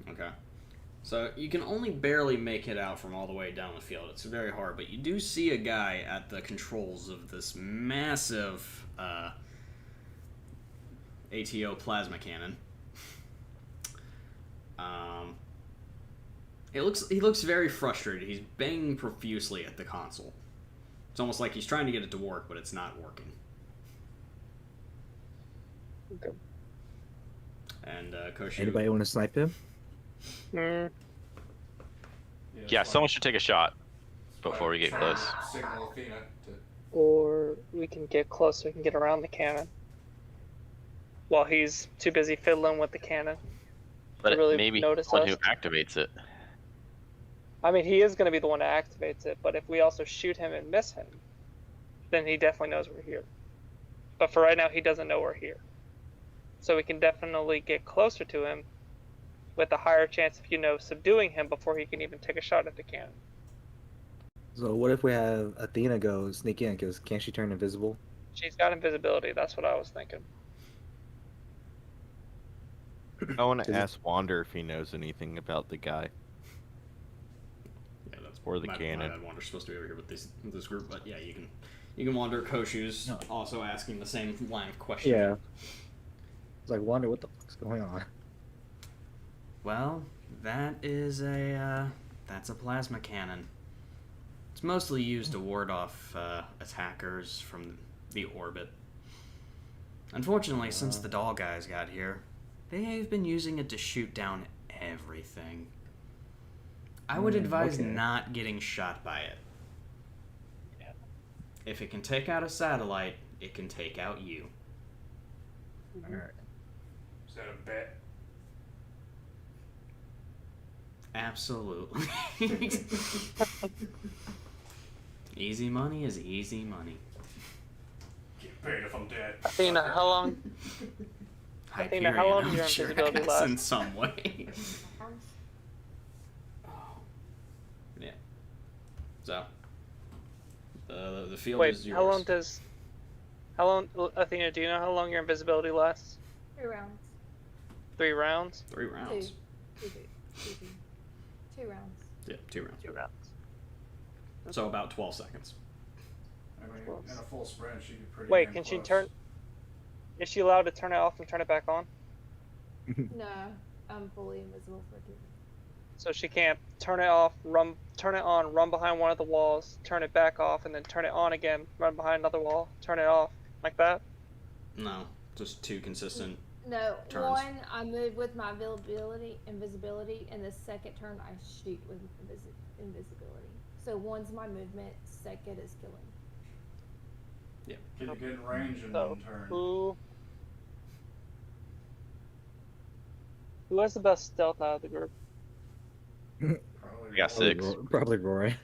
Okay. So you can only barely make it out from all the way down the field. It's very hard, but you do see a guy at the controls of this massive ATO plasma cannon. He looks very frustrated. He's banging profusely at the console. It's almost like he's trying to get it to work, but it's not working. Okay. And Koshu. Anybody want to snipe him? Mm, Yeah, it's someone fine. should take a shot It's before we get fine. close. Signal Athena to. or we can get closer, we can get around the cannon. While he's too busy fiddling with the cannon. But really maybe notice one us. who activates it. I mean, he is going to be the one that activates it, but if we also shoot him and miss him, then he definitely knows we're here. But for right now, he doesn't know we're here. So we can definitely get closer to him with a higher chance of, subduing him before he can even take a shot at the cannon. So what if we have Athena go sneak in? Because can't she turn invisible? She's got invisibility, that's what I was thinking. I want Is to it- ask Wander if he knows anything about the guy. Yeah, that's Or the my cannon. bad. Wander's supposed to be over here with this group, but yeah, you can wander. Koshu's No. also asking the same line of questioning. Yeah. It's like, Wander, what the fuck's going on? Well, that's a plasma cannon. It's mostly used to ward off attackers from the orbit. Unfortunately, since the doll guys got here, they've been using it to shoot down everything. I would advise okay. not getting shot by it. Yeah. If it can take out a satellite, it can take out you. Alright. Is that a bet? Absolutely. Easy money is easy money. Get paid if I'm dead. Athena, how long? Athena, how long Hyperion does your owns your invisibility ass last? in some way. Yeah. So, the field Wait, is yours. how long, Athena, do you know how long your invisibility lasts? 3 rounds. 3 rounds? 3 rounds. Two rounds. Yeah, 2 rounds. 2 rounds. So about 12 seconds. I mean, in a full sprint, she could pretty Wait, damn can she close. turn? Is she allowed to turn it off and turn it back on? No, I'm fully invisible for 2. So she can't turn it off, turn it on, run behind one of the walls, turn it back off, and then turn it on again, run behind another wall, turn it off, like that? No, just 2 consistent. No, Turns. one I move with my invisibility, and the second turn I shoot with invisibility. So one's my movement, second is killing. Can you get in range in So one turn? who has the best stealth out of the group? Probably. I got 6. Probably Roy.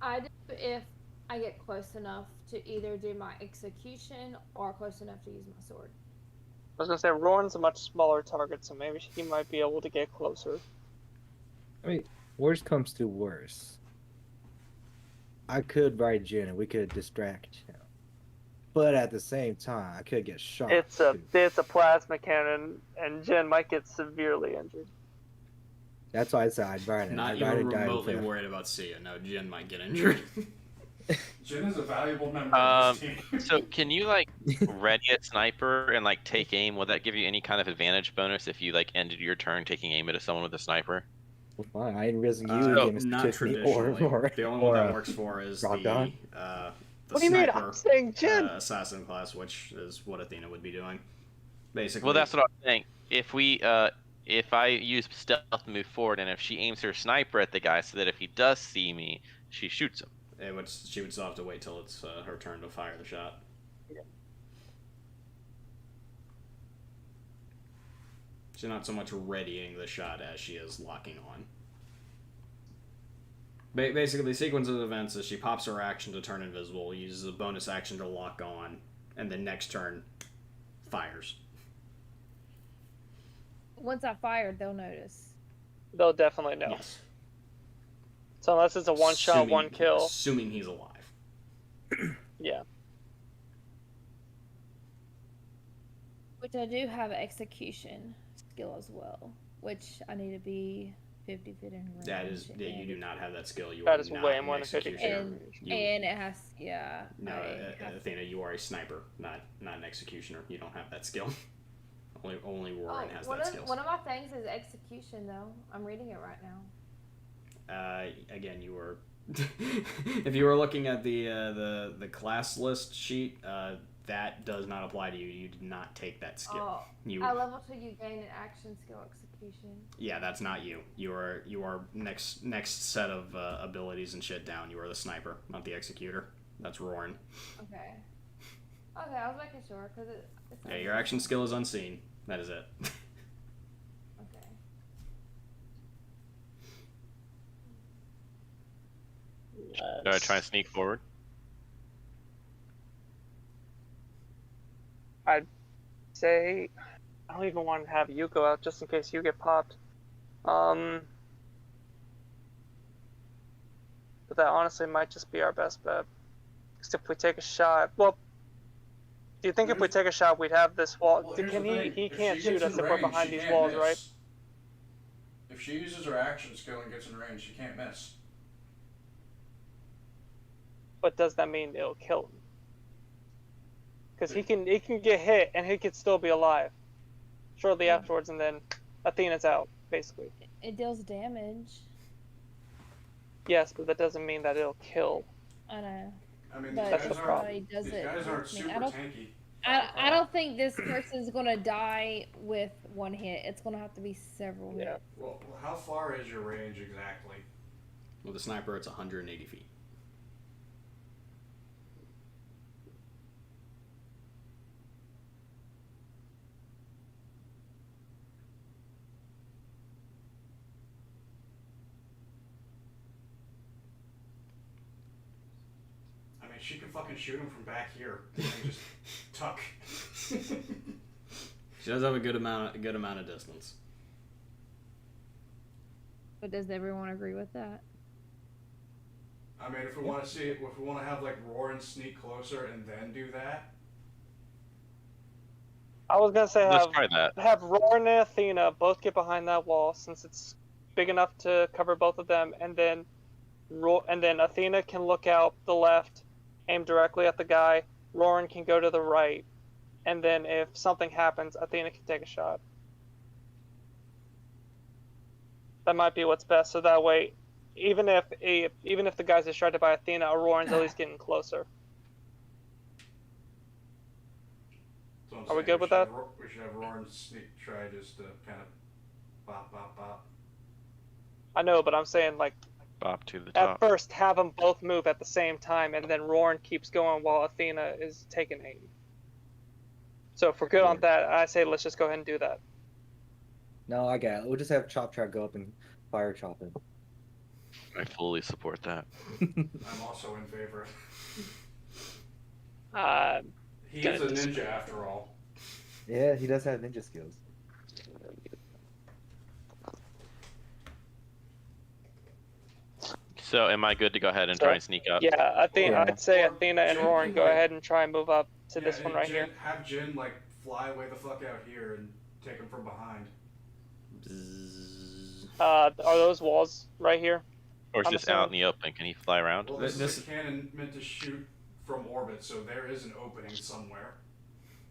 I do if I get close enough to either do my execution or close enough to use my sword. I was gonna say Roran's a much smaller target, so maybe he might be able to get closer. I mean, worst comes to worst. I could ride Jin and we could distract him. But at the same time, I could get shot. It's a too. plasma cannon, and Jin might get severely injured. That's why I said I'd ride it. Not I'd even ride or die remotely with it. worried about Sia. No, Jin might get injured. Jin is a valuable member of this team. So can you ready a sniper and take aim? Will that give you any kind of advantage bonus if you ended your turn taking aim at someone with a sniper? Well, fine. I ain't risen you So, against not Tiffany traditionally. or The only one that or, works for is Rock the Dawn? What do you mean? sniper, I'm saying Jin. assassin class, which is what Athena would be doing. Basically. Well, that's what I'm saying. If we, if I use stealth to move forward, and if she aims her sniper at the guy, so that if he does see me, she shoots him. She would still have to wait till it's her turn to fire the shot. Yeah. She's not so much readying the shot as she is locking on. Basically, the sequence of events is she pops her action to turn invisible, uses a bonus action to lock on, and then next turn, fires. Once I fired, they'll notice. They'll definitely know. Yes. So unless it's a one shot, Assuming- one kill. Assuming he's alive. Yeah. Which I do have execution skill as well, which I need to be 50 feet in range. That is, you do not have that skill. You That are is not way an more than 50 executioner. And, You- and it has, yeah. No, I have- Athena, you are a sniper, not an executioner. You don't have that skill. only Warren has that skill. One of my things is execution, though. I'm reading it right now. Again, you were. If you were looking at the class list sheet, that does not apply to you. You did not take that skill. Oh, You. at level 2, you gain an action skill execution. Yeah, that's not you. You are next set of abilities and shit down. You are the sniper, not the executor. That's Roarin. Okay. Okay, I was making sure because Yeah, your action skill is unseen. That is it. Okay. Do I try and sneak forward? I'd say I don't even want to have you go out just in case you get popped. But that honestly might just be our best bet. Because if we take a shot, well, do you think if we take a shot we'd have this wall? Well, Can here's the thing. he If can't she shoot gets us in if we're range, behind she these can't walls, miss. right? If she uses her action skill and gets in range, she can't miss. But does that mean it'll kill him? Because he can get hit and he could still be alive shortly afterwards, and then Athena's out basically. It deals damage. Yes, but that doesn't mean that it'll kill. I know. I mean, But That's these the guys problem. everybody does these it. guys aren't I mean, super I don't, tanky. I don't think this person's gonna die with one hit. It's gonna have to be several Yeah. hits. Well, how far is your range exactly? With a sniper, it's 180 feet. I mean, she can fucking shoot him from back here and just tuck. She does have a good amount of distance. But does everyone agree with that? I mean, if we want to see it, if we want to have like Roarin sneak closer and then do that, I was gonna say Let's try that. have Roar and Athena both get behind that wall since it's big enough to cover both of them, and then Athena can look out the left, aim directly at the guy. Roarin can go to the right, and then if something happens, Athena can take a shot. That might be what's best. So that way, even if the guy's distracted by Athena, Roarin's at least getting closer. so I'm Are we saying good with should that? have we should have Roarin sneak try just to kind of bop bop bop. I know, but I'm saying like Bop to the at top. first have them both move at the same time, and then Roarin keeps going while Athena is taking aim. So if we're good on that, I say let's just go ahead and do that. No, I got it. We'll just have Chop Track go up and fire chop him. I fully support that. I'm also in favor. He is a ninja after all. Yeah, he does have ninja skills. So am I good to go ahead and try and sneak up? Yeah, Yeah. I'd say Athena and Jin Roarin can, go like- ahead and try and move up to Yeah, this one and right Jin, here. Have Jin like fly way the fuck out here and take him from behind. Bzzz. Are those walls right here? Or it's I'm just out in the open? Can he fly around? Well, this This- is a cannon meant to shoot from orbit, so there is an opening somewhere.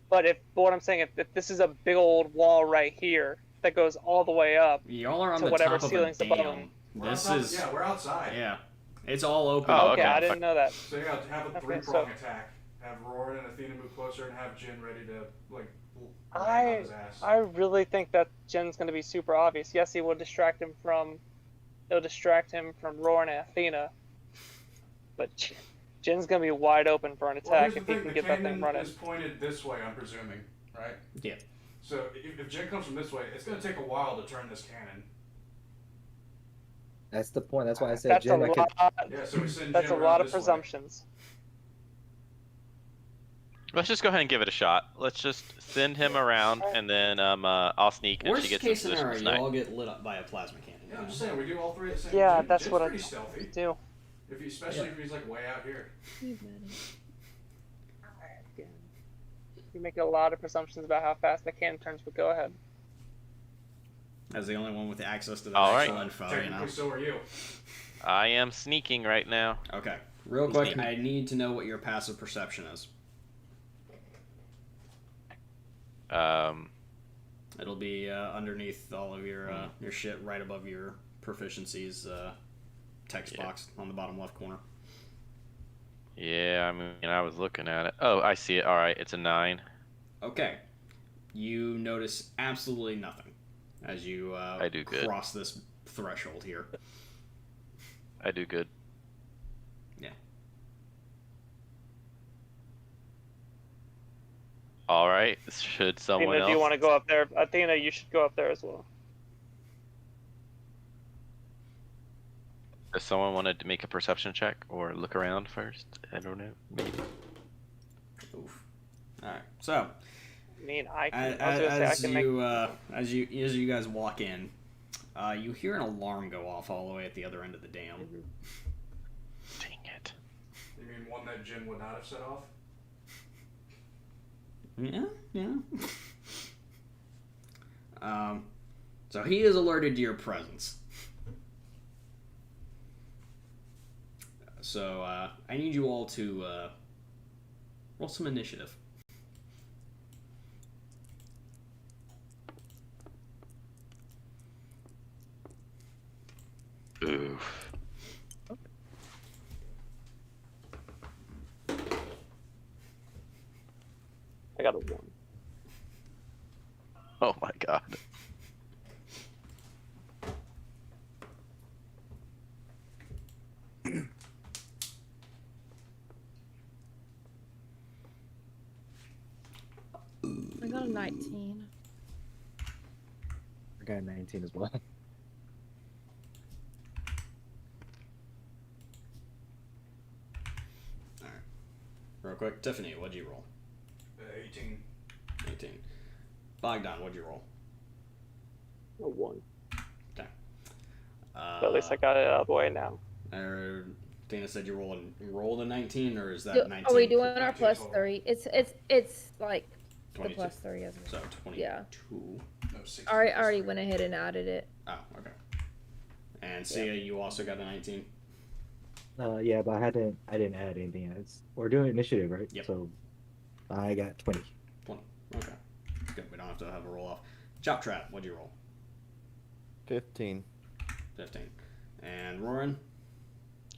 But what I'm saying, if this is a big old wall right here that goes all the way up, Y'all are on to the whatever top of a ceiling's above dam. him. We're This outside- is yeah, we're outside. yeah. It's all open. Oh, okay, okay. I didn't know that. So yeah, have a Okay, three-prong so- attack. Have Roarin and Athena move closer, and have Jin ready to like land I- on his ass. I really think that Jin's going to be super obvious. Yes, he will distract him from. It'll distract him from Roarin and Athena. But Jin's gonna be wide open for an Well, attack here's if the he thing, can the get that thing cannon running. is pointed this way, I'm presuming, right? Yeah. So if Jin comes from this way, it's going to take a while to turn this cannon. That's the point. That's why I said That's a Jin. I could. lot. Yeah, so we send That's Jin a around lot of this way. presumptions. Let's just go ahead and give it a shot. Let's just send him around, and then I'll sneak and she Worst gets case in position scenario, to you snipe. all get lit up by a plasma cannon. Yeah, I'm just saying, we do all three at the same Yeah, Jin, that's Jin's what I pretty stealthy. do. Especially if he's like way out here. You make a lot of presumptions about how fast the cannon turns, but go ahead. As the only one with access to the All actual right. info, you Technically, know. so are you. I am sneaking right now. Okay. Real quick, I need to know what your passive perception is. It'll be underneath all of your shit, right above your proficiencies text box on the bottom left corner. Yeah, I mean, I was looking at it. Oh, I see it. All right, it's a 9. Okay. You notice absolutely nothing as you I do good. cross this threshold here. I do good. Yeah. All right. Should someone Athena, else? do you want to go up there? Athena, you should go up there as well. Does someone want to make a perception check or look around first? I don't know. Maybe. Oof. All right. So, I mean, I can. I was gonna say I as can make. as you guys walk in, you hear an alarm go off all the way at the other end of the dam. Dang it. You mean one that Jin would not have set off? Yeah, yeah. So he is alerted to your presence. So I need you all to roll some initiative. Oof. I got a 1. Oh my god. I got a 19. I got a 19 as well. All right. Real quick, Tiffany, what'd you roll? 18. 18. Bogdan, what'd you roll? A 1. Okay. But at least I got it out of the way now. Dana said you rolled a 19, or is that Do- 19? Are we doing our 19 plus total. 3? It's like the 22. plus 3, isn't it? So 22. Yeah. No, 16 I plus already 3. went ahead and added it. Oh, okay. And Sia, you also got a 19. Yeah, but I didn't add anything. We're doing initiative, right? Yep. So I got 20. 20. Okay. Good. We don't have to have a roll off. Chop Trap, what'd you roll? 15. 15. And Roran?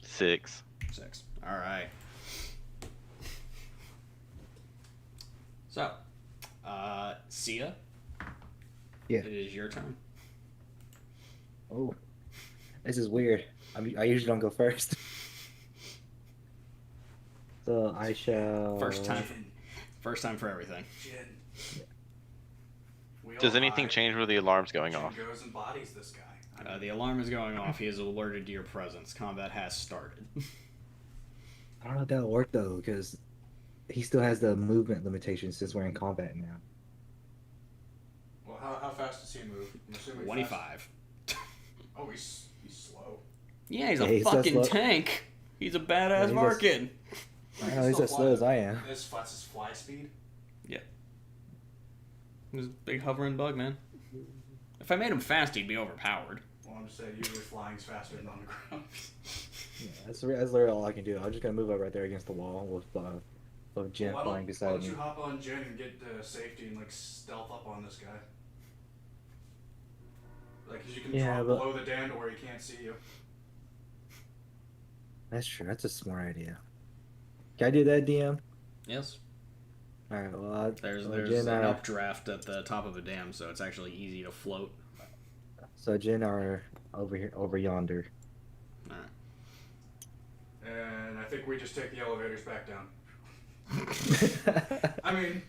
6. 6. All right. So, Sia? Yeah. It is your turn. Oh, this is weird. I usually don't go first. So I shall. First time. Jin. First time for everything. Jin. We Does all anything hide. change where the alarm's going Jin off? goes and bodies this guy. I mean, The alarm is going off. He is alerted to your presence. Combat has started. I don't know if that'll work though, because he still has the movement limitations since we're in combat now. well, how fast does he move? I'm assuming 25. Oh, he's slow. Yeah, he's Yeah, a he's so fucking slow. tank. He's a Yeah, badass he's a- Varkin. I know he's as slow as I am. That's his fly speed. He's a big hovering bug, man. If I made him fast, he'd be overpowered. Well, I'm just saying, usually flying's faster than on the ground. Yeah, that's literally all I can do. I'm just gonna move up right there against the wall with Jin Why flying why beside don't me. you hop on Jin and get safety and like stealth up on this guy? Like, 'cause you can Yeah, drop but- below the dam to where he can't see you. That's true. That's a smart idea. Can I do that, DM? Yes. All right. Well, There's Jin, an updraft at the top of a dam, so it's actually easy to float. so Jin are over here, over yonder. Alright. And I think we just take the elevators back down. I mean,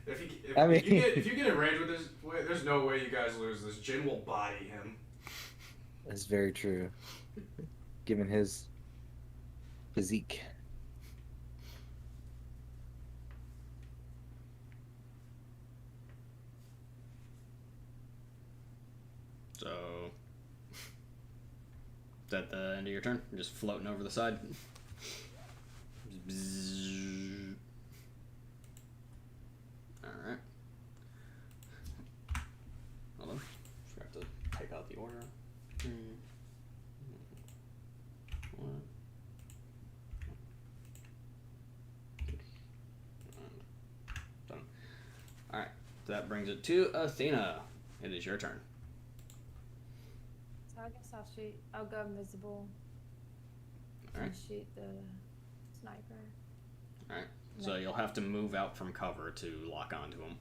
if you get in range with this, there's no way you guys lose this. Jin will body him. That's very true. Given his physique. So, is that the end of your turn? Just floating over the side? Bzzz. Alright. Hold on. Forgot to take out the order. One. Done. Alright. That brings it to Athena. It is your turn. So I guess I'll go invisible and Alright. shoot the sniper. Alright. So you'll have to move out from cover to lock onto him.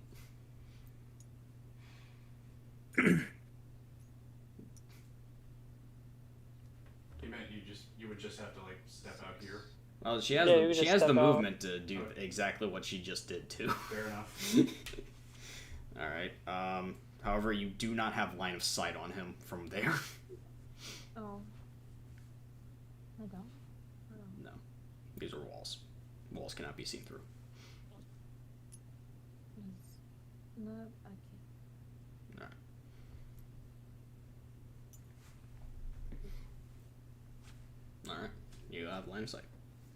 You meant you would just have to like step out here. Well, she has Yeah, you the, can she just has the step out. movement to do Okay. exactly what she just did too. Fair enough. Alright. However, you do not have line of sight on him from there. Oh. I don't. No. These are walls. Walls cannot be seen through. Nope, I can't. Alright. Alright. You have line of sight.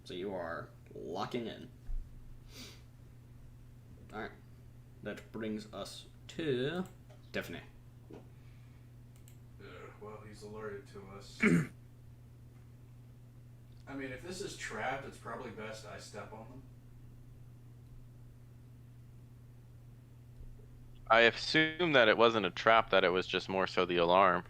So you are locking in. Alright. That brings us to Tiffany. Well, he's alerted to us. I mean, if this is trapped, it's probably best I step on them. I assume that it wasn't a trap, that it was just more so the alarm.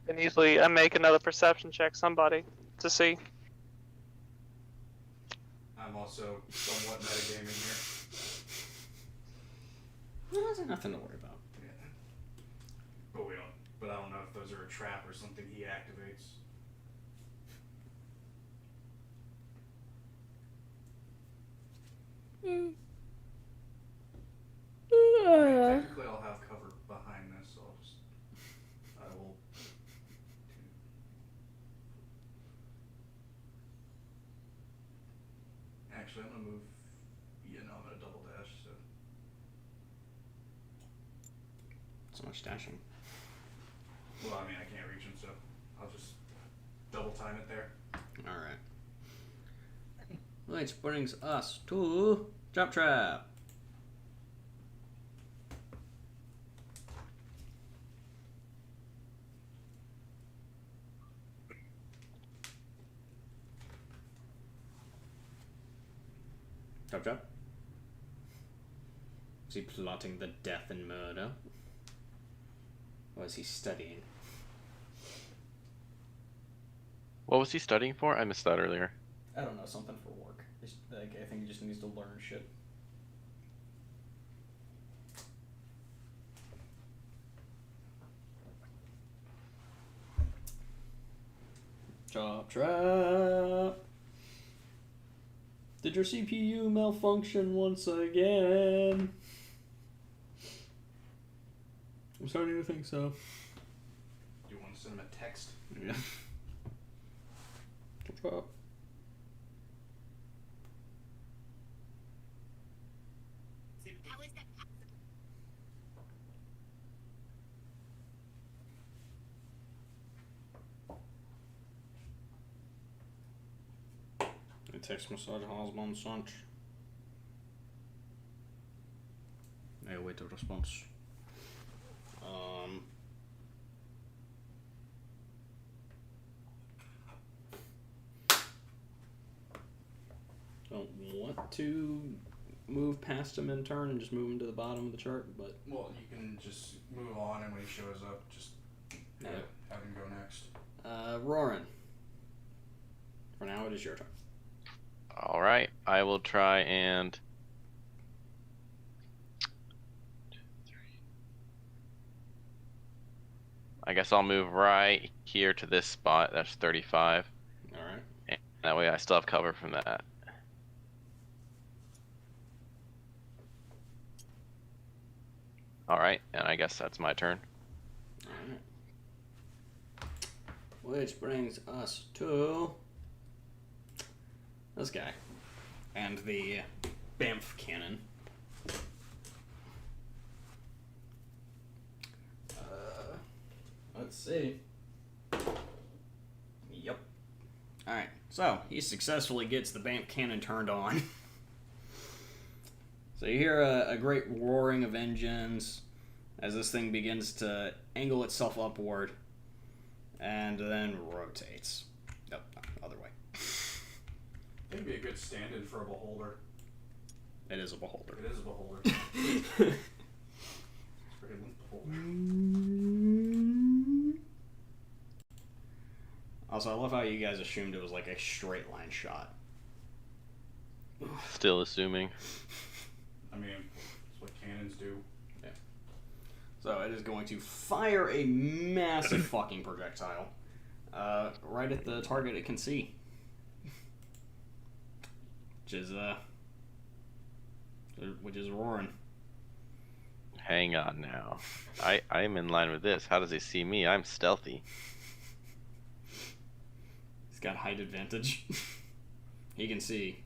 And usually I make another perception check, somebody, to see. I'm also somewhat metagaming here. Well, there's nothing to worry about. Yeah. But I don't know if those are a trap or something he activates. Technically, I'll have cover behind this. So I will. Actually, I'm gonna move. Yeah, no, I'm gonna double dash. So So much dashing. well, I mean, I can't reach him, so I'll just double time it there. Alright. Which brings us to Drop Trap. Drop Trap. Is he plotting the death and murder? Or is he studying? What was he studying for? I missed that earlier. I don't know, something for work. Like, I think he just needs to learn shit. Drop Trap. Did your CPU malfunction once again? I'm starting to think so. Do you want to send him a text? Yeah. Drop Trap. Text message Osman Sanch. I await a response. Don't want to move past him in turn and just move him to the bottom of the chart, but Well, you can just move on, and when he shows up, just Yeah. have him go next. Roarin. For now, it is your turn. All right, I will try and. I guess I'll move right here to this spot. That's 35. All right. And that way I still have cover from that. All right, and I guess that's my turn. Alright. Which brings us to this guy. And the Bamf cannon. Let's see. Yep. Alright, so he successfully gets the Bamf cannon turned on. So you hear a great roaring of engines as this thing begins to angle itself upward and then rotates. Nope, other way. It'd be a good stand-in for a beholder. It is a beholder. It is a beholder. It's pretty much beholder. Also, I love how you guys assumed it was like a straight line shot. Still assuming. I mean, that's what cannons do. So it is going to fire a massive fucking projectile right at the target it can see. Which is roaring. Hang on now. I'm in line with this. How does he see me? I'm stealthy. He's got height advantage. He can see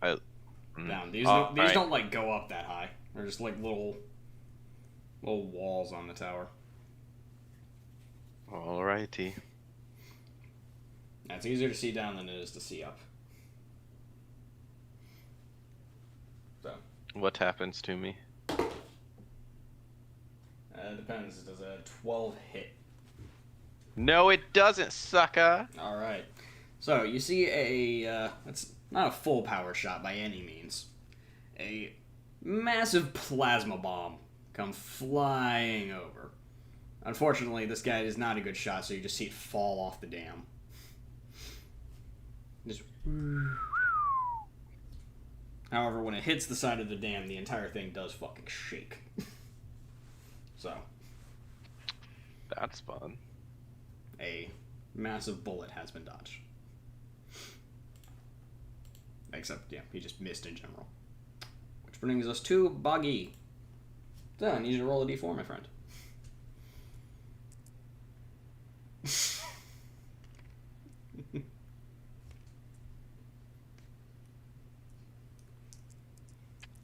Mm. down. These Alright. don't like go up that high. They're just like little walls on the tower. Alrighty. It's easier to see down than it is to see up. So What happens to me? it depends. Does a 12 hit? No, it doesn't, sucker. All right. So you see it's not a full power shot by any means. A massive plasma bomb come flying over. Unfortunately, this guy is not a good shot, so you just see it fall off the dam. Just. However, when it hits the side of the dam, the entire thing does fucking shake. So, That's fun. a massive bullet has been dodged. Except, yeah, he just missed in general. Which brings us to Boggy. So, I need you to roll a d4, my friend.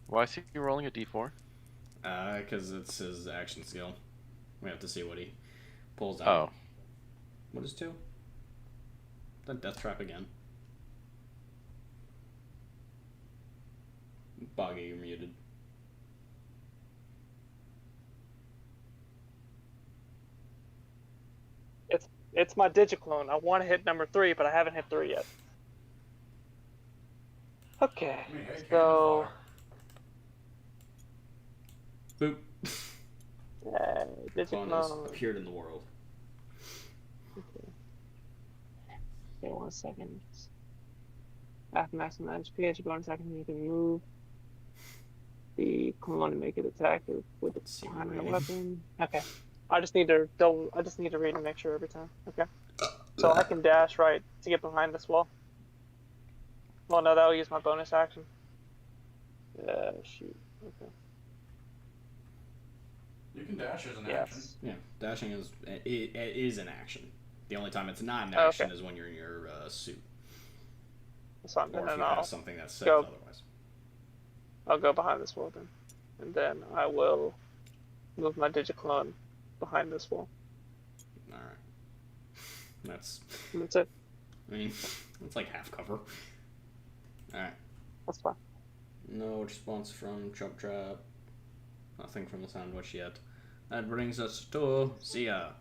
Why is he rolling a d4? Because it's his action skill. We have to see what he pulls out. Oh. What is 2? That death trap again. Boggy, you're muted. It's my Digiclone. I want to hit number 3, but I haven't hit 3 yet. Okay, I mean, hey, so Boop. Digiclone. Clone has appeared in the world. Okay, 1 second. After maximum HP, as you go in a second, you can move the clone and make it attack with its See primary rating. weapon. Okay. I just need to read and make sure every time. Okay. So I can dash right to get behind this wall. Well, no, that'll use my bonus action. Shoot. Okay. You can dash as an action. Yes. Yeah, dashing is an action. The only time it's not an Oh, action okay. is when you're in your suit, So or if you I'll have something that says go. otherwise. I'll go behind this wall then, and then I will move my Digiclone behind this wall. All right, that's. And that's it. I mean, it's like half cover. All right. That's fine. No response from Chop Trap. Nothing from the sandwich yet. That brings us to Zia.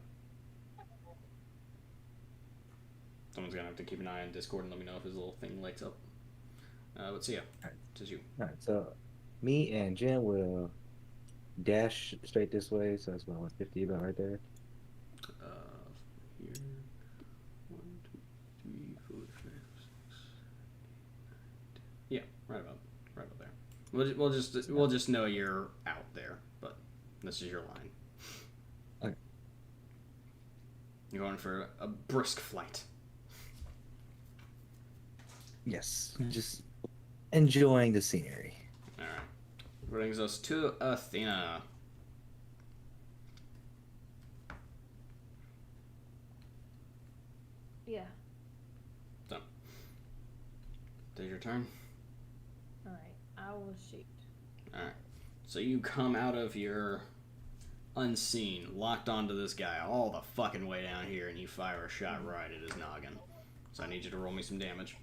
Someone's gonna have to keep an eye on Discord and let me know if his little thing lights up. But Zia, it's just you. Alright, so me and Jen will dash straight this way, so that's about 150 about right there. Here. 1, 2, 3, 4, 5, 6. Yeah, right about there. We'll just know you're out there, but this is your line. You're going for a brisk flight. Yes, just enjoying the scenery. Alright. Brings us to Athena. Yeah. So, take your turn. Alright. I will shoot. Alright. So you come out of your unseen, locked onto this guy all the fucking way down here, and you fire a shot right at his noggin. So I need you to roll me some damage.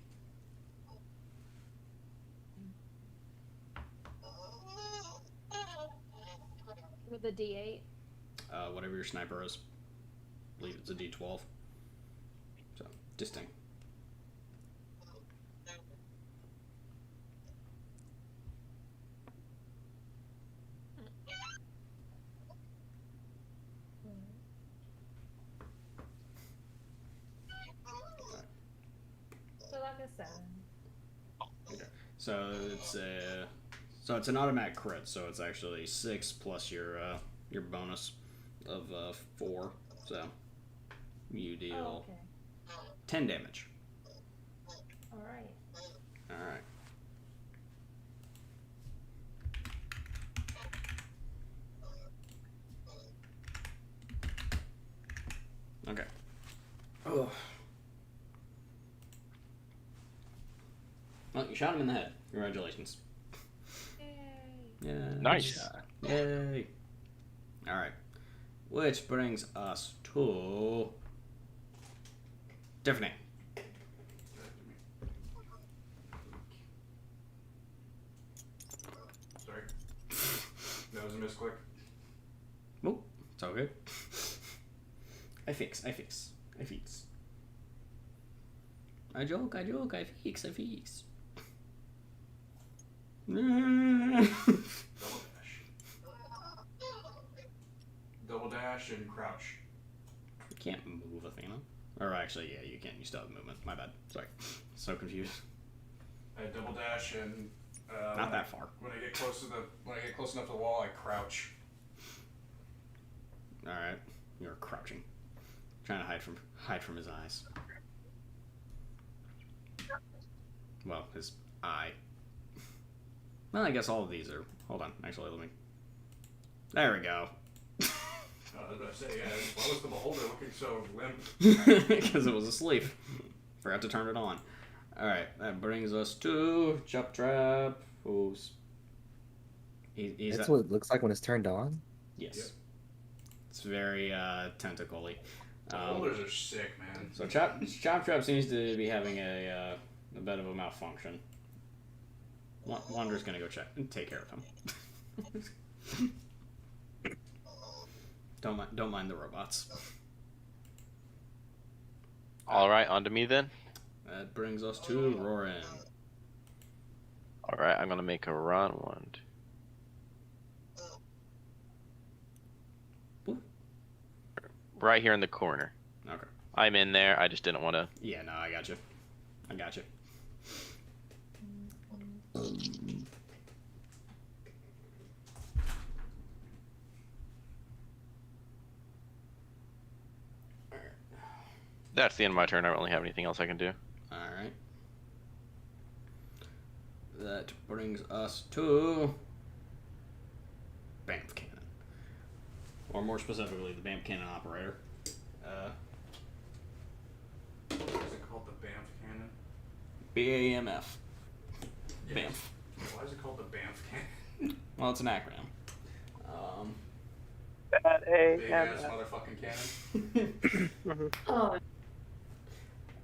With a D8. Whatever your sniper is. I believe it's a D12. So, distinct. So like a 7. Okay. So it's an automatic crit, so it's actually 6 plus your bonus of 4. So you deal Oh, okay. 10 damage. Alright. Alright. Okay. Oh. Well, you shot him in the head. Congratulations. Yay. Yeah. Nice. Yay. Alright. Which brings us to Tiffany. Sorry. That was a misclick. Oh, it's all good. I fix. I joke, I fix. Double dash and crouch. You can't move, Athena. Or actually, yeah, you can. You still have movement. My bad. Sorry. So confused. I double dash and Not that far. when I get close enough to the wall, I crouch. Alright. You're crouching. Trying to hide from his eyes. Well, his eye. Well, I guess all of these are. Hold on. Actually, let me. There we go. I was about to say, yeah, why was the beholder looking so limp? Because it was asleep. Forgot to turn it on. Alright, that brings us to Chop Trap. Who's. He's That's what it looks like when it's turned on. Yes. Yep. It's very tentacle-y. Beholders are sick, man. So Chop Trap seems to be having a bit of a malfunction. Wander's gonna go check and take care of him. Don't mind the robots. All right, on to me then. That brings us to Roran. All right, I'm gonna make a run. One, two. Ooh. Right here in the corner. Okay. I'm in there. I just didn't want to. Yeah, no, I got you. That's the end of my turn. I don't really have anything else I can do. Alright. That brings us to Banff Cannon. Or more specifically, the Banff Cannon operator. What is it called? The Banff Cannon? BAMF. Yes. Banff. Why is it called the Banff Cannon? Well, it's an acronym. That A Big and ass F. motherfucking cannon.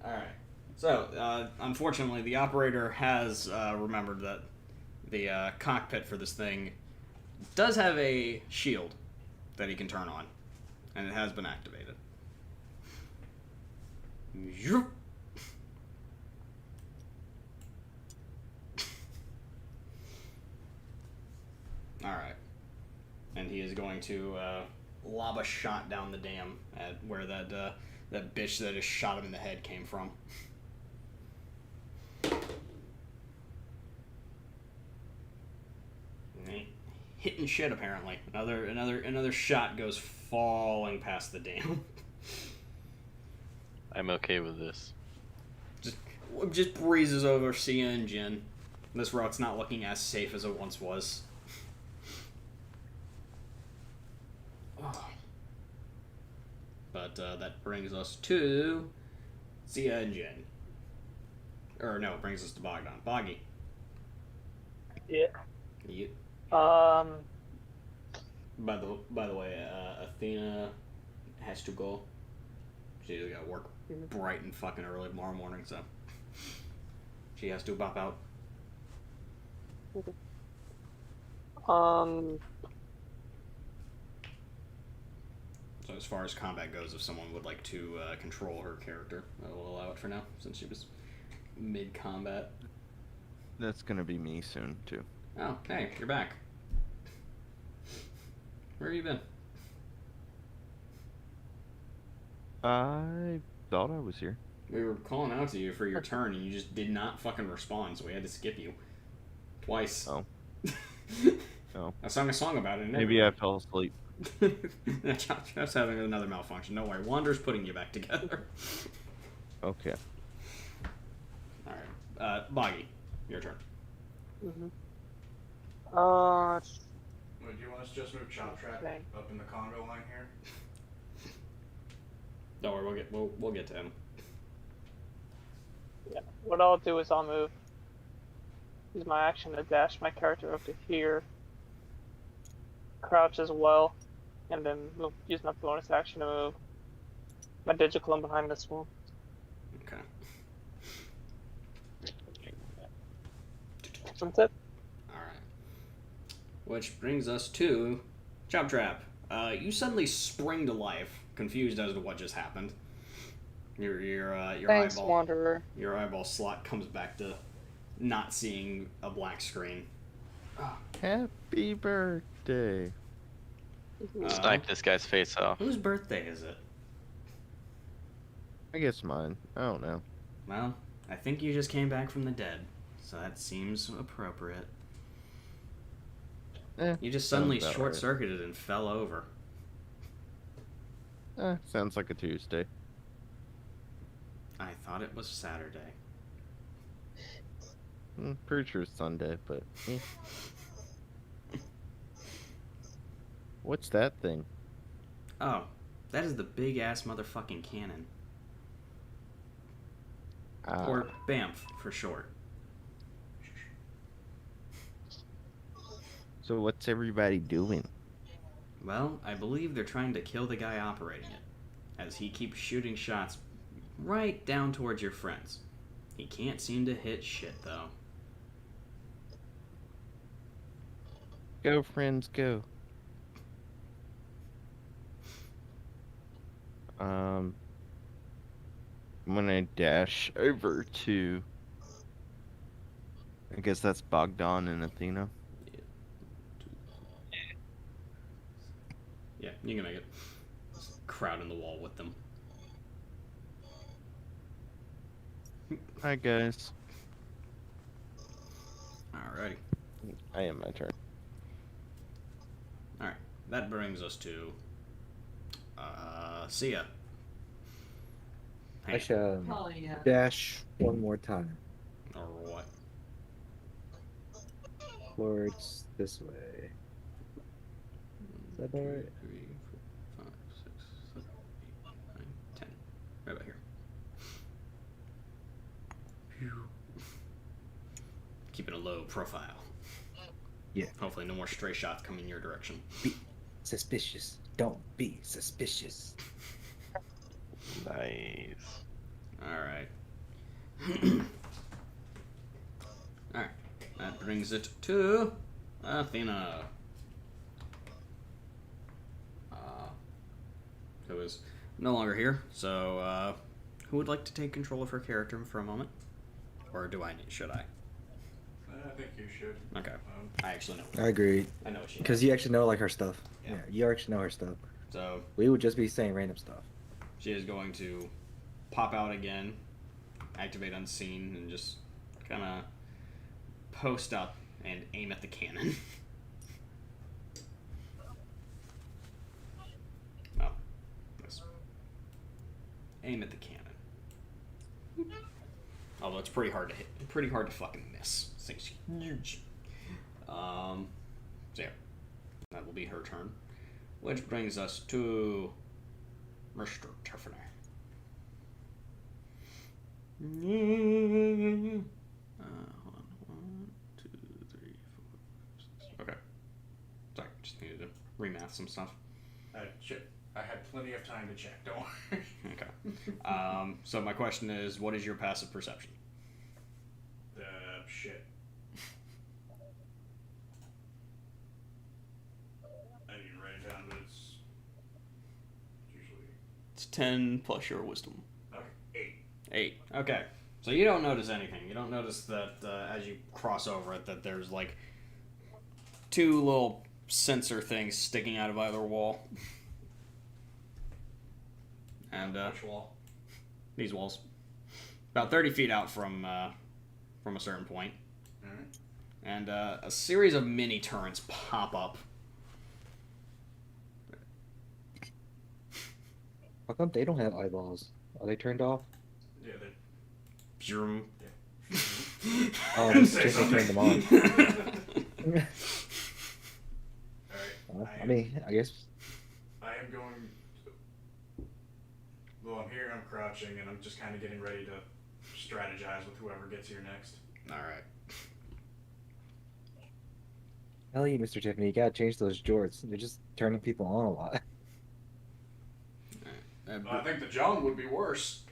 Alright. So, unfortunately, the operator has remembered that the cockpit for this thing does have a shield that he can turn on, and it has been activated. Yoop. Alright. And he is going to lob a shot down the dam at where that bitch that just shot him in the head came from. Hitting shit apparently. Another shot goes falling past the dam. I'm okay with this. Just breezes over Sia and Jin. This route's not looking as safe as it once was. But that brings us to Sia and Jin. Or no, it brings us to Bogdan. Boggy. Yeah. You, Um. by the way, Athena has to go. She's got to work bright and fucking early tomorrow morning, so she has to bop out. So as far as combat goes, if someone would like to control her character, I will allow it for now, since she was mid-combat. That's gonna be me soon too. Oh, hey, you're back. Where have you been? I thought I was here. We were calling out to you for your turn, and you just did not fucking respond, so we had to skip you. Twice. Oh. Oh. I sang a song about it. And Maybe I fell asleep. Jeff's having another malfunction. Don't worry. Wander's putting you back together. Okay. Alright. Boggy, your turn. Uh. Wait, do you want us to just move Chop Trap Okay. up in the Congo line here? Don't worry, we'll get to him. Yeah. What I'll do is I'll use my action to dash my character up to here. Crouch as well, and then use my bonus action to move my Digiclone behind this one. Okay. That's it. Alright. Which brings us to Chop Trap. You suddenly spring to life, confused as to what just happened. Your Thanks, eyeball Wanderer. your eyeball slot comes back to not seeing a black screen. Happy birthday. Snipe this guy's face off. Whose birthday is it? I guess mine. I don't know. Well, I think you just came back from the dead, so that seems appropriate. You just suddenly sounds about short-circuited and fell over. Sounds like a Tuesday. I thought it was Saturday. Pretty sure it's Sunday, but. What's that thing? Oh, that is the big-ass motherfucking cannon. Or BAMF, for short. So what's everybody doing? Well, I believe they're trying to kill the guy operating it, as he keeps shooting shots right down towards your friends. He can't seem to hit shit, though. Go, friends, go. I'm gonna dash over to. I guess that's Bogdan and Athena. Yeah, you can make it. Just crowd in the wall with them. Hi, guys. Alrighty. I am my turn. Alright. That brings us to Sia. I Hey, shall Oh, yeah. dash one more time or what? towards this way. Is that alright? 2, 3, 4, 5, 6, 7, 8, 9, 10. Right about here. Phew. Keeping a low profile. Yeah. Hopefully no more stray shots coming your direction. Suspicious. Don't be suspicious. Nice. Alright. Alright. That brings it to Athena. Who is no longer here. So, who would like to take control of her character for a moment? Or should I? I think you should. Okay. I actually know. I agree. I know what she Because has. you actually know like her stuff. Yeah. Yeah, you actually know her stuff. So, We would just be saying random stuff. she is going to pop out again, activate unseen, and just kind of post up and aim at the cannon. Oh, miss. Aim at the cannon. Although it's pretty hard to hit. Pretty hard to fucking miss. This thing's huge. So yeah. That will be her turn. Which brings us to Mr. Tiffany. Hold on. 1, 2, 3, 4, 5, 6. Okay. Sorry, just needed to remath some stuff. Shit. I had plenty of time to check, don't worry. Okay. So my question is, what is your passive perception? Shit. I need to write it down, but it's usually... It's 10 plus your wisdom. Okay, 8. Okay. So you don't notice anything. You don't notice that as you cross over it, that there's like 2 little sensor things sticking out of either wall. And Which wall? these walls, about 30 feet out from a certain point. Alright. And a series of mini turrets pop up. How come they don't have eyeballs? Are they turned off? Yeah, they... Vroom. Oh, Say Mr. Tiffany something. turned them on. Alright. I mean, I guess. I am going... Well, I'm here, I'm crouching, and I'm just kind of getting ready to strategize with whoever gets here next. Alright. Hell yeah, Mr. Tiffany, you gotta change those jorts. They're just turning people on a lot. I think the John would be worse.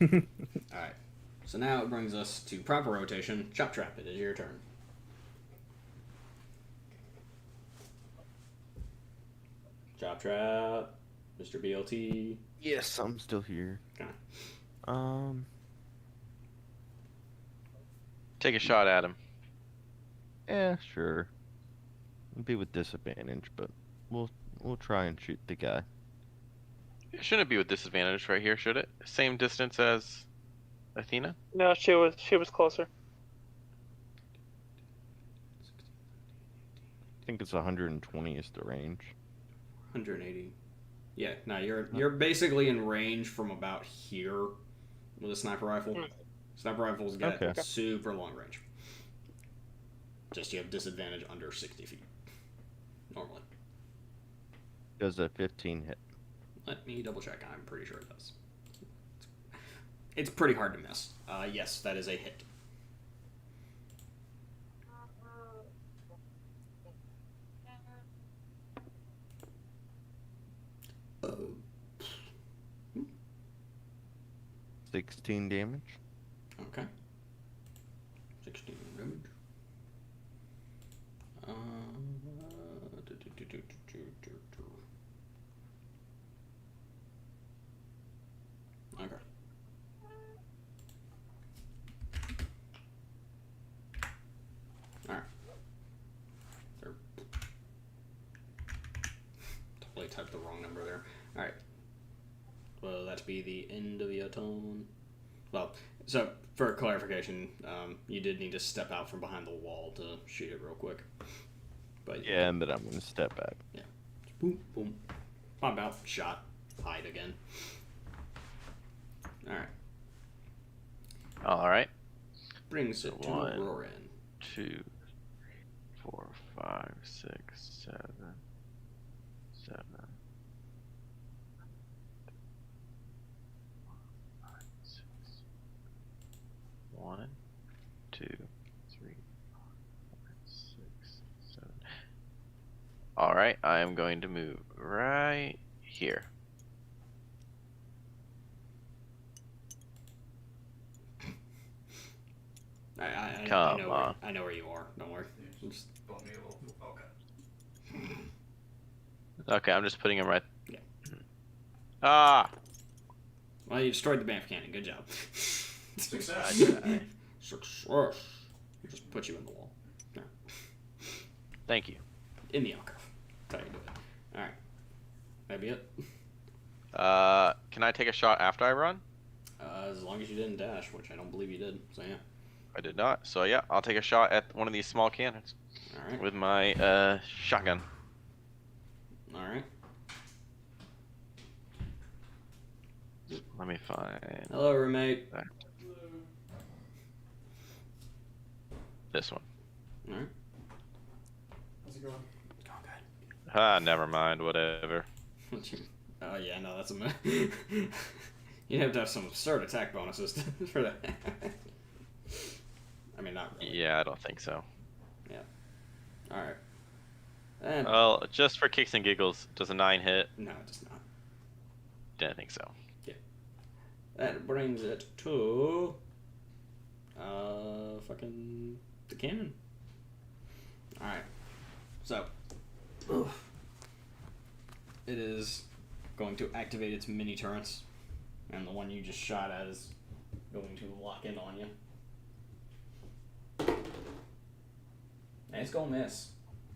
Alright. So now it brings us to proper rotation. Chop Trap, it is your turn. Chop Trap. Mr. BLT. Yes, I'm still here. Okay. Take a shot at him. Yeah, sure. It'll be with disadvantage, but we'll try and shoot the guy. It shouldn't be with disadvantage right here, should it? Same distance as Athena? No, she was closer. I think it's 120 is the range. 180. Yeah, no, you're basically in range from about here with a sniper rifle. Sniper rifles get Okay. super long range. Just you have disadvantage under 60 feet. Normally. Does a 15 hit? Let me double check. I'm pretty sure it does. It's pretty hard to miss. Yes, that is a hit. Oh. 16 damage. Okay. 16 damage. Okay. Alright. Totally typed the wrong number there. Alright. Well, that'd be the end of your turn. Well, so for clarification, you did need to step out from behind the wall to shoot it real quick. But Yeah, and then I'm gonna step back. boom, boom, pop out, shot, hide again. All right, Alright. brings it to One. Roran. 2, 4, 5, 6, 7, 7. 1, 2, 3, 4, 6, 7. Alright, I am going to move right here. Come on. I know where you are. Don't worry. Yeah, just bump me a little. Okay. Okay, I'm just putting him right. Yeah. Ah! Well, you destroyed the Banff cannon. Good job. Success. Success. Just put you in the wall. No. Thank you. In the alcove. That's how you do it. All right. That'd be it. Can I take a shot after I run? As long as you didn't dash, which I don't believe you did. So yeah. I did not. So yeah, I'll take a shot at one of these small cannons All right. with my shotgun. All right. Let me find Hello, roommate. this one. All right. How's it going? It's going good. Ah, never mind. Whatever. Oh yeah, no, that's a. You'd have to have some absurd attack bonuses for that. I mean, not really. Yeah, I don't think so. Yeah. All right. And Well, just for kicks and giggles, does a 9 hit? no, it does not. Didn't think so. That brings it to fucking the cannon. Alright. So it is going to activate its mini turrets, and the one you just shot at is going to lock in on you. And it's gonna miss.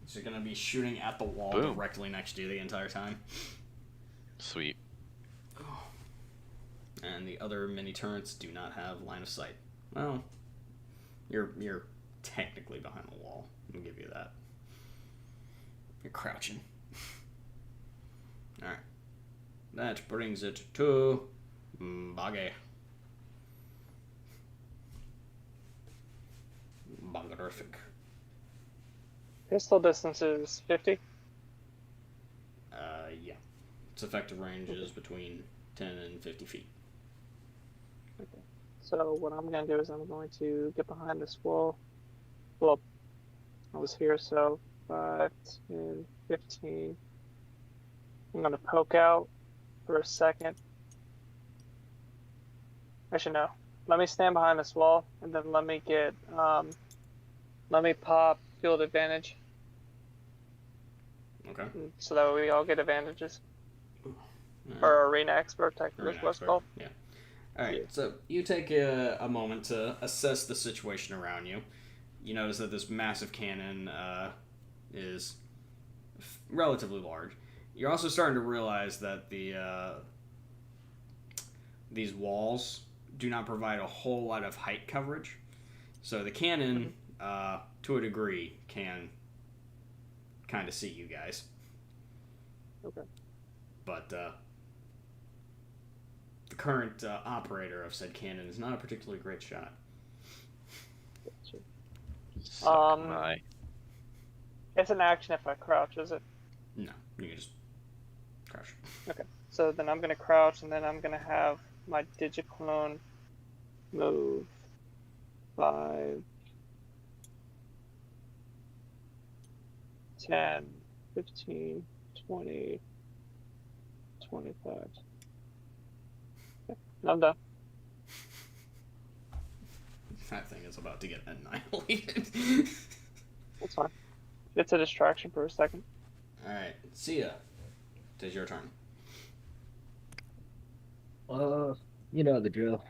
It's gonna be shooting at the wall Boom. directly next to you the entire time. Sweet. And the other mini turrets do not have line of sight. Well, you're technically behind the wall. I'll give you that. You're crouching. Alright. That brings it to Bage. Bagerific. Pistol distance is 50. Yeah. Its effective range is between 10 and 50 feet. Okay. So what I'm going to do is I'm going to get behind this wall. Well, I was here, so 5, 10, 15. I'm going to poke out for a second. Actually, no. Let me stand behind this wall, and then let me get, let me pop field advantage, Okay. so that way we all get advantages. Alright. Or arena expert, technically, Arena what's it expert, called. Yeah. Alright, Yeah. so you take a moment to assess the situation around you. You notice that this massive cannon is relatively large. You're also starting to realize that these walls do not provide a whole lot of height coverage. So the cannon, to a degree, can kind of see you guys. Okay. But the current operator of said cannon is not a particularly great shot. Suck my. It's an action if I crouch, is it? No, you can just crouch. Okay. So then I'm going to crouch, and then I'm going to have my Digiclone move 5, 10, 15, 20, 25. Okay, I'm done. That thing is about to get annihilated. That's fine. It's a distraction for a second. Alright, see ya. It is your turn. You know the drill.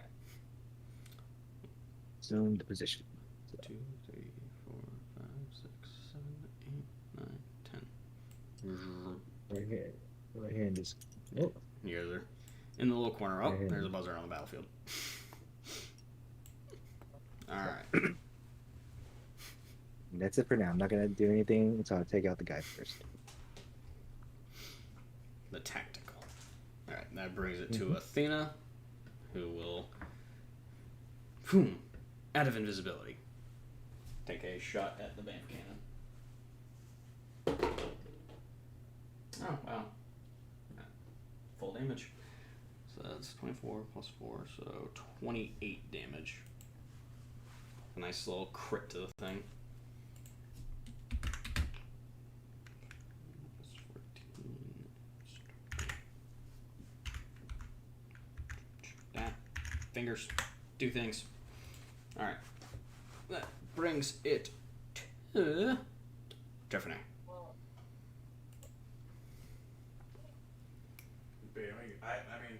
Zone the position. 2, 3, 4, 5, 6, 7, 8, 9, 10. Right here. Right hand is. Oh, You guys are in the little corner. Oh, Right. there's a buzzer on the battlefield. Alright. that's it for now. I'm not gonna do anything until I take out the guy first. The tactical. Alright, that brings it to Athena, who will, out of invisibility, take a shot at the Banff cannon. Oh, wow. Full damage. So that's 24 plus 4, so 28 damage. A nice little crit to the thing. That. Fingers. Do things. Alright. That brings it to Jeffrey. I mean,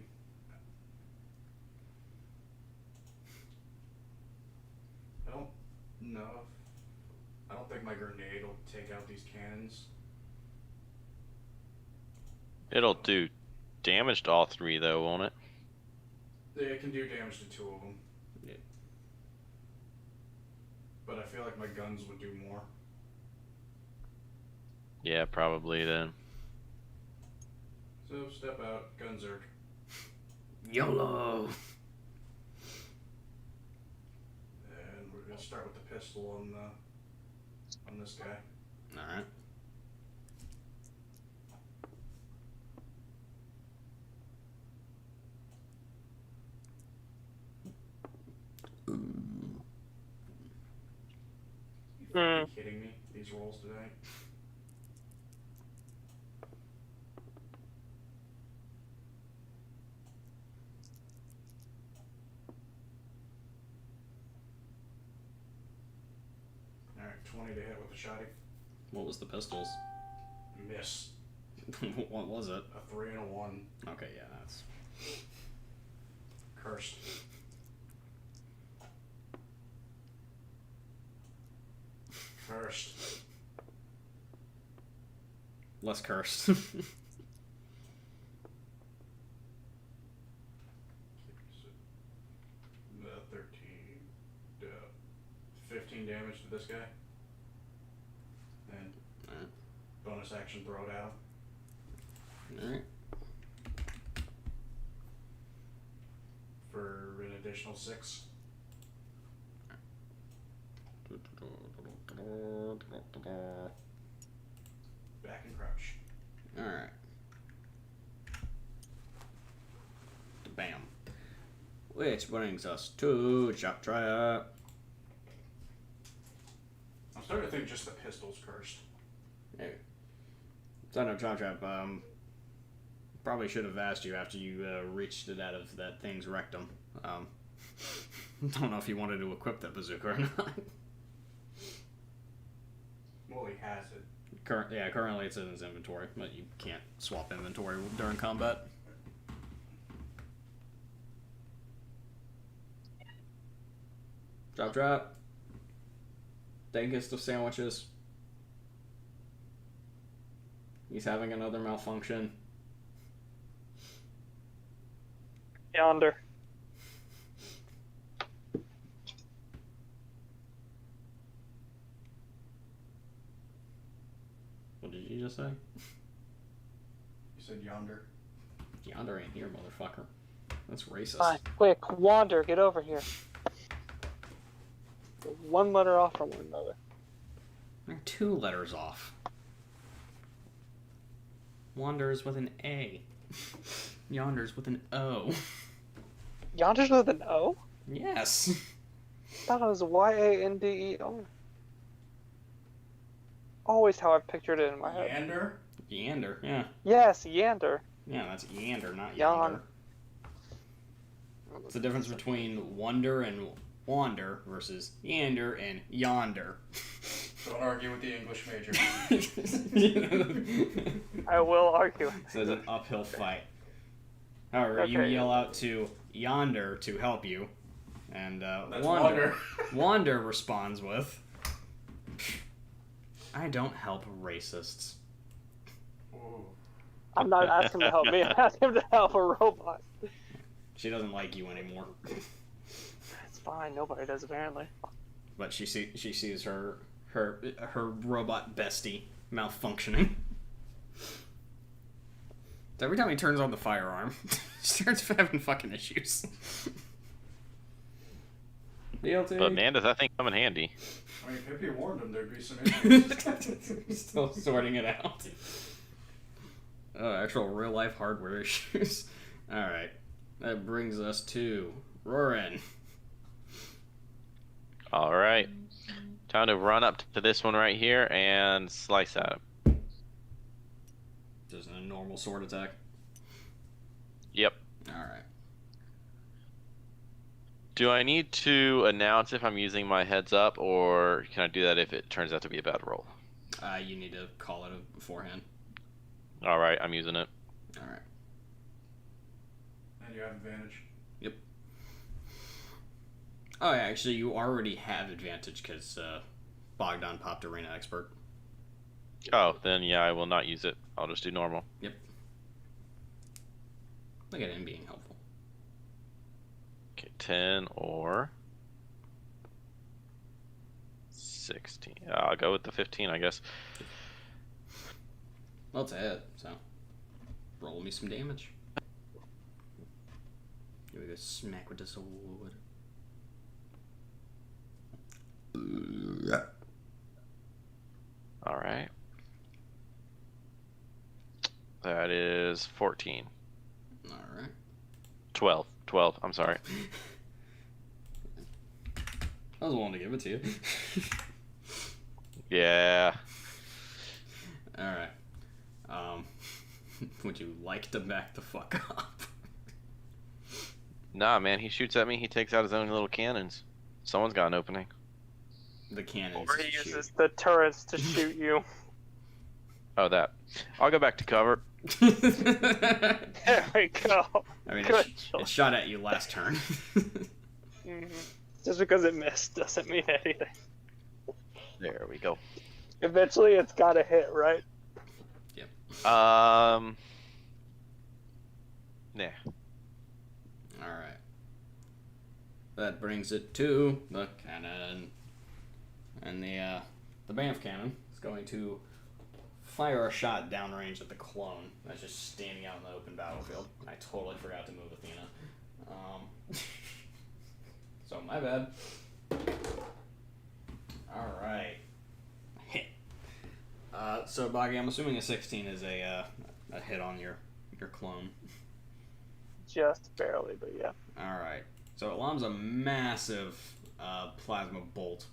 I don't know. I don't think my grenade will take out these cannons. It'll do damage to all 3, though, won't it? It can do damage to 2 of them. Yeah. But I feel like my guns would do more. Yeah, probably then. So step out, Gunzerk. YOLO. And we're gonna start with the pistol on this guy. All right. You fucking kidding me? These rolls today. Alright, 20 to hit with a shotty. What was the pistols? Miss. What was it? A 3 and a 1. Okay, yeah, that's Cursed. Cursed. less cursed. 13. 15 damage to this guy. Then Alright. bonus action throw it out. Alright. For an additional 6. Back and crouch. Alright. Bam. Which brings us to Chop Trap. I'm starting to think just the pistol's cursed. Hey. So no Chop Trap, probably should have asked you after you reached it out of that thing's rectum. Don't know if you wanted to equip that bazooka or not. Well, he has it. Currently it's in his inventory, but you can't swap inventory during combat. Chop Trap. Dankest of sandwiches. He's having another malfunction. Yonder. What did you just say? You said yonder. Yonder ain't here, motherfucker. That's racist. Fine. Quick, Wander, get over here. We're one letter off from one another. They're 2 letters off. Wander's with an A. Yonder's with an O. Yonder's with an O? Yes. I thought it was Y-A-N-D-E-R. Always how I pictured it in my head. Yander? Yander, yeah. Yes, Yander. Yeah, that's Yander, not Yon. Yonder. It's the difference between wonder and wander versus Yander and yonder. Don't argue with the English major. I will argue. So it's an uphill fight. However, you Okay. yell out to Yonder to help you, and That's Wander. Wander responds with, "I don't help racists." Ooh. I'm not asking him to help me. I'm asking him to help a robot. She doesn't like you anymore, It's fine. Nobody does apparently. but she sees her robot bestie malfunctioning. So every time he turns on the firearm, she starts having fucking issues. DLT. But man, does that thing come in handy? I mean, Pippi warned him there'd be some issues. Still sorting it out. Actual real life hardware issues. Alright. That brings us to Rorin. All right, time to run up to this one right here and slice at him. Just a normal sword attack. Yep. Alright. Do I need to announce if I'm using my heads up, or can I do that if it turns out to be a bad roll? You need to call it beforehand. All right, I'm using it. Alright. And you have advantage. Oh, yeah, actually, you already have advantage because Bogdan popped Arena Expert. Oh, then yeah, I will not use it. I'll just do normal. Yep. Look at him being helpful. Okay, 10 or 16. I'll go with the 15, I guess. Well, it's a hit, so roll me some damage. Give it a smack with the sword. All right. That is 14. All right. 12. 12. I'm sorry. I was willing to give it to you. Yeah. All right. Would you like to back the fuck up? Nah, man. He shoots at me. He takes out his own little cannons. Someone's got an opening. The cannons. Or he shoot. uses the turrets to shoot you. Oh, that. I'll go back to cover. There we go. I mean, Good it shot at you last turn. Just because it missed doesn't mean anything. There we go. Eventually, it's got to hit, right? Nah. All right. That brings it to the cannon, and the Banff cannon is going to fire a shot downrange at the clone that's just standing out in the open battlefield. I totally forgot to move Athena. So my bad. All right. Hit. So Boggy, I'm assuming a 16 is a hit on your clone. Just barely, but yeah. All right. So it loms a massive plasma bolt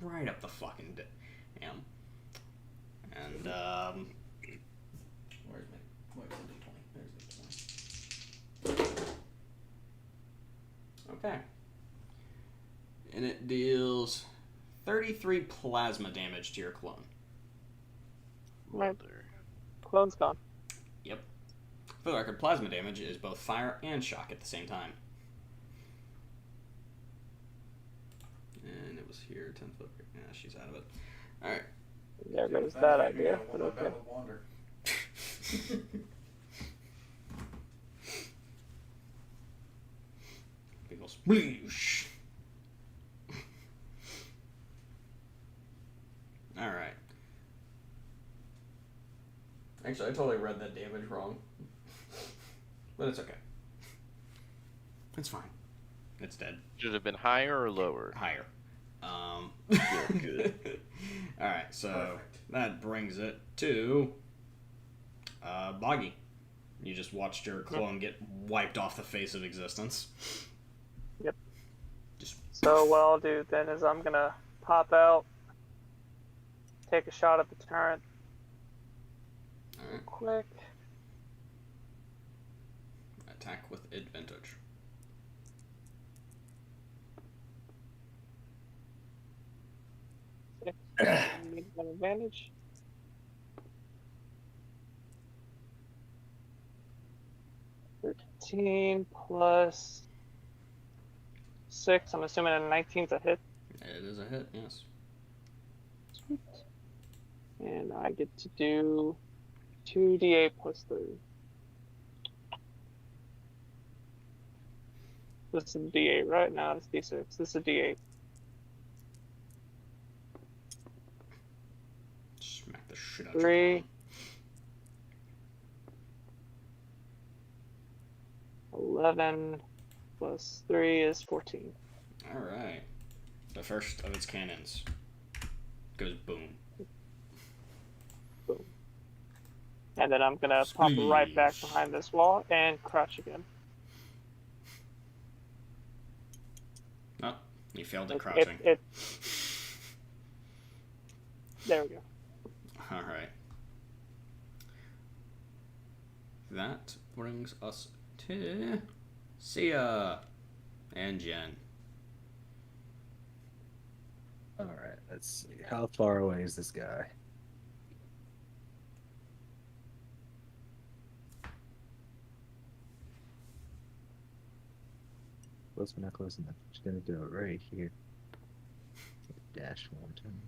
right up the fucking damn. And where's the D20? There's the D20. Okay. And it deals 33 plasma damage to your clone. My clone's gone. Yep. For the record, plasma damage is both fire and shock at the same time. And it was here, 10 foot. Yeah, she's out of it. Alright. There goes that idea, but One okay. bet with Wander. Big ol' sploosh. Alright. Actually, I totally read that damage wrong. But it's okay. It's fine. It's dead. Should have been higher or lower? Higher. Good. Alright, so Perfect. that brings it to Boggy. You just watched your clone get wiped off the face of existence. Yep. Just So what I'll do then is I'm gonna pop out, take a shot at the turret, alright. quick. Attack with advantage. Make an advantage. $13 plus 6. I'm assuming a 19's a hit. It is a hit, yes. Sweet. And I get to do 2d8 plus 3. This is a d8, right? No, it's d6. This is a d8. Smack the shit out of 3. your 11 plus 3 is 14. clone. Alright. The first of its cannons goes boom. And then I'm gonna pop right back behind this wall and crouch again. Oh, you failed at crouching. There we go. Alright. That brings us to Sia and Jen. Alright, let's see. How far away is this guy? Close but not close enough. Just gonna do it right here. Dash one time.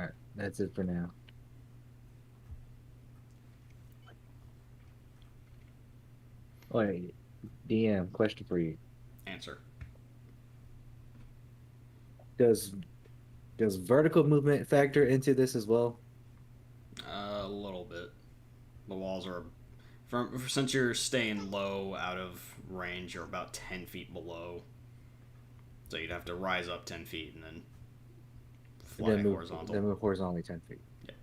Alright, that's it for now. Wait, DM, question for you. Answer. Does vertical movement factor into this as well? A little bit. The walls are Since you're staying low out of range, you're about 10 feet below. So you'd have to rise up 10 feet and then fly then move, horizontal. Then move horizontally 10 feet. Yeah.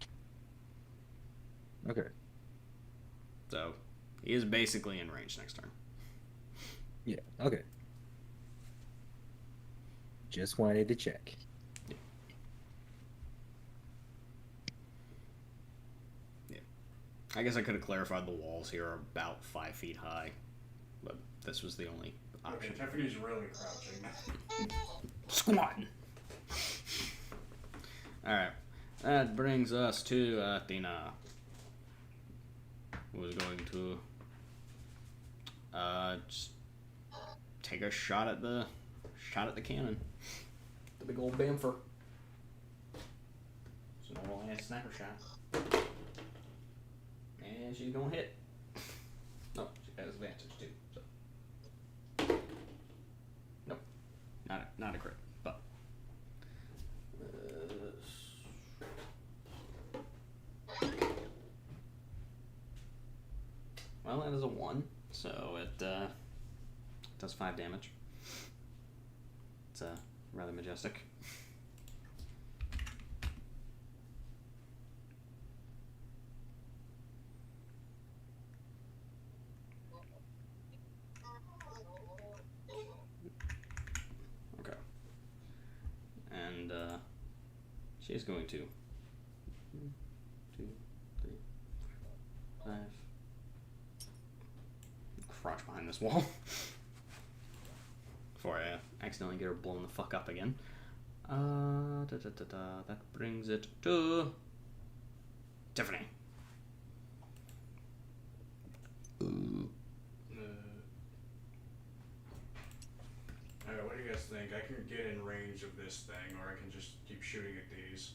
Okay. So he is basically in range next turn. Yeah. Okay. Just wanted to check. I guess I could have clarified the walls here are about 5 feet high, but this was the only Okay, option. Tiffany's really crouching. Squatting. Alright, that brings us to Athena, who is going to just take a shot at the cannon. The big old bamfer. It's an normal ass sniper shot. And she's gonna hit. No, she has advantage too. So. Nope. Not a crit, but. Well, that is a 1, so it does 5 damage. It's rather majestic. Okay. And she's going to 1, 2, 3, 5. Crouch behind this wall before I accidentally get her blown the fuck up again. That brings it to Tiffany. Alright, what do you guys think? I can get in range of this thing, or I can just keep shooting at these.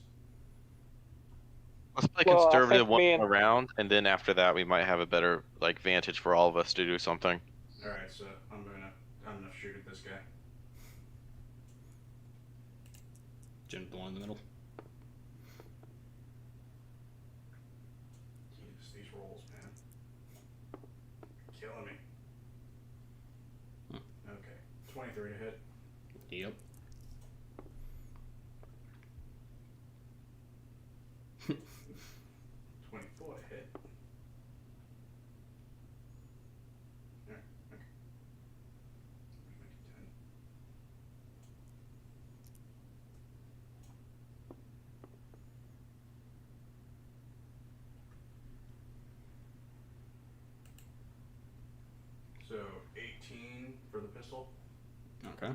Let's play Well, I conservative think one me and- more round, and then after that we might have a better like vantage for all of us to do something. Alright, so I'm gonna shoot at this guy. Jim, the one in the middle. Jeez, these rolls, man. Killing me. Okay. 23 to hit. Yep. 24 to hit. Alright, okay. Where's my D10? So 18 for the pistol. Okay.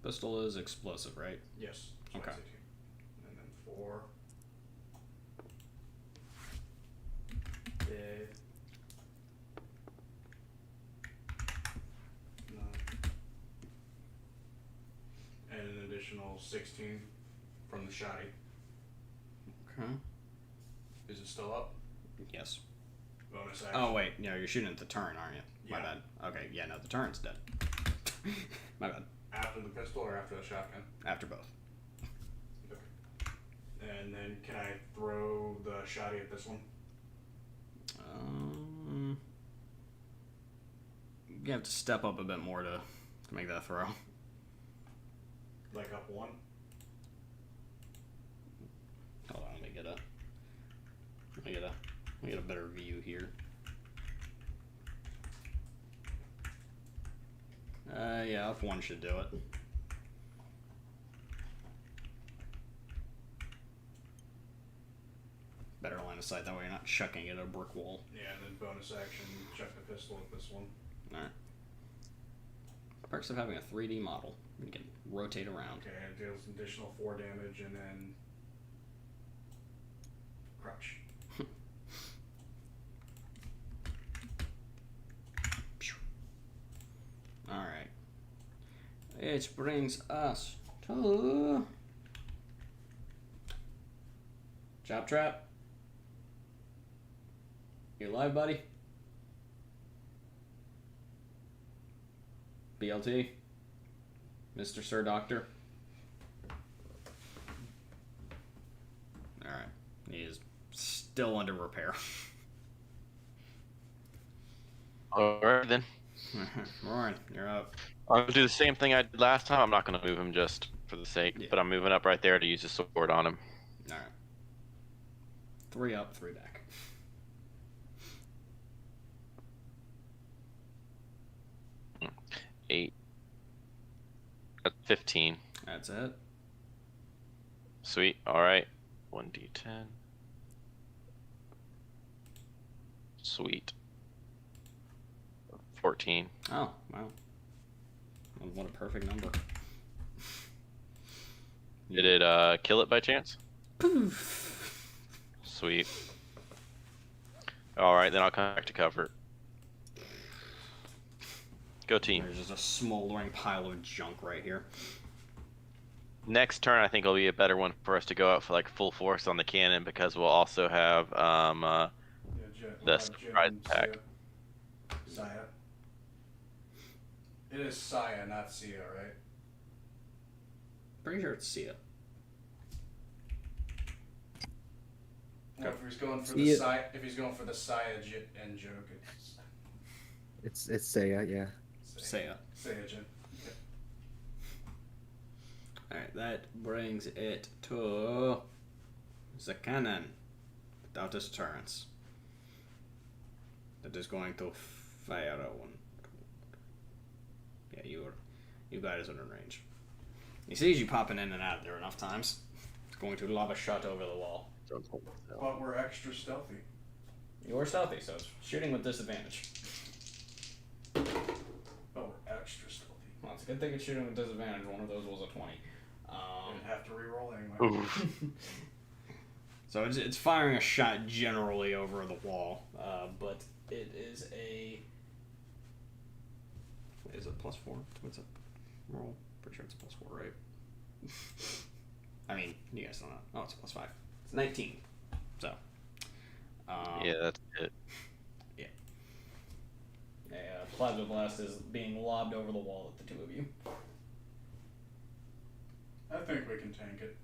Pistol is explosive, right? Yes. Okay. 18. And then 4. Dead. 9. And an additional 16 from the shotty. Okay. Is it still up? Yes. Bonus action. Oh wait, no, you're shooting at the turn, aren't you? My Yeah. bad. Okay, yeah, no, the turn's dead. My bad. After the pistol or after the shotgun? After both. Okay. And then can I throw the shotty at this one? You have to step up a bit more to make that throw. Like up 1? Hold on, let me get a better view here. Yeah, up 1 should do it. Better line of sight, that way you're not chucking it at a brick wall. Yeah, and then bonus action, check the pistol at this one. Alright. Perks of having a 3D model. You can rotate around. Okay, it deals an additional 4 damage and then crouch. Alright. Which brings us to Chop Trap. You alive, buddy? BLT? Mr. Sir Doctor? Alright. He is still under repair. Alright then. Roaring, you're up. I'm gonna do the same thing I did last time. I'm not gonna move him just for the sake, Yeah. but I'm moving up right there to use the sword on him. All right. 3 up, 3 back. Eight. That's 15. That's it. Sweet. Alright. 1d10. Sweet. 14. Oh, wow. Well, what a perfect number. Did it kill it by chance? Poof. Sweet. Alright, then I'll come back to cover. Go team. There's just a smoldering pile of junk right here. Next turn, I think will be a better one for us to go out for like full force on the cannon because we'll also have Yeah, the surprise attack. Saya. It is Saya, not Sia, right? Pretty sure it's Sia. Well, if he's going for Sia. the Saya, if he's going for the Saya and joke, it's It's Saya, yeah. Saya. Saya Jin. Alright, that brings it to the cannon without deterrence. That is going to fire one. Yeah, you guys are in range. He sees you popping in and out there enough times. It's going to lob a shot over the wall. But we're extra stealthy. You're stealthy, so it's shooting with disadvantage. But we're extra stealthy. Well, it's a good thing it's shooting with disadvantage. One of those was a 20. And have to re-roll anyway. So it's firing a shot generally over the wall, but it is a... Is it +4? What's it? Roll? Pretty sure it's a +4, right? I mean, you guys don't know. Oh, it's a +5. It's 19. So. Yeah, that's it. A plasma blast is being lobbed over the wall at the two of you. I think we can tank it.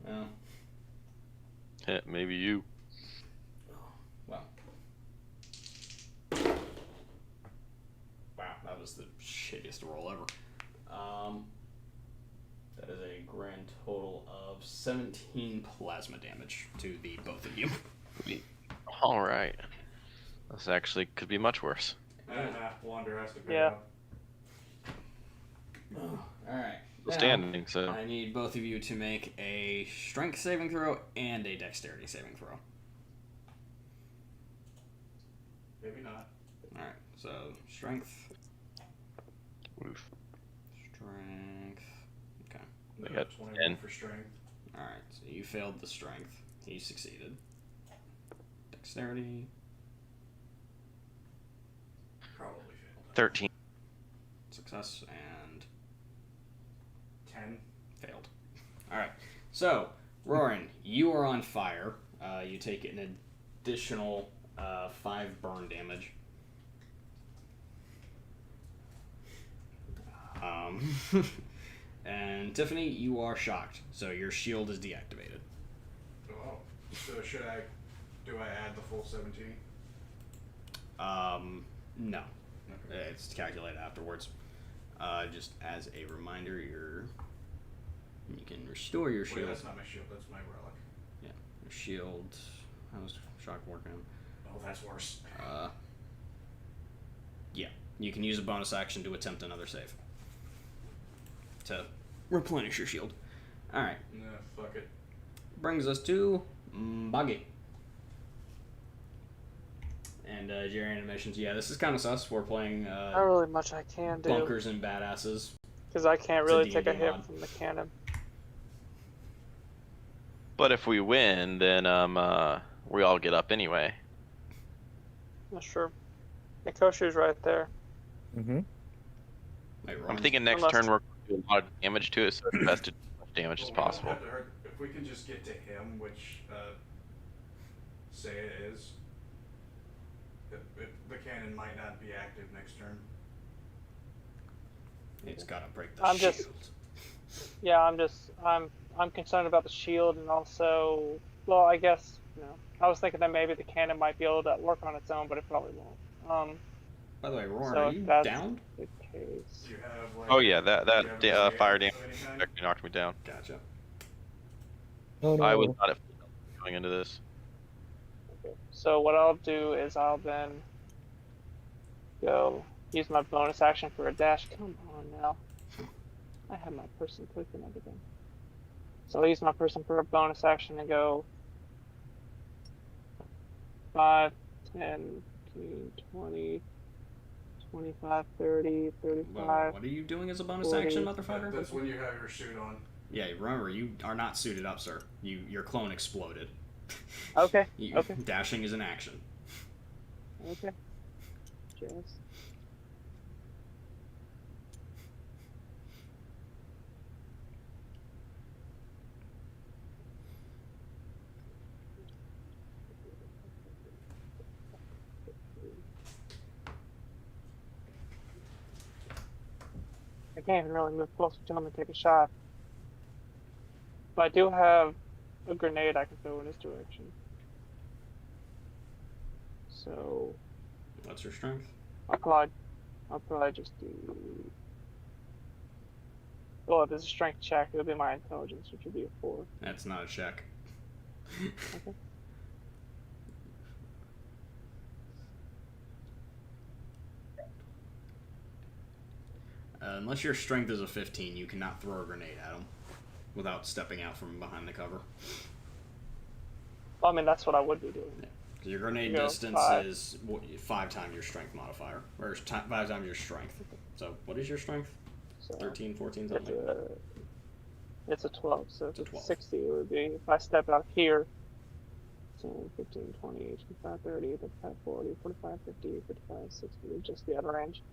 Well, Yeah, maybe you. wow. Wow, that was the shittiest roll ever. That is a grand total of 17 plasma damage to the both of you. Alright. This actually could be much worse. Wander has to go. Yeah. Alright. Still standing, so. I need both of you to make a strength saving throw and a dexterity saving throw. Maybe not. Alright, so strength. Oof. Strength. Okay. They got 21 10. for strength. Alright, so you failed the strength. He succeeded. Dexterity. Probably failed. 13. Success and 10. failed. Alright, so, Roran, you are on fire. You take an additional 5 burn damage. And Tiffany, you are shocked, so your shield is deactivated. Oh. So do I add the full 17? No. Okay. It's calculated afterwards. Just as a reminder, you can restore your Wait, shield. that's not my shield, that's my relic. Yeah, your shield. How's shock working? Oh, that's worse. Yeah, you can use a bonus action to attempt another save to replenish your shield. All right, Nah, fuck it. brings us to Buggy. And Jerry animations. Yeah, this is kind of sus. We're playing Not really much I can do bunkers and badasses. because I can't It's a really take a D&D hit mod. from the cannon. But if we win, then we all get up anyway. That's true. Nikoshu's right there. Mm-hmm. Wait, I'm Rowan? thinking next Unless- turn we're going to do a lot of damage to it, so it's best to do as much damage as Well, we don't possible. have to hurt- If we can just get to him, which say it is, the cannon might not be active next turn. It's gotta break the I'm shield. just- Yeah, I'm concerned about the shield and also, well, I guess, I was thinking that maybe the cannon might be able to work on its own, but it probably won't. By the way, Roran, So are if you that's down? the case. Do you have like? Oh yeah, do you have that a fire of damage any kind? actually knocked me down. Gotcha. Oh I was no. not at full health going into this. Okay. So what I'll do is I'll then go use my bonus action for a dash. Come on now. I have my person clicked and everything. So I'll use my person for a bonus action and go 5, 10, 15, 20, 25, 30, Well, 35. what are you doing as a bonus 40. action, motherfucker? That's when you have your suit on. Yeah, remember, you are not suited up, sir. Your clone exploded. Okay, You- okay. Dashing is an action. Okay. Just. I can't even really move closer to him and take a shot. But I do have a grenade I can throw in his direction. So What's your strength? I'll probably just do. Well, if it's a strength check, it'll be my intelligence, which would be a 4. That's not a check. Okay. Unless your strength is a 15, you cannot throw a grenade at him without stepping out from behind the cover. Well, I mean, that's what I would be doing. 'Cause your grenade You go distance 5. is 5 times your strength modifier, or 5 times your strength. So, what is your strength? So 13, 14, it's something like that. it's a 12. So if It's a it's 12. 60, it would be if I step out here. 10, 15, 20, 25, 30, 35, 40, 45, 50, 55, 60, would just be out of range.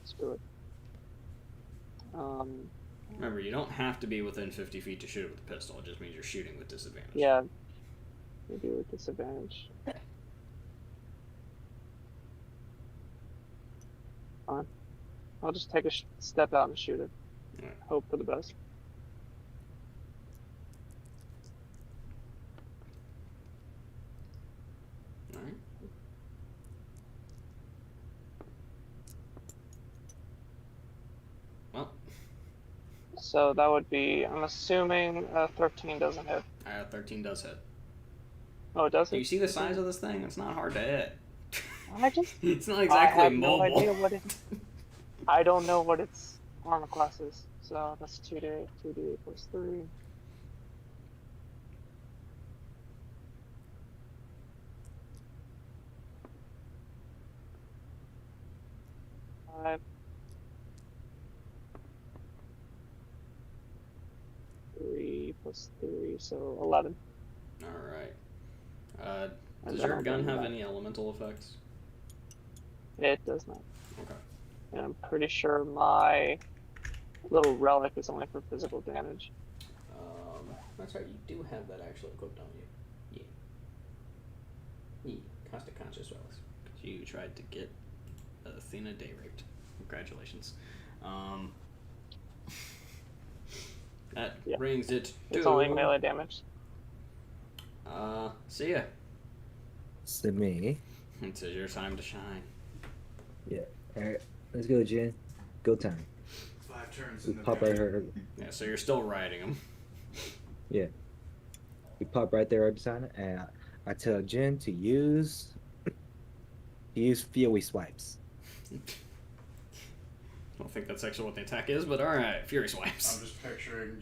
Screw it. Remember, you don't have to be within 50 feet to shoot it with a pistol. It just means you're shooting with disadvantage. Yeah, maybe with disadvantage. Fine. I'll just take a step out and shoot it. Alright. Hope for the best. Alright. Well, So that would be, I'm assuming 13 doesn't hit. 13 does hit. Oh, it does Do hit? you see the size of this thing? It's not hard to hit. I just, It's not I exactly have mobile. no idea what it, I don't know what its armor class is. So that's 2d8, 2d8 plus 3. Five. 3 plus 3, so 11. Alright. And Does then your I'll gun bring have back. any elemental effects? It does not. Okay. And I'm pretty sure my little relic is only for physical damage. That's right, you do have that actually equipped, don't you? Yeah. Caustic Conscious Relics. Because you tried to get Athena day raped. Congratulations. That Yeah. brings it to... It's only melee damage. See ya. It's to me. It's your time to shine. Alright, let's go, Jen. Go time. 5 turns We in the pop right picture. here. Yeah, so you're still riding him. We pop right there, designer, and I tell Jen to use Fury swipes. I don't think that's actually what the attack is, but alright, Fury Swipes. I'm just picturing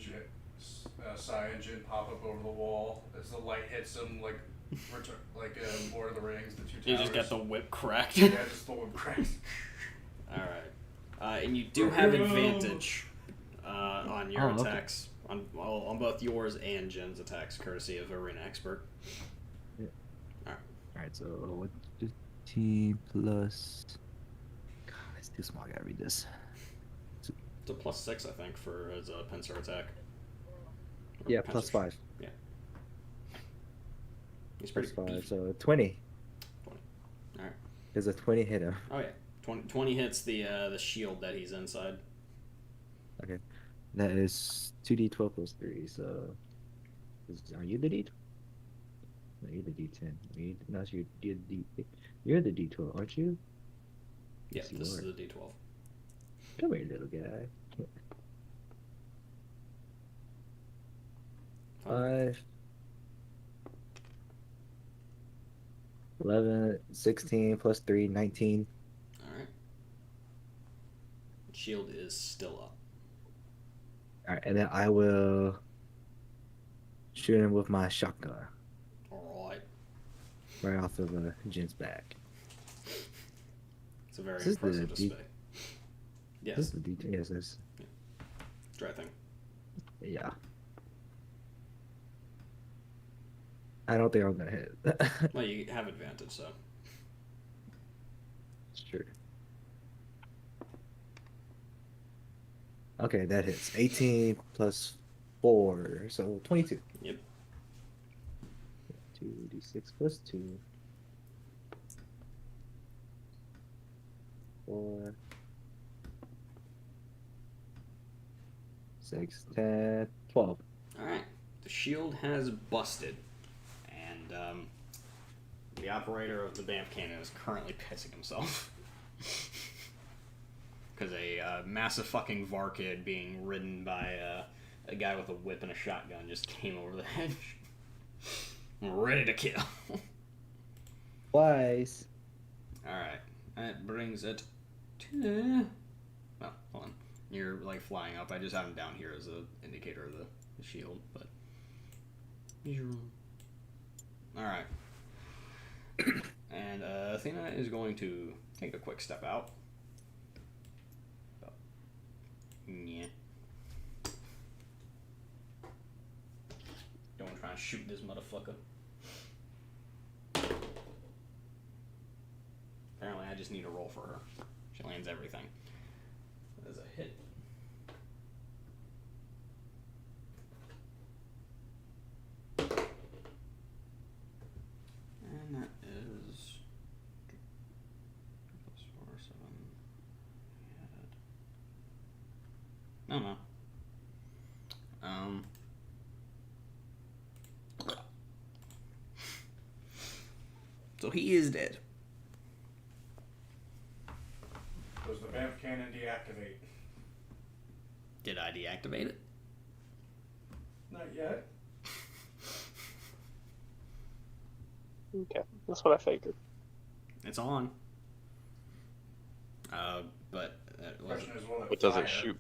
Sai and Jin pop up over the wall as the light hits them like Lord of the Rings, the 2 towers. You just got the whip cracked. Yeah, just the whip cracked. Alright. And you do have advantage on your Oh, okay. attacks. On both yours and Jen's attacks, courtesy of Arena Expert. Alright, so what 15 plus. God, it's too small. I gotta read this. It's a +6, I think, as a pincer attack. Or Yeah, pincer plus 5. He's Plus pretty 5, beefy. so 20. 20. Alright. There's a 20 hit him. Oh yeah. 20 hits the shield that he's inside. Okay. That is 2d12 plus 3. So, are you the d? No, you're the d10. No, you're the d12, aren't you? Yeah, Yes, you this are. is the D12. Come here, little guy. Fine. 5, 11, 16 plus 3, 19. Alright. Shield is still up. Alright, and then I will shoot him with my shotgun Alright. right off of Jin's back. It's a very This is the impressive D- display. Yes. This is the detail. Yes, this. Dry thing. Yeah. I don't think I'm gonna hit. Well, you have advantage, so. Sure. Okay, that hits. 18 plus 4, so 22. Yep. 2d6 plus 2. 4. 6, 10, 12. Alright. The shield has busted. And, the operator of the BAMF cannon is currently pissing himself. Because a massive fucking Varkid being ridden by a guy with a whip and a shotgun just came over the hedge. Ready to kill. Twice. Alright. That brings it to... Well, hold on. You're, like, flying up. I just have him down here as an indicator of the shield, but... Alright. And Athena is going to take a quick step out. Yeah. Don't try and shoot this motherfucker. Apparently I just need a roll for her. She lands everything. That is a hit. And that is plus 4, 7. No. So he is dead. Does the BAMF cannon deactivate? Did I deactivate it? Not yet. Okay, that's what I figured. It's on. But that wasn't. Question is, will it What does fire? it shoot?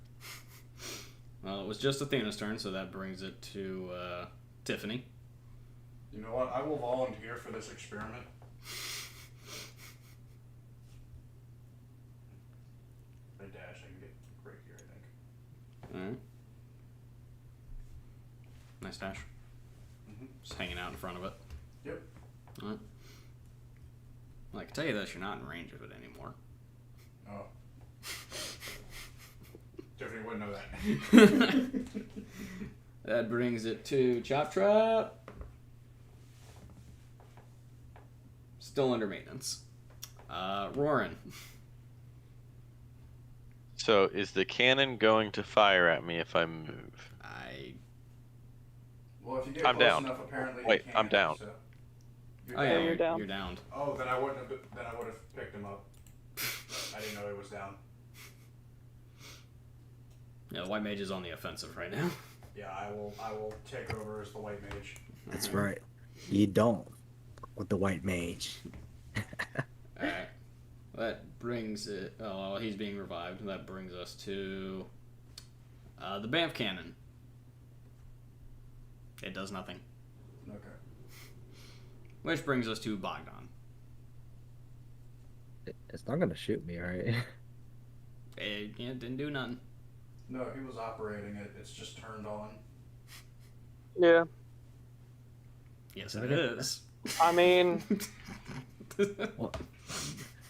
Well, it was just Athena's turn, so that brings it to Tiffany. You know what? I will volunteer for this experiment. I dash. I can get right here, I think. Alright. Nice dash. Just hanging out in front of it. Yep. Alright. Well, I can tell you this, you're not in range of it anymore. Oh. Tiffany wouldn't know that. That brings it to Chop Trap. Still under maintenance. Roarin. So is the cannon going to fire at me if I move? Well, if you get I'm close down. enough, apparently Wait, you I'm can, down. So. Oh yeah, you're down. You're downed. Oh, then I wouldn't have. Then I would have picked him up. I didn't know he was down. Yeah, the white mage is on the offensive right now. Yeah, I will take over as the white mage. That's right. You don't with the white mage. Alright. That brings it. Oh, well, he's being revived. That brings us to the BAMF cannon. It does nothing. Okay. Which brings us to Bogdan. It's not gonna shoot me, right? It didn't do nothing. No, he was operating it. It's just turned on. Yeah, Yes, it is. I mean,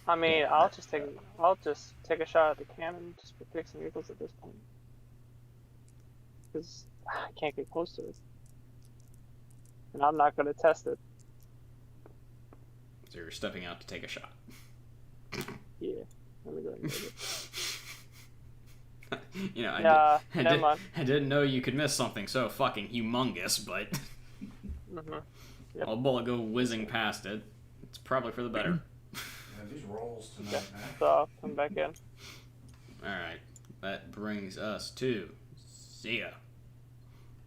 I'll just take a shot at the cannon just for kicks and giggles at this point, because I can't get close to it, and I'm not gonna test it. So you're stepping out to take a shot. Yeah, let me go ahead and get it. You know, Nah, never mind. I didn't know you could miss something so fucking humongous, but Mhm. Yep. a bullet go whizzing past it. It's probably for the better. Yeah, these rolls tonight, Yeah. man. So I'll come back in. Alright, that brings us to Zia.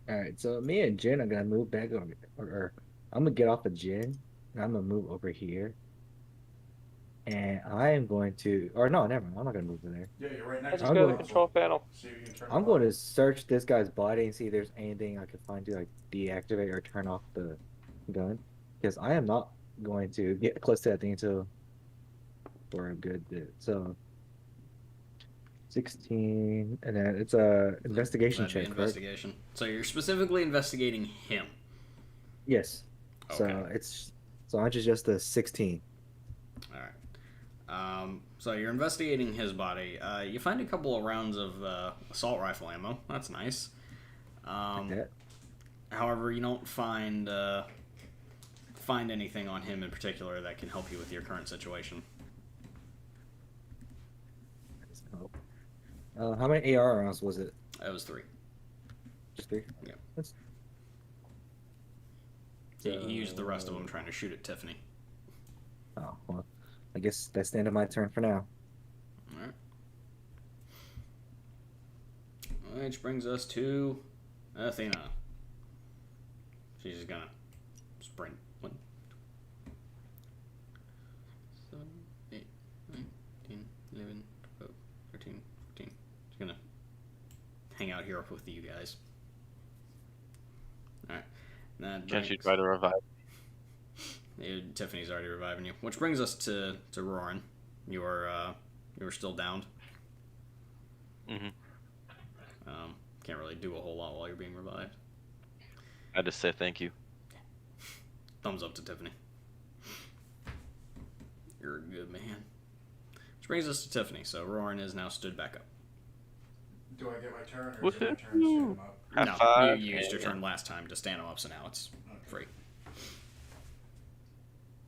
All right, so me and Jin are gonna move back over, or I'm gonna get off of Jin, and I'm gonna move over here, and I am going to, or no, never mind, I'm not gonna move over there. Yeah, you're right I next just to go to the the console. control panel. See if you can turn I'm it going on. to search this guy's body and see if there's anything I can find to like deactivate or turn off the gun, because I am not going to get close to that thing until for a good bit. So 16, and then it's a investigation That'd be check, correct? investigation. So you're specifically investigating him. Yes. So Okay. I just a 16. Alright. So you're investigating his body. You find a couple of rounds of assault rifle ammo. That's nice. Like that. However, you don't find anything on him in particular that can help you with your current situation. How many AR rounds was it? That was 3. Just 3? Yeah. That's... He used the rest of them trying to shoot at Tiffany. Oh, well, I guess that's the end of my turn for now. Alright. Which brings us to Athena. She's just gonna sprint. 1, 7, 8, 9, 10, 11, 12, 13, 14. She's gonna hang out here with you guys. Alright. Can't you try to revive? Tiffany's already reviving you. Which brings us to Roran. You were still downed. Mhm. Can't really do a whole lot while you're being revived. I just say thank you. Thumbs up to Tiffany. You're a good man. Which brings us to Tiffany. So Roran is now stood back up. Do I get my turn, or is it my turn to stand Woohoo! him up? High No, five. you used your Yeah. turn last time to stand him up, so now it's Okay. free.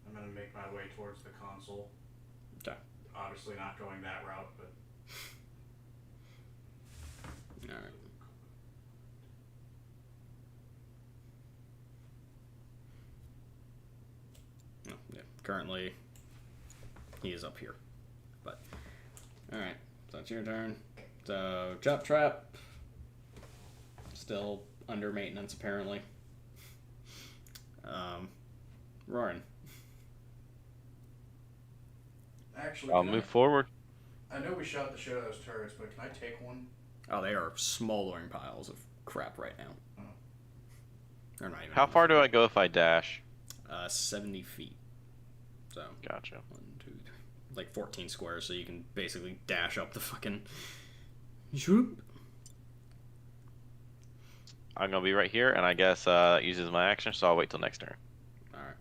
I'm gonna make my way towards the console. Okay. Obviously not going that route, but Alright. No, yeah. Currently, he is up here. But, alright. So it's your turn. So, Chop Trap. Still under maintenance, apparently. Roran. actually, I'll can move forward. I know we shot the shit out of those turrets, but can I take one? Oh, they are smoldering piles of crap right now. Oh. They're not even How far do I go if I dash? 70 feet. So, Gotcha. 1, 2, 3, like 14 squares, so you can basically dash up the fucking. Shoop. I'm gonna be right here, and I guess that uses my action, so I'll wait till next turn. Alright,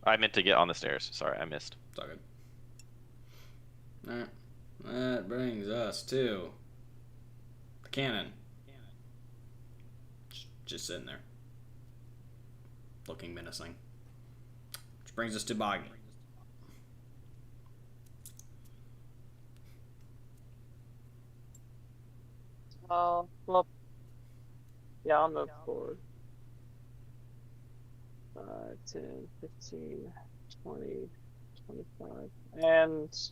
I meant to get on the stairs. Sorry, I missed. it's all good. Alright, that brings us to the cannon. Just sitting there, looking menacing. Which brings us to Boggy. Well, yeah, I'll move forward. 5, 10, 15, 20, 25. And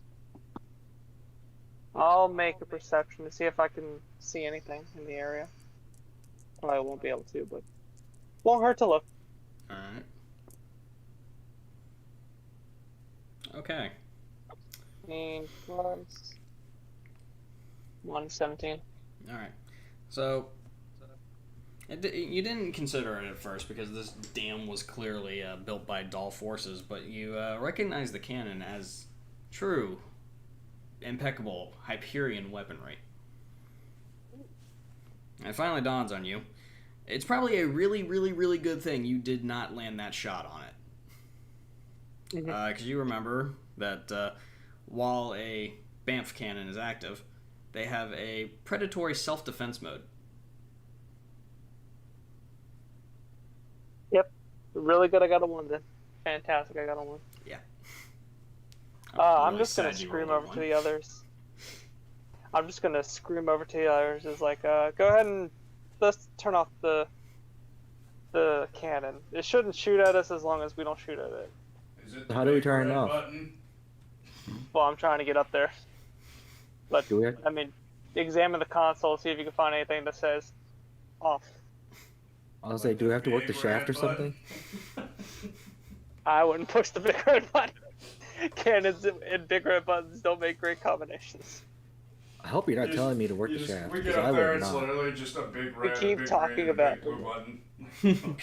I'll make a perception to see if I can see anything in the area. Probably won't be able to, but won't hurt to look. Alright. Okay. 15 plus 117. Alright. So, you didn't consider it at first because this dam was clearly built by Dahl forces, but you recognize the cannon as true, impeccable Hyperion weaponry. And it finally dawns on you. It's probably a really, really, really good thing you did not land that shot on it. Because you remember that while a Banff cannon is active, they have a predatory self-defense mode. Yep. Really good I got a 1 then. Fantastic, I got a 1. Yeah. I'm really just gonna sad you scream rolled a over one. to the others. I'm just gonna scream over to the others. Is like, go ahead and let's turn off the cannon. It shouldn't shoot at us as long as we don't shoot at it. Is it So how do we big turn it red off? Button? Well, I'm trying to get up there. But Do we have- I mean, examine the console, see if you can find anything that says off. I'll say, do we have to work the Big shaft or red something? button? I wouldn't push the big red button. Cannons and big red buttons don't make great combinations. I hope you're not You telling me to work You the just- shaft, We because get I up there, would it's not. literally just a big red, keep a big talking green, and about a big blue button.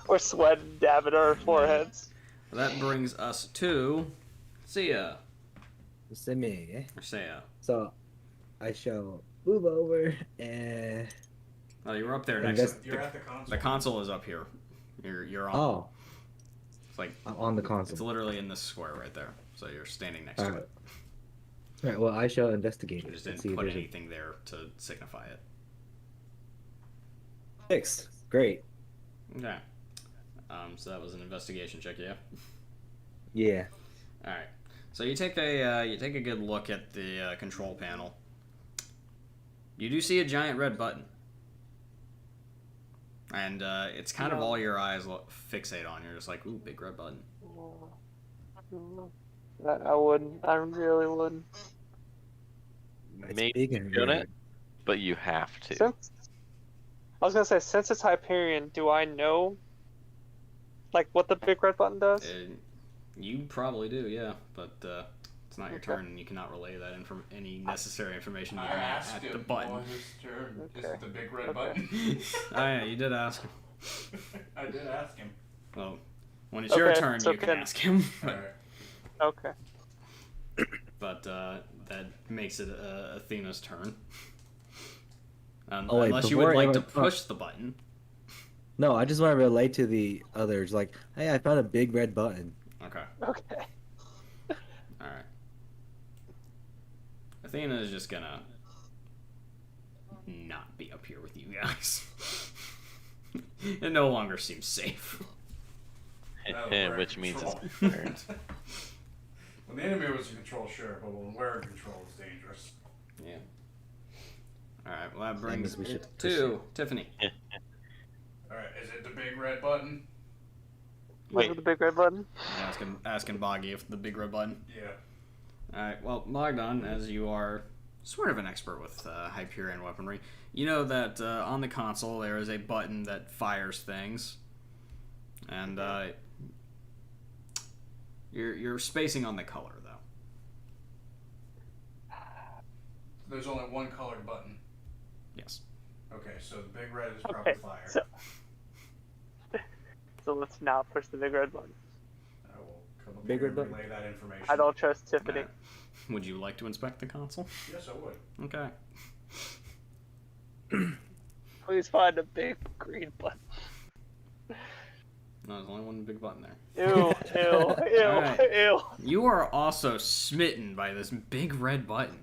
Or sweat and dab at our foreheads. That brings us to Sia. Send me, eh? Or Saya. So, I shall move over and. Oh, you were up there And next. that's- You're at the console. The console is up here. You're on. Oh, It's like I'm on the it's console. literally in this square right there. So you're standing next to Alright. it. Alright, well, I shall investigate You it just and didn't see if put there's a anything there to signify it. fixed. Great. Okay. So that was an investigation check, yeah. Yeah. All right. So you take a good look at the control panel. You do see a giant red button, and it's kind of all your eyes fixate on. You're just like, ooh, big red button. I wouldn't. I really wouldn't. It's Maybe big and doing red. it, but you have to. Since I was gonna say, since it's Hyperion, do I know, like, what the big red button does? You probably do, yeah, but it's not your Okay. turn, and you cannot relay that any necessary information you I can asked at him the button. on his turn. Is Okay. it the big red Okay. button? Oh yeah, you did ask him. I did ask him. Well, when it's your Okay, turn, so you can can- ask him. Alright. Okay. But that makes it Athena's turn. Oh, wait, Unless you would before like to anyone- push the button. No, I just want to relate to the others. Like, hey, I found a big red button. Okay. Okay. Alright. Athena is just gonna not be up here with you guys. It no longer seems safe. Now that we're in Which means it's control. my turn. When the enemy was in control, sure, but when we're in control, it's dangerous. Yeah. Alright, well that brings we should it push to Tiffany. Alright, is it the big red button? Wait. With the big red button. Asking Boggy if the big red button. Yeah. Alright, well, Bogdan, as you are sort of an expert with Hyperion weaponry, you know that on the console there is a button that fires things. And you're spacing on the color, though. There's only one colored button. Yes. Okay, so the big red is probably Okay, fire. so let's not push the big red button. I will come up Big here red and button? relay that information. I don't trust Tiffany. Alright. Would you like to inspect the console? Yes, I would. Okay. Please find a big green button. No, there's only one big button there. Ew, ew, ew, Alright. ew. You are also smitten by this big red button.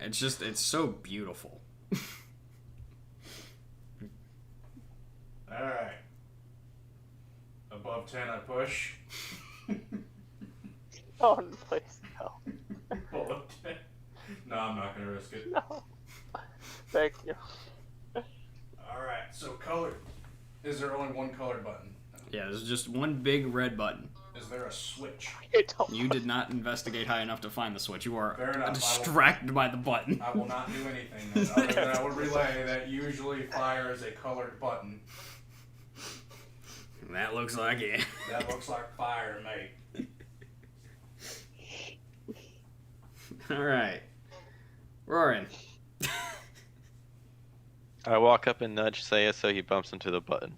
It's so beautiful. Alright. Above 10, I push. Oh, please, no. Below 10. No, I'm not going to risk it. No. Thank you. Alright, so colored. Is there only one colored button? Yeah, there's just one big red button. Is there a switch? You did not investigate high enough to find the switch. You are Fair enough, I will- distracted by the button. I will not do anything then, other than I will relay that usually fire is a colored button. That looks like it. That looks like fire, mate. Alright. Roaring. I walk up and nudge Saya so he bumps into the button.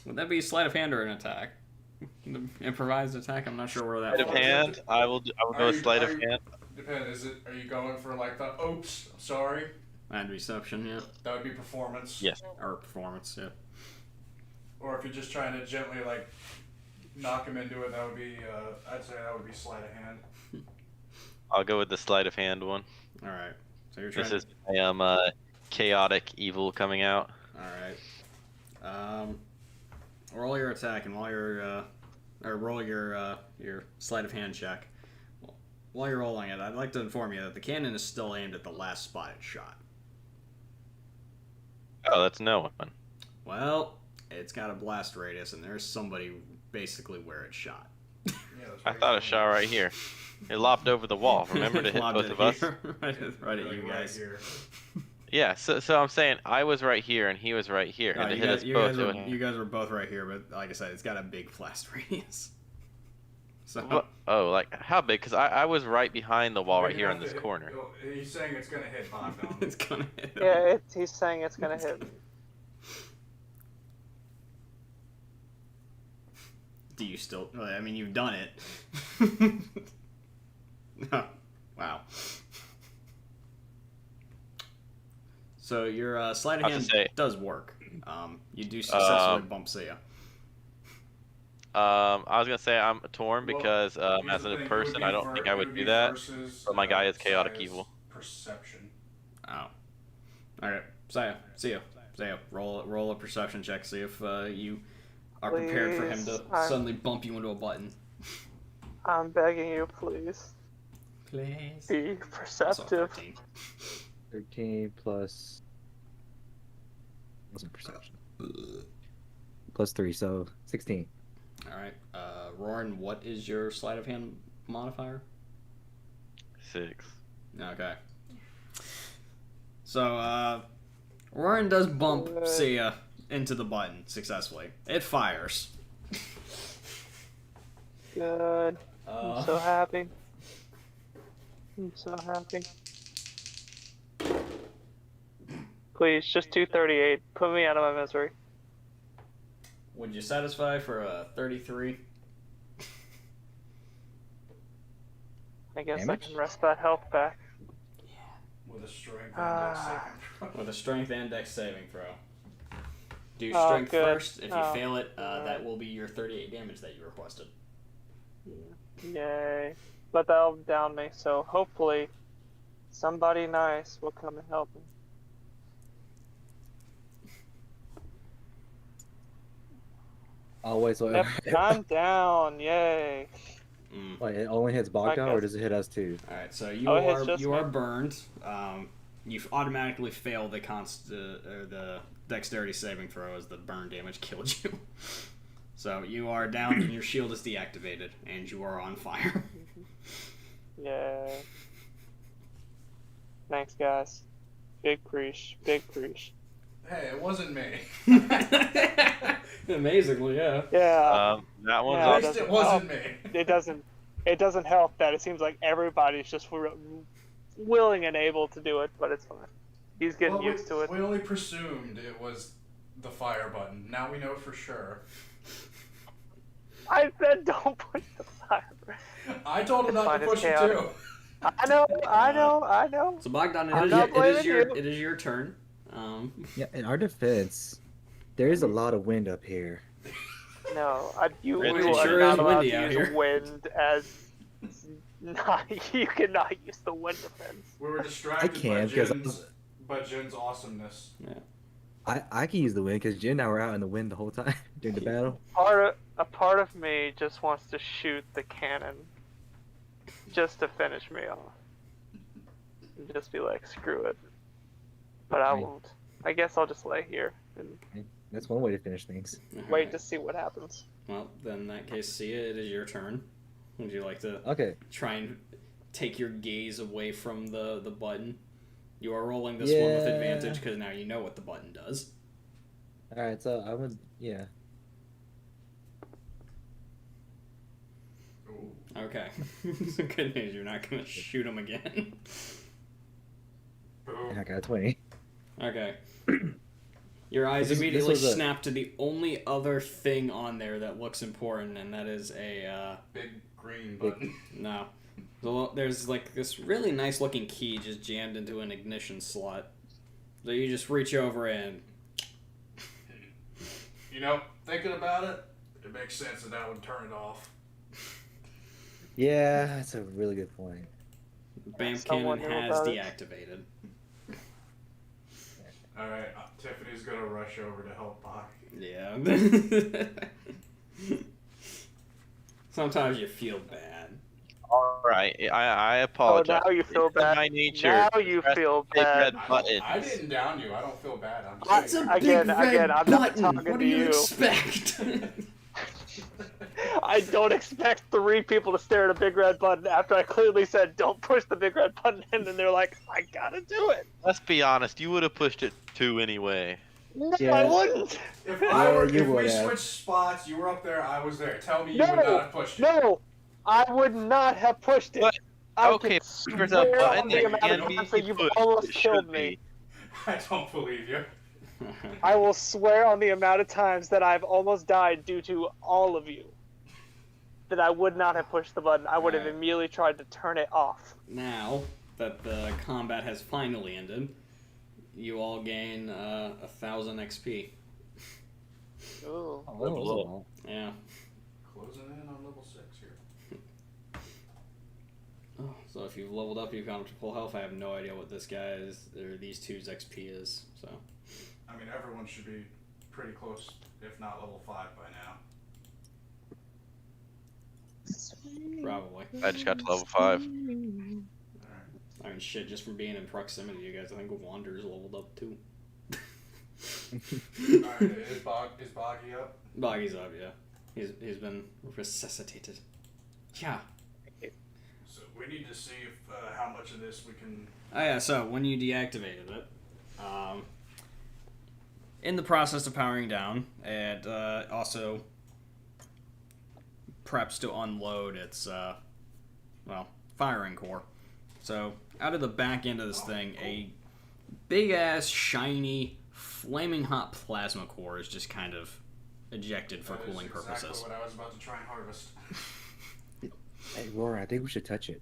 Would that be sleight of hand or an attack? The improvised attack? I'm not sure where that Sleight of falls. hand. I will go sleight of hand. Depends. Are you going for like the oops, sorry? And deception, yeah. That would be performance. Yes. Or performance, yeah. Or if you're just trying to gently like knock him into it, that would be I'd say that would be sleight of hand. I'll go with the sleight of hand one. Alright. So you're trying This is my chaotic evil coming out. Alright. Roll your attack, and while you're or roll your sleight of hand check. While you're rolling it, I'd like to inform you that the cannon is still aimed at the last spot it shot. Oh, that's no one. Well, it's got a blast radius, and there's somebody basically where it shot. Yeah, that's I right. thought it shot right here. It lopped over the wall. Remember to hit Lobbed both it of us? here. right at Like you right guys. here. Yeah. So I'm saying I was right here and he was right here, No, and it you, hit guys, us you, both. guys It were, would- you guys were both right here, but like I said, it's got a big blast radius. So Oh, like how big? Because I was right behind the wall right Big here in enough this to hit- corner. oh, He's saying it's gonna hit Bogdan. it's gonna hit him. Yeah, he's saying it's gonna hit me. Do you still? Well, I mean, you've done it. No. Wow. So your sleight of I was hand gonna say- does work. You do successfully Um, bump Sia. I was gonna say I'm torn Well, because here's as the a thing, it would person, be I don't ver- think I it would be do that. versus, but my guy is chaotic Saya's evil. Perception. Oh. All right, Sia. Roll a perception check. See if you are prepared for him to Please, I'm- suddenly bump you into a button. I'm begging you, please. Please. Be perceptive. 13 plus. Wasn't perception. Plus 3, so 16. All right, Roran, what is your sleight of hand modifier? 6. Okay. So, Roran does bump Good. Sia into the button successfully. It fires. Good. I'm so happy. I'm so happy. Please, just 238. Put me out of my misery. Would you satisfy for a 33? I guess Damage? I can rest that health back. With a strength Ah. index saving throw. With a strength and dex saving throw. Do Oh, strength good. first. If you Oh, fail it, that alright. will be your 38 damage that you requested. Yay. But that'll down me, so hopefully somebody nice will come and help me. Always. Yep, I'm down. Yay. Mm. Wait, it only hits Bogdan, or guess- does it hit us too? All right, so you Oh, it hits are just you me. are burned. You automatically fail the or the dexterity saving throw as the burn damage killed you. So you are down and your shield is deactivated and you are on fire. Yay. Thanks, guys. Big preach. Big preach. Hey, it wasn't me. Amazingly, yeah. Yeah. That one's Yeah, At on. least it doesn't wasn't help. me. It doesn't help that it seems like everybody's just willing and able to do it, but it's fine. He's getting Well, used to it. We only presumed it was the fire button. Now we know for sure. I said don't push the fire. I told him not Fine, to it's push it chaotic. too. I know. So Bogdan, I'm it not blaming is your you. it is your turn. Yeah, in our defense, there is a lot of wind up here. No, you It are sure not is allowed windy to out use here. wind as not. You cannot use the wind defense. We were distracted can't, by 'cause Jin's awesomeness. I can use the wind because Jin and I were out in the wind the whole time during the battle. A part of me just wants to shoot the cannon, just to finish me off, and just be like, screw it. But I Right. won't. I guess I'll just lay here and That's one way to finish things. wait to see what happens. Well, then in that case, Sia, it is your turn. Would you like to Okay. try and take your gaze away from the button? You are rolling this one with Yeah. advantage because now you know what the button does. All right. So I would. Yeah. Ooh. Okay. Good news, you're not going to shoot him again. Boom. I got a 20. Okay. Your eyes This immediately was a- snap to the only other thing on there that looks important, and that is a, Big green button. no. There's like this really nice looking key just jammed into an ignition slot. So you just reach over and You know, thinking about it, it makes sense that would turn it off. Yeah, that's a really good point. BAM Someone cannon knew has about it. deactivated. Alright, Tiffany's gonna rush over to help Bach. Yeah. Sometimes you feel bad. All right, I apologize. now you feel It's in bad. my nature. Now you to press feel big bad. red buttons. I didn't down you. I don't feel bad. I'm just That's saying. a Again, I'm not talking What to do you you. expect? I don't expect 3 people to stare at a big red button after I clearly said don't push the big red button, and then they're like, I gotta do it. Let's be honest. You would have pushed it 2 anyway. No, Yeah. I wouldn't. If Yeah, you if we would have. switched spots, you were up there, I was there. Tell me you No, would not have pushed it. No, I would not have pushed it. But, I okay, could there's a swear button on that the amount can of be times that you've pushed. almost It killed should me. be. I don't believe you. I will swear on the amount of times that I've almost died due to all of you. That I would not have pushed the button. I would have Alright. immediately tried to turn it off. Now that the combat has finally ended, you all gain 1,000 XP. Ooh. Oh, that was a lot. Yeah. Closing in on level 6 here. Oh, so if you've leveled up, you've gone up to full health. I have no idea what this guy's or these two's XP is. So I mean, everyone should be pretty close, if not level 5 by now. probably. I just got to level 5. Alright. I mean, shit. Just from being in proximity, you guys. I think Wander's leveled up too. Alright, is Boggy up? Boggy's up, yeah. He's been resuscitated. Yeah. So we need to see if how much of this we can. Oh yeah, so when you deactivated it, in the process of powering down, it also preps to unload its, firing core. So out of the back end of this thing, a big-ass, shiny, flaming hot plasma core is just kind of ejected for That is cooling purposes. Exactly what I was about to try and harvest. Hey, Roar, I think we should touch it.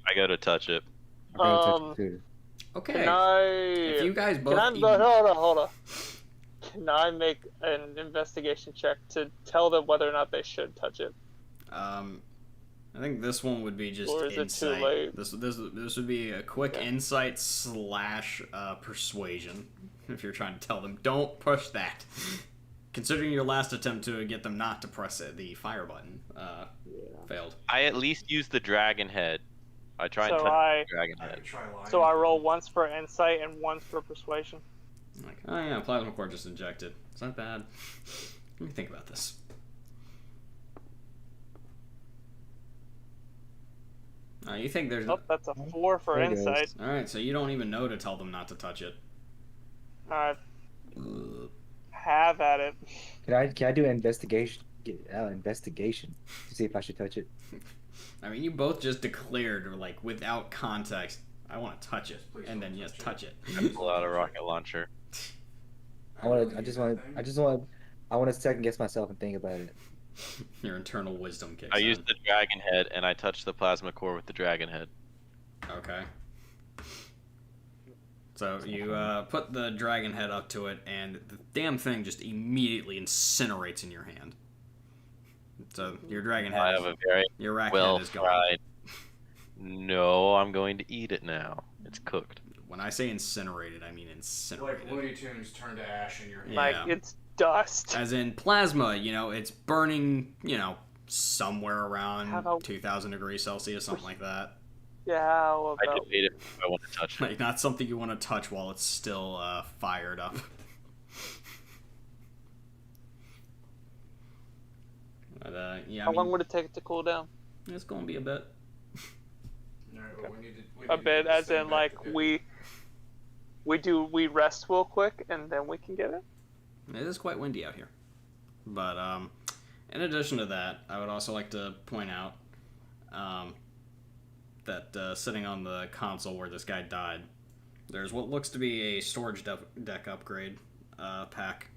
I go to touch it. I'm gonna touch it too. Okay, Can I? if you guys both... Can I? Hold on. Can I make an investigation check to tell them whether or not they should touch it? I think this one would be just Or is it too insight. late? This would be a quick Okay. insight / persuasion. If you're trying to tell them, don't push that. Considering your last attempt to get them not to press the fire button failed. I at least use the dragon head. I try and So touch I- the dragon I head. could try lying. So I roll once for insight and once for persuasion. Like, oh yeah, plasma core just injected. It's not bad. Let me think about this. You think there's... Oh, that's a 4 for There it goes. insight. Alright, so you don't even know to tell them not to touch it. Have at it. Can I do an investigation to see if I should touch it? I mean, you both just declared, or like, without context, I want to touch it, Please and don't then yes, touch touch it. Pull out a rocket launcher. I want to second guess myself and think about it. Your internal wisdom kicks I in. use the dragon head and I touch the plasma core with the dragon head. Okay. So you put the dragon head up to it, and the damn thing just immediately incinerates in your hand. So your dragon head, I have a very your rack well head is gone. fried. No, I'm going to eat it now. It's cooked. When I say incinerated, I mean Like incinerated. Looney Tunes turn to ash in your hand. Yeah. Like, it's dust. As in plasma, it's burning, somewhere around How about- 2,000 degrees Celsius, something like that. Yeah, how I about... debate it if I want to touch it. Like, not something you want to touch while it's still fired up. But, yeah, How long would it take it to cool down? it's going to be a bit. Alright, well, we need to A get bit, this as thing in, back like, to we rest real quick, and then we can get it? It is quite windy out here. But, in addition to that, I would also like to point out that sitting on the console where this guy died, there's what looks to be a storage deck upgrade pack.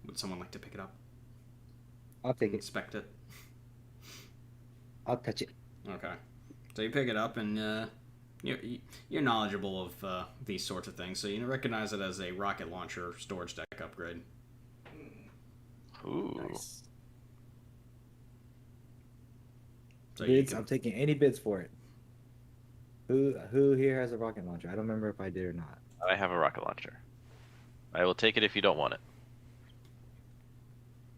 Would someone like to pick it up? I'll take it. Inspect it? I'll touch it. Okay. So you pick it up, and you're knowledgeable of these sorts of things, so you recognize it as a rocket launcher storage deck upgrade. Ooh. Nice. So you Bids. can, I'm taking any bids for it. Who here has a rocket launcher? I don't remember if I did or not. I have a rocket launcher. I will take it if you don't want it.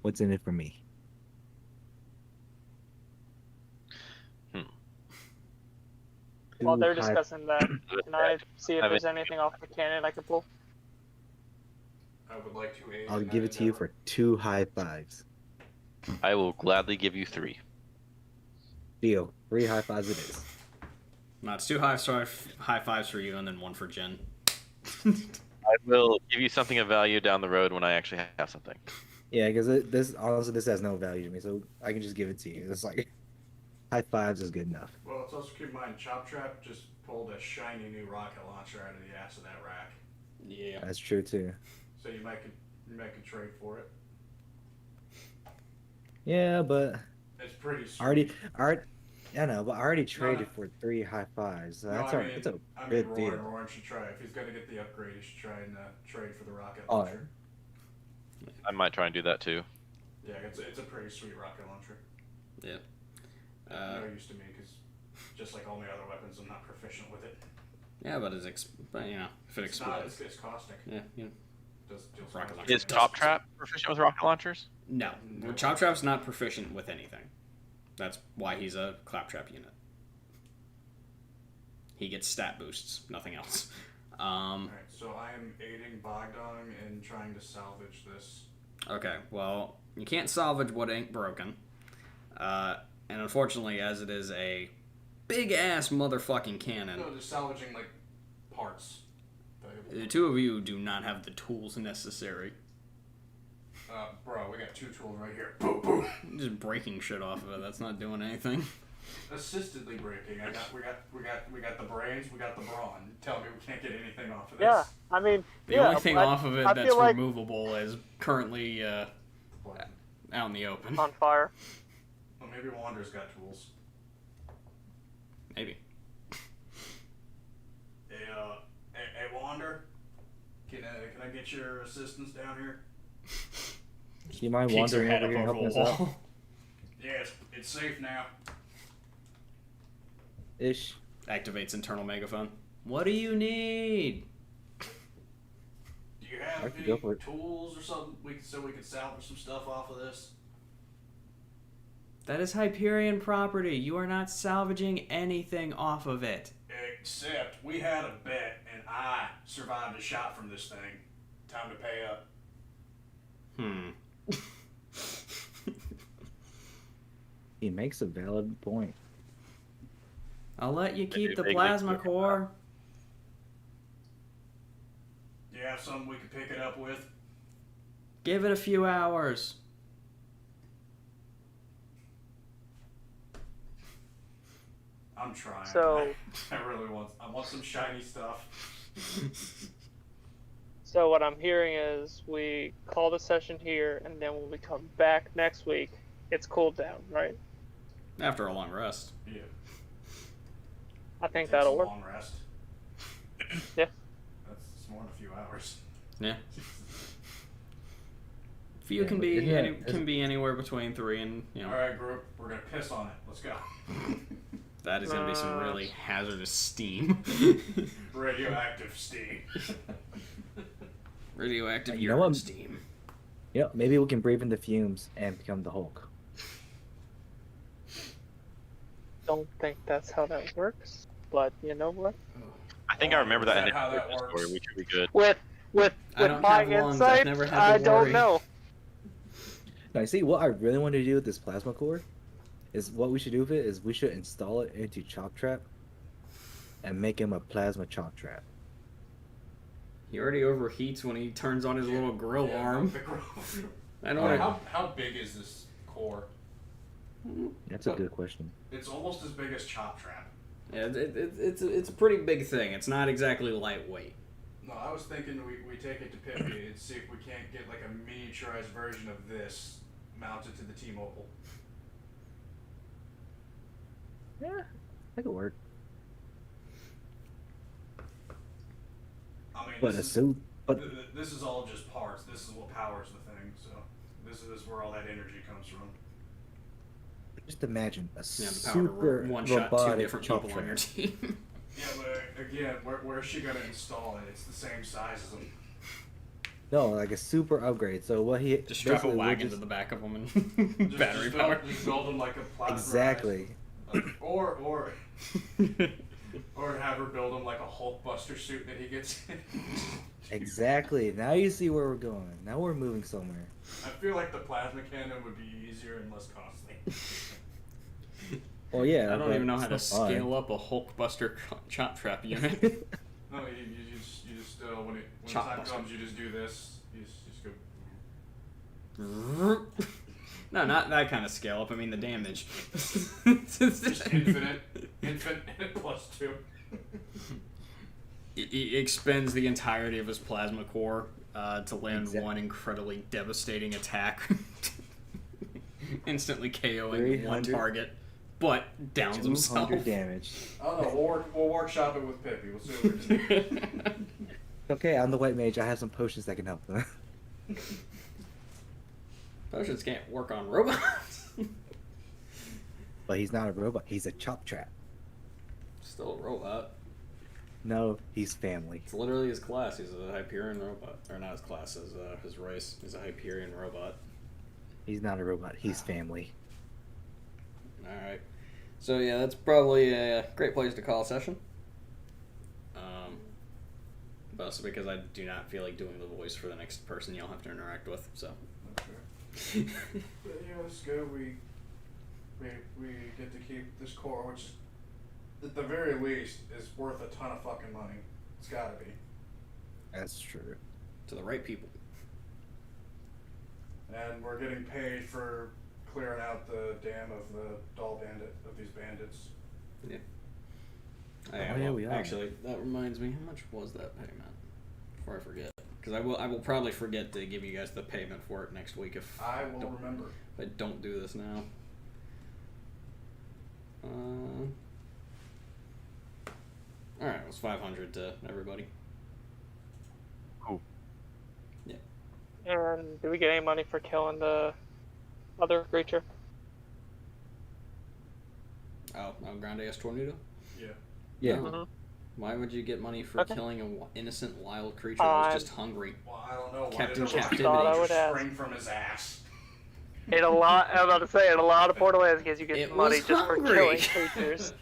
what's in it for me? While they're Two high- discussing that, can I see if Have there's it- anything off the cannon I can pull? I would like to aid I'll in give that it to you endeavor. for 2 high fives. I will gladly give you 3. Deal. 3 high fives it is. No, it's 2 high fives for you and then 1 for Jen. I will give you something of value down the road when I actually have something. Yeah, because this honestly this has no value to me, so I can just give it to you. It's like high fives is good enough. Well, let's also keep in mind, Chop Trap just pulled a shiny new rocket launcher out of the ass of that rack. Yeah. That's true too. So you could trade for it. Yeah, but It's pretty sweet. I know, but I already traded no. for 3 high fives. So No, that's that's a good deal. Roran should try. If he's gonna get the upgrade, he should try and trade for the rocket Oh, launcher. I might try and do that too. Yeah, it's a pretty sweet rocket launcher. Yeah. No use to me because just like all my other weapons, I'm not proficient with it. Yeah, but but you know, if it It's not. explodes. It's caustic. Yeah, you know. Deals Rocket damage. launcher. Is Top Trap proficient with rocket launchers? No. No. Chop Trap's not proficient with anything. That's why he's a Claptrap unit. He gets stat boosts, nothing else. Alright, so I am aiding Bogdong in trying to salvage this. Okay, well, you can't salvage what ain't broken. And unfortunately, as it is a big-ass motherfucking cannon, No, just salvaging like parts. the two of you do not have the tools necessary. Bro, we got 2 tools right here. Boom, boom. Just breaking shit off of it, that's not doing anything. Assistedly breaking. We got the brains. We got the brawn. Tell me we can't get anything off of this. Yeah, I mean, The yeah, only thing I- off of it I that's feel like removable is currently Well, out in the open. on fire. maybe Wander's got tools. Maybe. Hey, Wander. Can I get your assistance down here? Do you mind Peeks her wandering head over up here and over helping the us out? wall. Yeah, it's safe now. Ish. Activates internal megaphone. What do you need? Do you have I could any go for it. tools or something so we could salvage some stuff off of this? That is Hyperion property. You are not salvaging anything off of it. Except we had a bet and I survived a shot from this thing. Time to pay up. He makes a valid point. I'll let you keep the big plasma liquid. core. Do you have something we could pick it up with? Give it a few hours. I'm trying. So- I really want some shiny stuff. So what I'm hearing is we call the session here, and then when we come back next week, it's cooled down, right? After a long rest. Yeah. I think Takes that'll a work. long rest. Yeah. That's more than a few hours. Yeah. Few Yeah, can but be isn't any, that- can be anywhere between 3 and All right, group, we're gonna piss on it. Let's go. that is gonna be some really hazardous steam. Radioactive steam. Radioactive You know urine what? steam. Yep, maybe we can breathe in the fumes and become the Hulk. Don't think that's how that works, but you know what? I think I remember that Is in that how the that story. works? We should be good. With I don't my have lungs, I've insight, never had to I don't worry. know. Now, see, what I really want to do with this plasma core is what we should do with it is we should install it into Chop Trap and make him a plasma Chop Trap. He already overheats when he turns on his little grill Yeah, arm. the grill. I know what How big is this core? That's a good question. It's almost as big as Chop Trap. Yeah, it's a pretty big thing. It's not exactly lightweight. No, I was thinking we take it to Pippi and see if we can't get like a miniaturized version of this mounted to the T-Mobile. Yeah, that could work. I mean, But a suit, but this is all just parts. This is what powers the thing. So this is where all that energy comes from. just imagine a Yeah, the power to super one shot 2 robotic different Chop people on your Trap. team. Yeah, but again, where's she gonna install it? It's the same size as them. No, like a super upgrade. So what he Just strap a basically would wagon just- to the back of them and battery just power. Just build them like a flat Exactly. rise. Or have her build him like a Hulkbuster suit that he gets in. Exactly. Now you see where we're going. Now we're moving somewhere. I feel like the plasma cannon would be easier and less costly. Well, yeah. I don't but even know how to it's still fun. scale up a Hulkbuster chop trap unit. No, you just when Chop time buster. comes, you just do this. You just go. No, not that kind of scale up. I mean the damage. Just infinite plus 2. He expends the entirety of his plasma core to land one incredibly devastating attack, instantly KOing one 300 target, but downs himself. 200 damage. Oh no, we'll workshop it with Pippi. We'll see what we can do. Okay, I'm the white mage. I have some potions that can help them. Potions can't work on robots. But he's not a robot. He's a chop trap. Still a robot. No, he's family. It's literally his class. He's a Hyperion robot, or not his class, his race. He's a Hyperion robot. He's not a robot. He's family. All right. So yeah, that's probably a great place to call a session. Mostly because I do not feel like doing the voice for the next person you'll have to interact with. So. Okay. But yeah, it's good. We get to keep this core, which at the very least is worth a ton of fucking money. It's gotta be. That's true. To the right people. And we're getting paid for clearing out the dam of the doll bandit of these bandits. Yeah. yeah, we are. Actually, that reminds me. How much was that payment? Before I forget, because I will probably forget to give you guys the payment for it next week if I will remember. If I don't do this now. All right, it was 500 to everybody. Cool. Yeah. And do we get any money for killing the other creature? Oh, El Grande S Tornado? Yeah. Yeah. No. Mhm. Why would you get money for Okay. killing an innocent wild creature that was just hungry? Well, I don't know. Why Kept in did the captivity. Thought I creature would ask. spring from his ass? In a lot, I'm about to say, in a lot of Borderlands games, you get It money was just for hungry. killing creatures.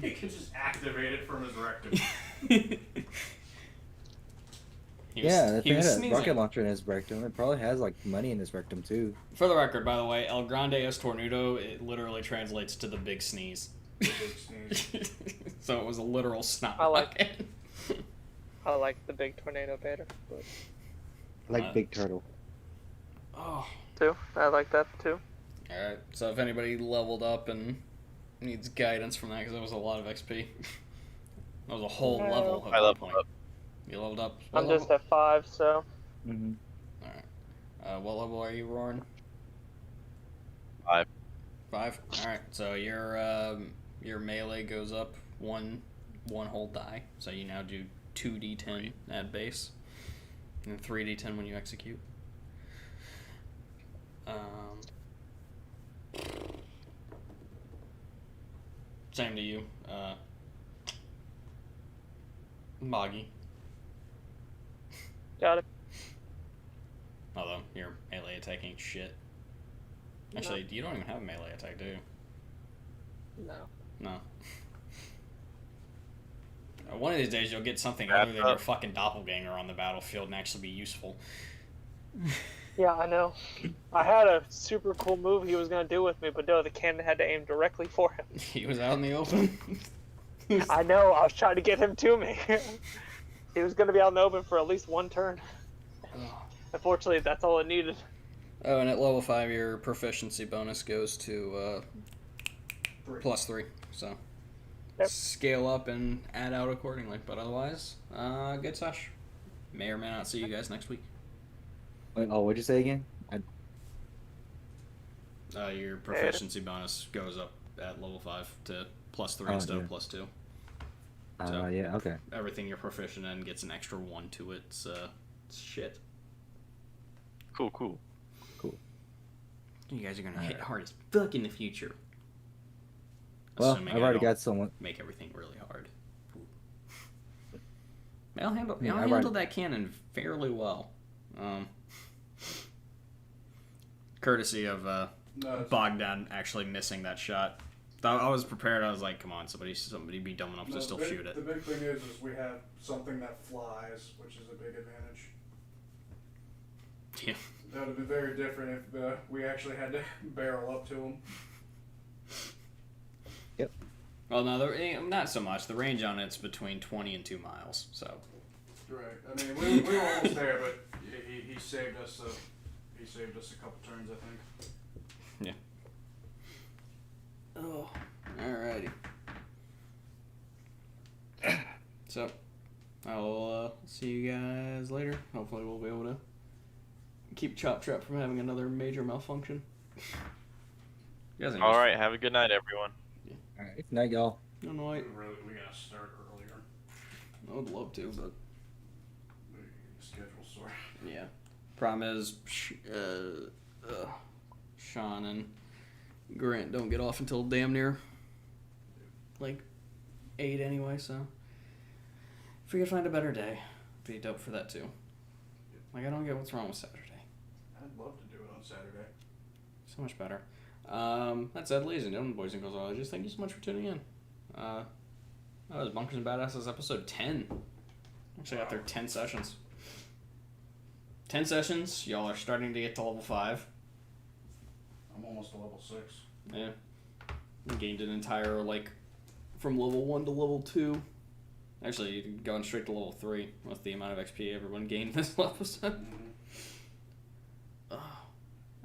You can just activate it from his rectum. Yeah, if he they was had a sneezing. rocket launcher in his rectum, it probably has like money in his rectum too. For the record, by the way, El Grande Es Tornado, it literally translates to the big sneeze. Big sneeze. So it was a literal snot I like- rocket. I like the big tornado better, but I like Big Turtle. Oh. too. I like that too. Alright, so if anybody leveled up and needs guidance from that, because that was a lot of XP. That was a whole No. level at I one leveled point. up. You leveled up? I'm What just at 5, so Mm-hmm. Alright. What level are you, Roaring? 5. 5? Alright, so your melee goes up one whole die. So you now do 2d10 at base. And 3d10 when you execute. Same to you. Moggy. got it. Although your melee attack ain't shit. Actually, you don't even have a melee attack, do you? No. No. One of these days you'll get something Wrap other than up. your fucking doppelganger on the battlefield and actually be useful. Yeah, I know. I had a super cool move he was gonna do with me, but no, the cannon had to aim directly for him. He was out in the open. I know. I was trying to get him to me. He was gonna be out in the open for at least one turn. Unfortunately, that's all it needed. Oh, and at level 5 your proficiency bonus goes to 3. +3. So Yep. scale up and add out accordingly. But otherwise, good sesh. May or may not see you guys next week. Wait, oh, what'd you say again? Your proficiency bonus goes up at level 5 to +3 Oh, instead yeah. of +2. Yeah, okay. Everything you're proficient in gets an extra 1 to it. It's shit. Cool, cool. You guys are gonna hit Alright. hard as fuck in the future. Well, Assuming I've I already don't got someone. make everything really hard. I'll handle Yeah, I'll I handle run- that cannon fairly well. Courtesy of No, it's- Bogdan actually missing that shot. I was prepared. I was like, come on, somebody be dumb enough no, to still the big, shoot it. The big thing is we have something that flies, which is a big advantage. Yeah. That would be very different if we actually had to barrel up to them. Well, no, not so much. The range on it's between 20 and 2 miles. So Right. I mean, we were almost there, but he saved us. He saved us a couple turns, I think. oh, alrighty. So I'll see you guys later. Hopefully, we'll be able to keep Chop Trap from having another major malfunction. You guys ain't All just- right, have a good night, everyone. All right, night, y'all. No, no, We gotta start earlier. I would love to, but Schedule sore. yeah. Problem is, Sean and Grant don't get off until damn near like 8 anyway. So if we could find a better day, be dope for that too. Like I don't get what's wrong with Saturday. I'd love to do it on Saturday. So much better. That said, ladies and gentlemen, boys and girls, all ages, thank you so much for tuning in. That was Bunkers and Badasses episode 10. Actually got there 10 sessions. 10 sessions. Y'all are starting to get to level 5. I'm almost to level 6. Yeah. Gained an entire, like, from level 1 to level 2. Actually, going straight to level 3 with the amount of XP everyone gained this episode. Mm-hmm. Oh,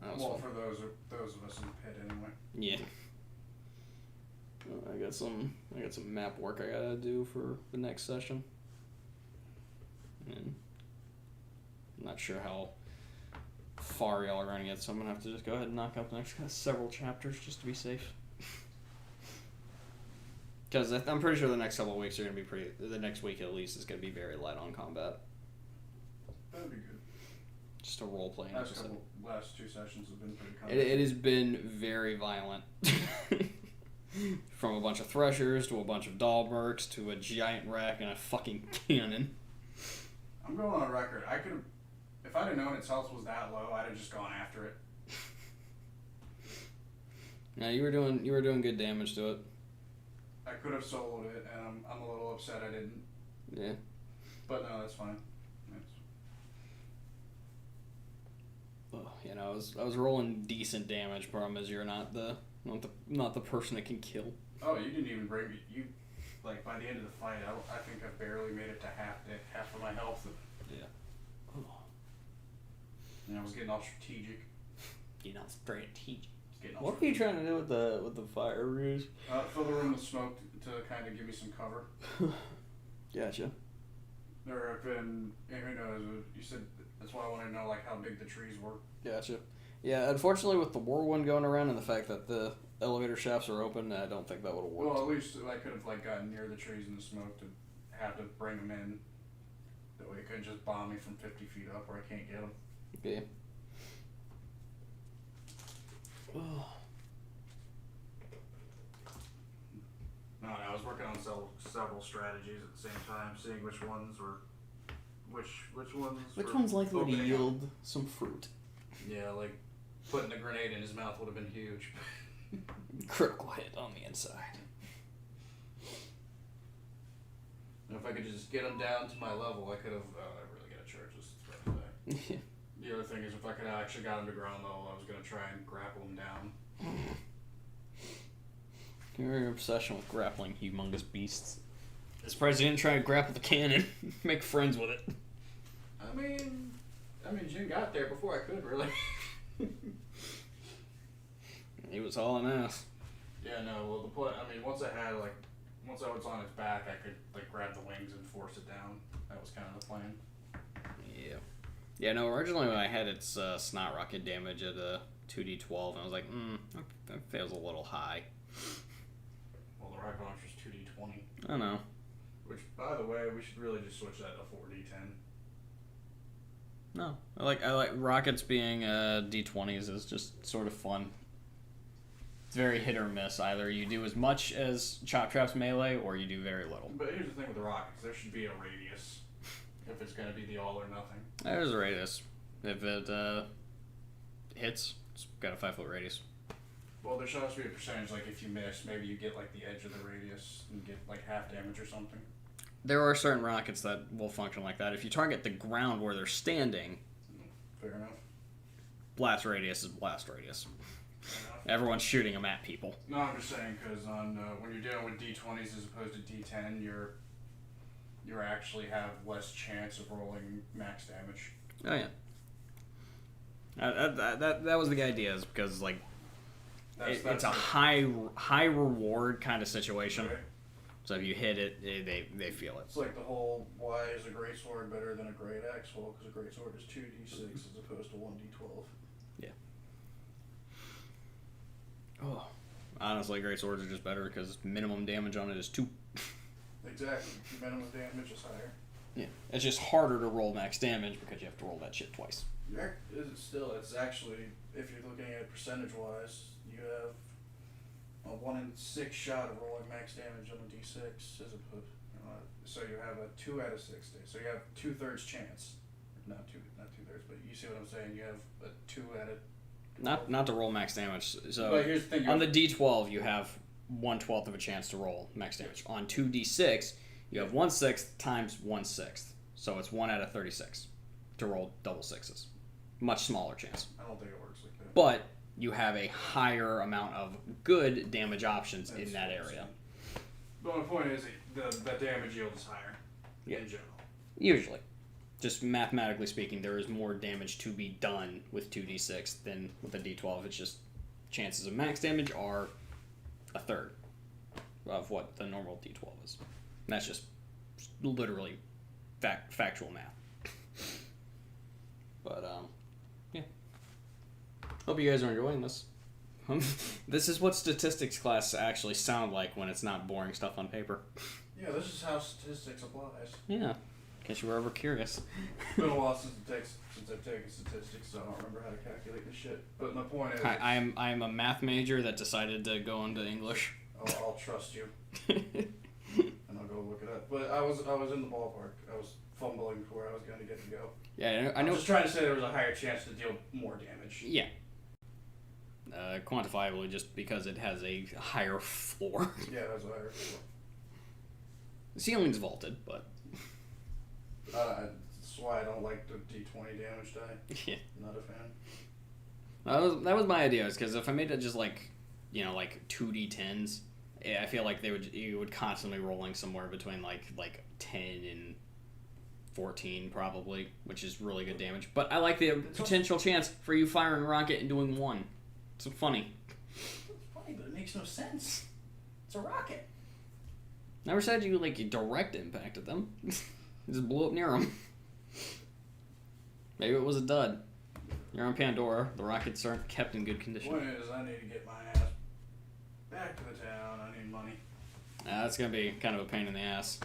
that was Well, fun. for those of us in the pit anyway. Yeah. I got some map work I gotta do for the next session. And I'm not sure how far y'all are gonna get, so I'm gonna have to just go ahead and knock out the next several chapters just to be safe. Because I'm pretty sure the next couple of weeks are gonna be the next week at least is gonna be very light on combat. That'd be good. Just a role playing episode. Last 2 sessions have been pretty It has been very violent. From a bunch of threshers to a bunch of Dahlbergs to a giant wreck and a fucking cannon. I'm going on record. I could have, if I'd have known its health was that low, I'd have just gone after it. Yeah, you were doing good damage to it. I could have soloed it, and I'm a little upset I didn't. Yeah. But no, that's fine. Oh, you know, I was rolling decent damage. Problem is, you're not the person that can kill. Oh, you didn't even bring me. You, like, by the end of the fight, I think I barely made it to half of my health. Yeah. And I was getting all strategic. You're not strategic. Getting all What were you trying to do with the fire ruse? Fill the room with smoke to kind of give me some cover. Gotcha. There have been, who knows, you said, that's why I wanted to know, like, how big the trees were. Gotcha. Yeah, unfortunately, with the whirlwind going around and the fact that the elevator shafts are open, I don't think that would have worked. Well, at least I could have, like, gotten near the trees and the smoke to have to bring them in. That way it couldn't just bomb me from 50 feet up where I can't get them. Okay. No, I was working on several strategies at the same time, seeing which ones were, which ones. Which were one's likely to opening up. yield some fruit? Yeah, like putting a grenade in his mouth would have been huge. Critical hit on the inside. And if I could just get him down to my level, I could have. I really gotta charge this threat today. The other thing is, if I could have actually got him to ground level, I was gonna try and grapple him down. Your obsession with grappling humongous beasts. I'm surprised you didn't try to grapple the cannon. Make friends with it. I mean, Jin got there before I could really. He was hauling ass. Yeah, no. Well, the point. I mean, once I was on its back, I could like grab the wings and force it down. That was kind of the plan. Yeah. Yeah, no, originally when I had its snot rocket damage at 2d12, and I was like, that feels a little high. Well, the rocket launcher's 2d20. I don't know. Which, by the way, we should really just switch that to 4d10. No. I like rockets being d20s is just sort of fun. It's very hit or miss. Either you do as much as Chop Trap's melee, or you do very little. But here's the thing with the rockets: there should be a radius. if it's gonna be the all or nothing. There's a radius. If it hits, it's got a 5-foot radius. Well, there should also be a percentage, like if you miss, maybe you get like the edge of the radius and get like half damage or something. There are certain rockets that will function like that. If you target the ground where they're standing, Fair enough. blast radius is blast radius. Fair enough. Everyone's shooting them at people. No, I'm just saying because on when you're dealing with D20s as opposed to D10, you're actually have less chance of rolling max damage. Oh yeah. That was the idea, is because like it's a high reward kind of situation. Right? So if you hit it, they feel it. It's like the whole why is a great sword better than a great axe? Well, because a great sword is 2d6 as opposed to 1d12. Oh, honestly, great swords are just better because minimum damage on it is 2. Exactly. Your minimum damage is higher. Yeah, it's just harder to roll max damage because you have to roll that shit twice. It's actually, if you're looking at it percentage wise, you have a 1 in 6 shot of rolling max damage on a d6 as opposed, so you have a 2 out of 60. So you have 2/3 chance. Not 2/3, but you see what I'm saying. You have a 2 out of. Not to roll max damage. So But here's the thing. on the d12, you have 1/12 of a chance to roll max damage. On 2d6, you have 1/6 times 1/6. So it's 1 out of 36 to roll double sixes. Much smaller chance. I don't think it works like that. But you have a higher amount of good damage options in that area. But my point is, the damage yield is higher in general. Usually. Just mathematically speaking, there is more damage to be done with 2d6 than with a d12. It's just chances of max damage are 1/3 of what the normal d12 is. And that's just literally factual math. But, yeah. Hope you guys are enjoying this. This is what statistics class actually sound like when it's not boring stuff on paper. Yeah, this is how statistics applies. Yeah. In case you were ever curious. It's been a while since I've taken statistics, so I don't remember how to calculate this shit. But my point is, I am a math major that decided to go into English. I'll trust you, and I'll go look it up. But I was in the ballpark. I was fumbling for where I was going to get to go. Yeah, I I'm know. just trying to say there was a higher chance to deal more damage. Yeah. Quantifiably, just because it has a higher floor. Yeah, that's what I heard. The ceiling's vaulted, but That's why I don't like the D20 damage die. yeah. Not a fan. That was my idea. Is because if I made it just like 2d10s, I feel like you would constantly rolling somewhere between like 10 and 14 probably, which is really good damage. But I like the potential chance for you firing a rocket and doing 1. It's funny. It's funny, but it makes no sense. It's a rocket. Never said you direct impacted them. Just blew up near them. Maybe it was a dud. You're on Pandora. The rockets aren't kept in good condition. Point is, I need to get my ass back to the town. I need money. That's gonna be kind of a pain in the ass.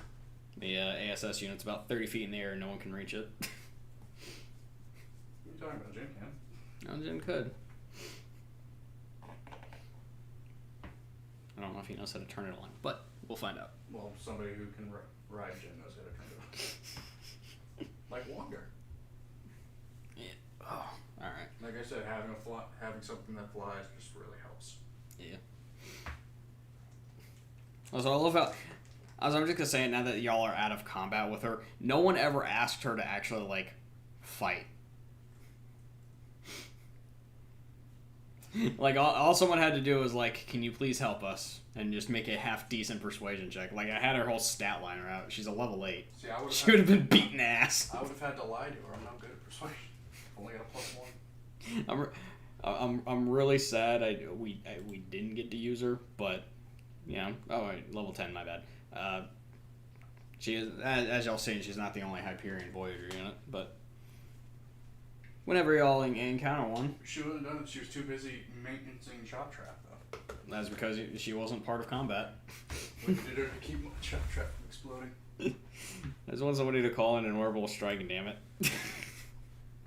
The ASS unit's about 30 feet in the air and no one can reach it. What are you talking about? Jim can. No, Jim could. I don't know if he knows how to turn it on, but we'll find out. Well, somebody who can ride Jim knows how to turn it on. Like Wander. Yeah. Oh, all right. Like I said, having something that flies just really helps. Yeah. Also, I love how. I'm just gonna say it now that y'all are out of combat with her. No one ever asked her to actually fight. All someone had to do was can you please help us, and just make a half decent persuasion check. I had her whole stat liner out. She's a level 8. See, She would have been beating ass. I would have had to lie to her. I'm not good at persuasion. Only got a +1. I'm really sad we didn't get to use her, but yeah. Oh wait, level 10. My bad. She is, as y'all seen, she's not the only Hyperion Voyager unit, but whenever y'all encounter one, She wouldn't have done it. She was too busy maintaining Chop Trap, though. that's because she wasn't part of combat. We needed her to keep Chop Trap from exploding. I just want somebody to call in an orbital strike, damn it.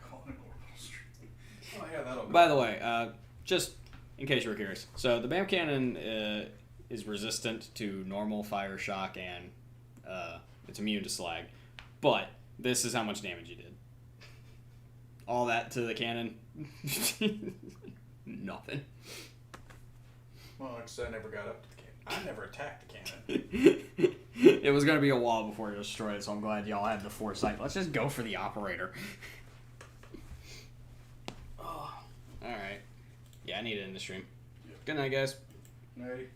Call it an orbital stream. Oh yeah, that'll be. By the way, just in case you were curious, so the BAM cannon is resistant to normal fire shock and it's immune to slag, but This is how much damage you did. All that to the cannon. Nothing. Well, like I said, I never got up to the cannon. I never attacked the cannon. It was gonna be a wall before you destroyed it, so I'm glad y'all had the foresight. Let's just go for the operator. Oh, all right. Yeah, I need it in the stream. Yep. Good night, guys. Alrighty.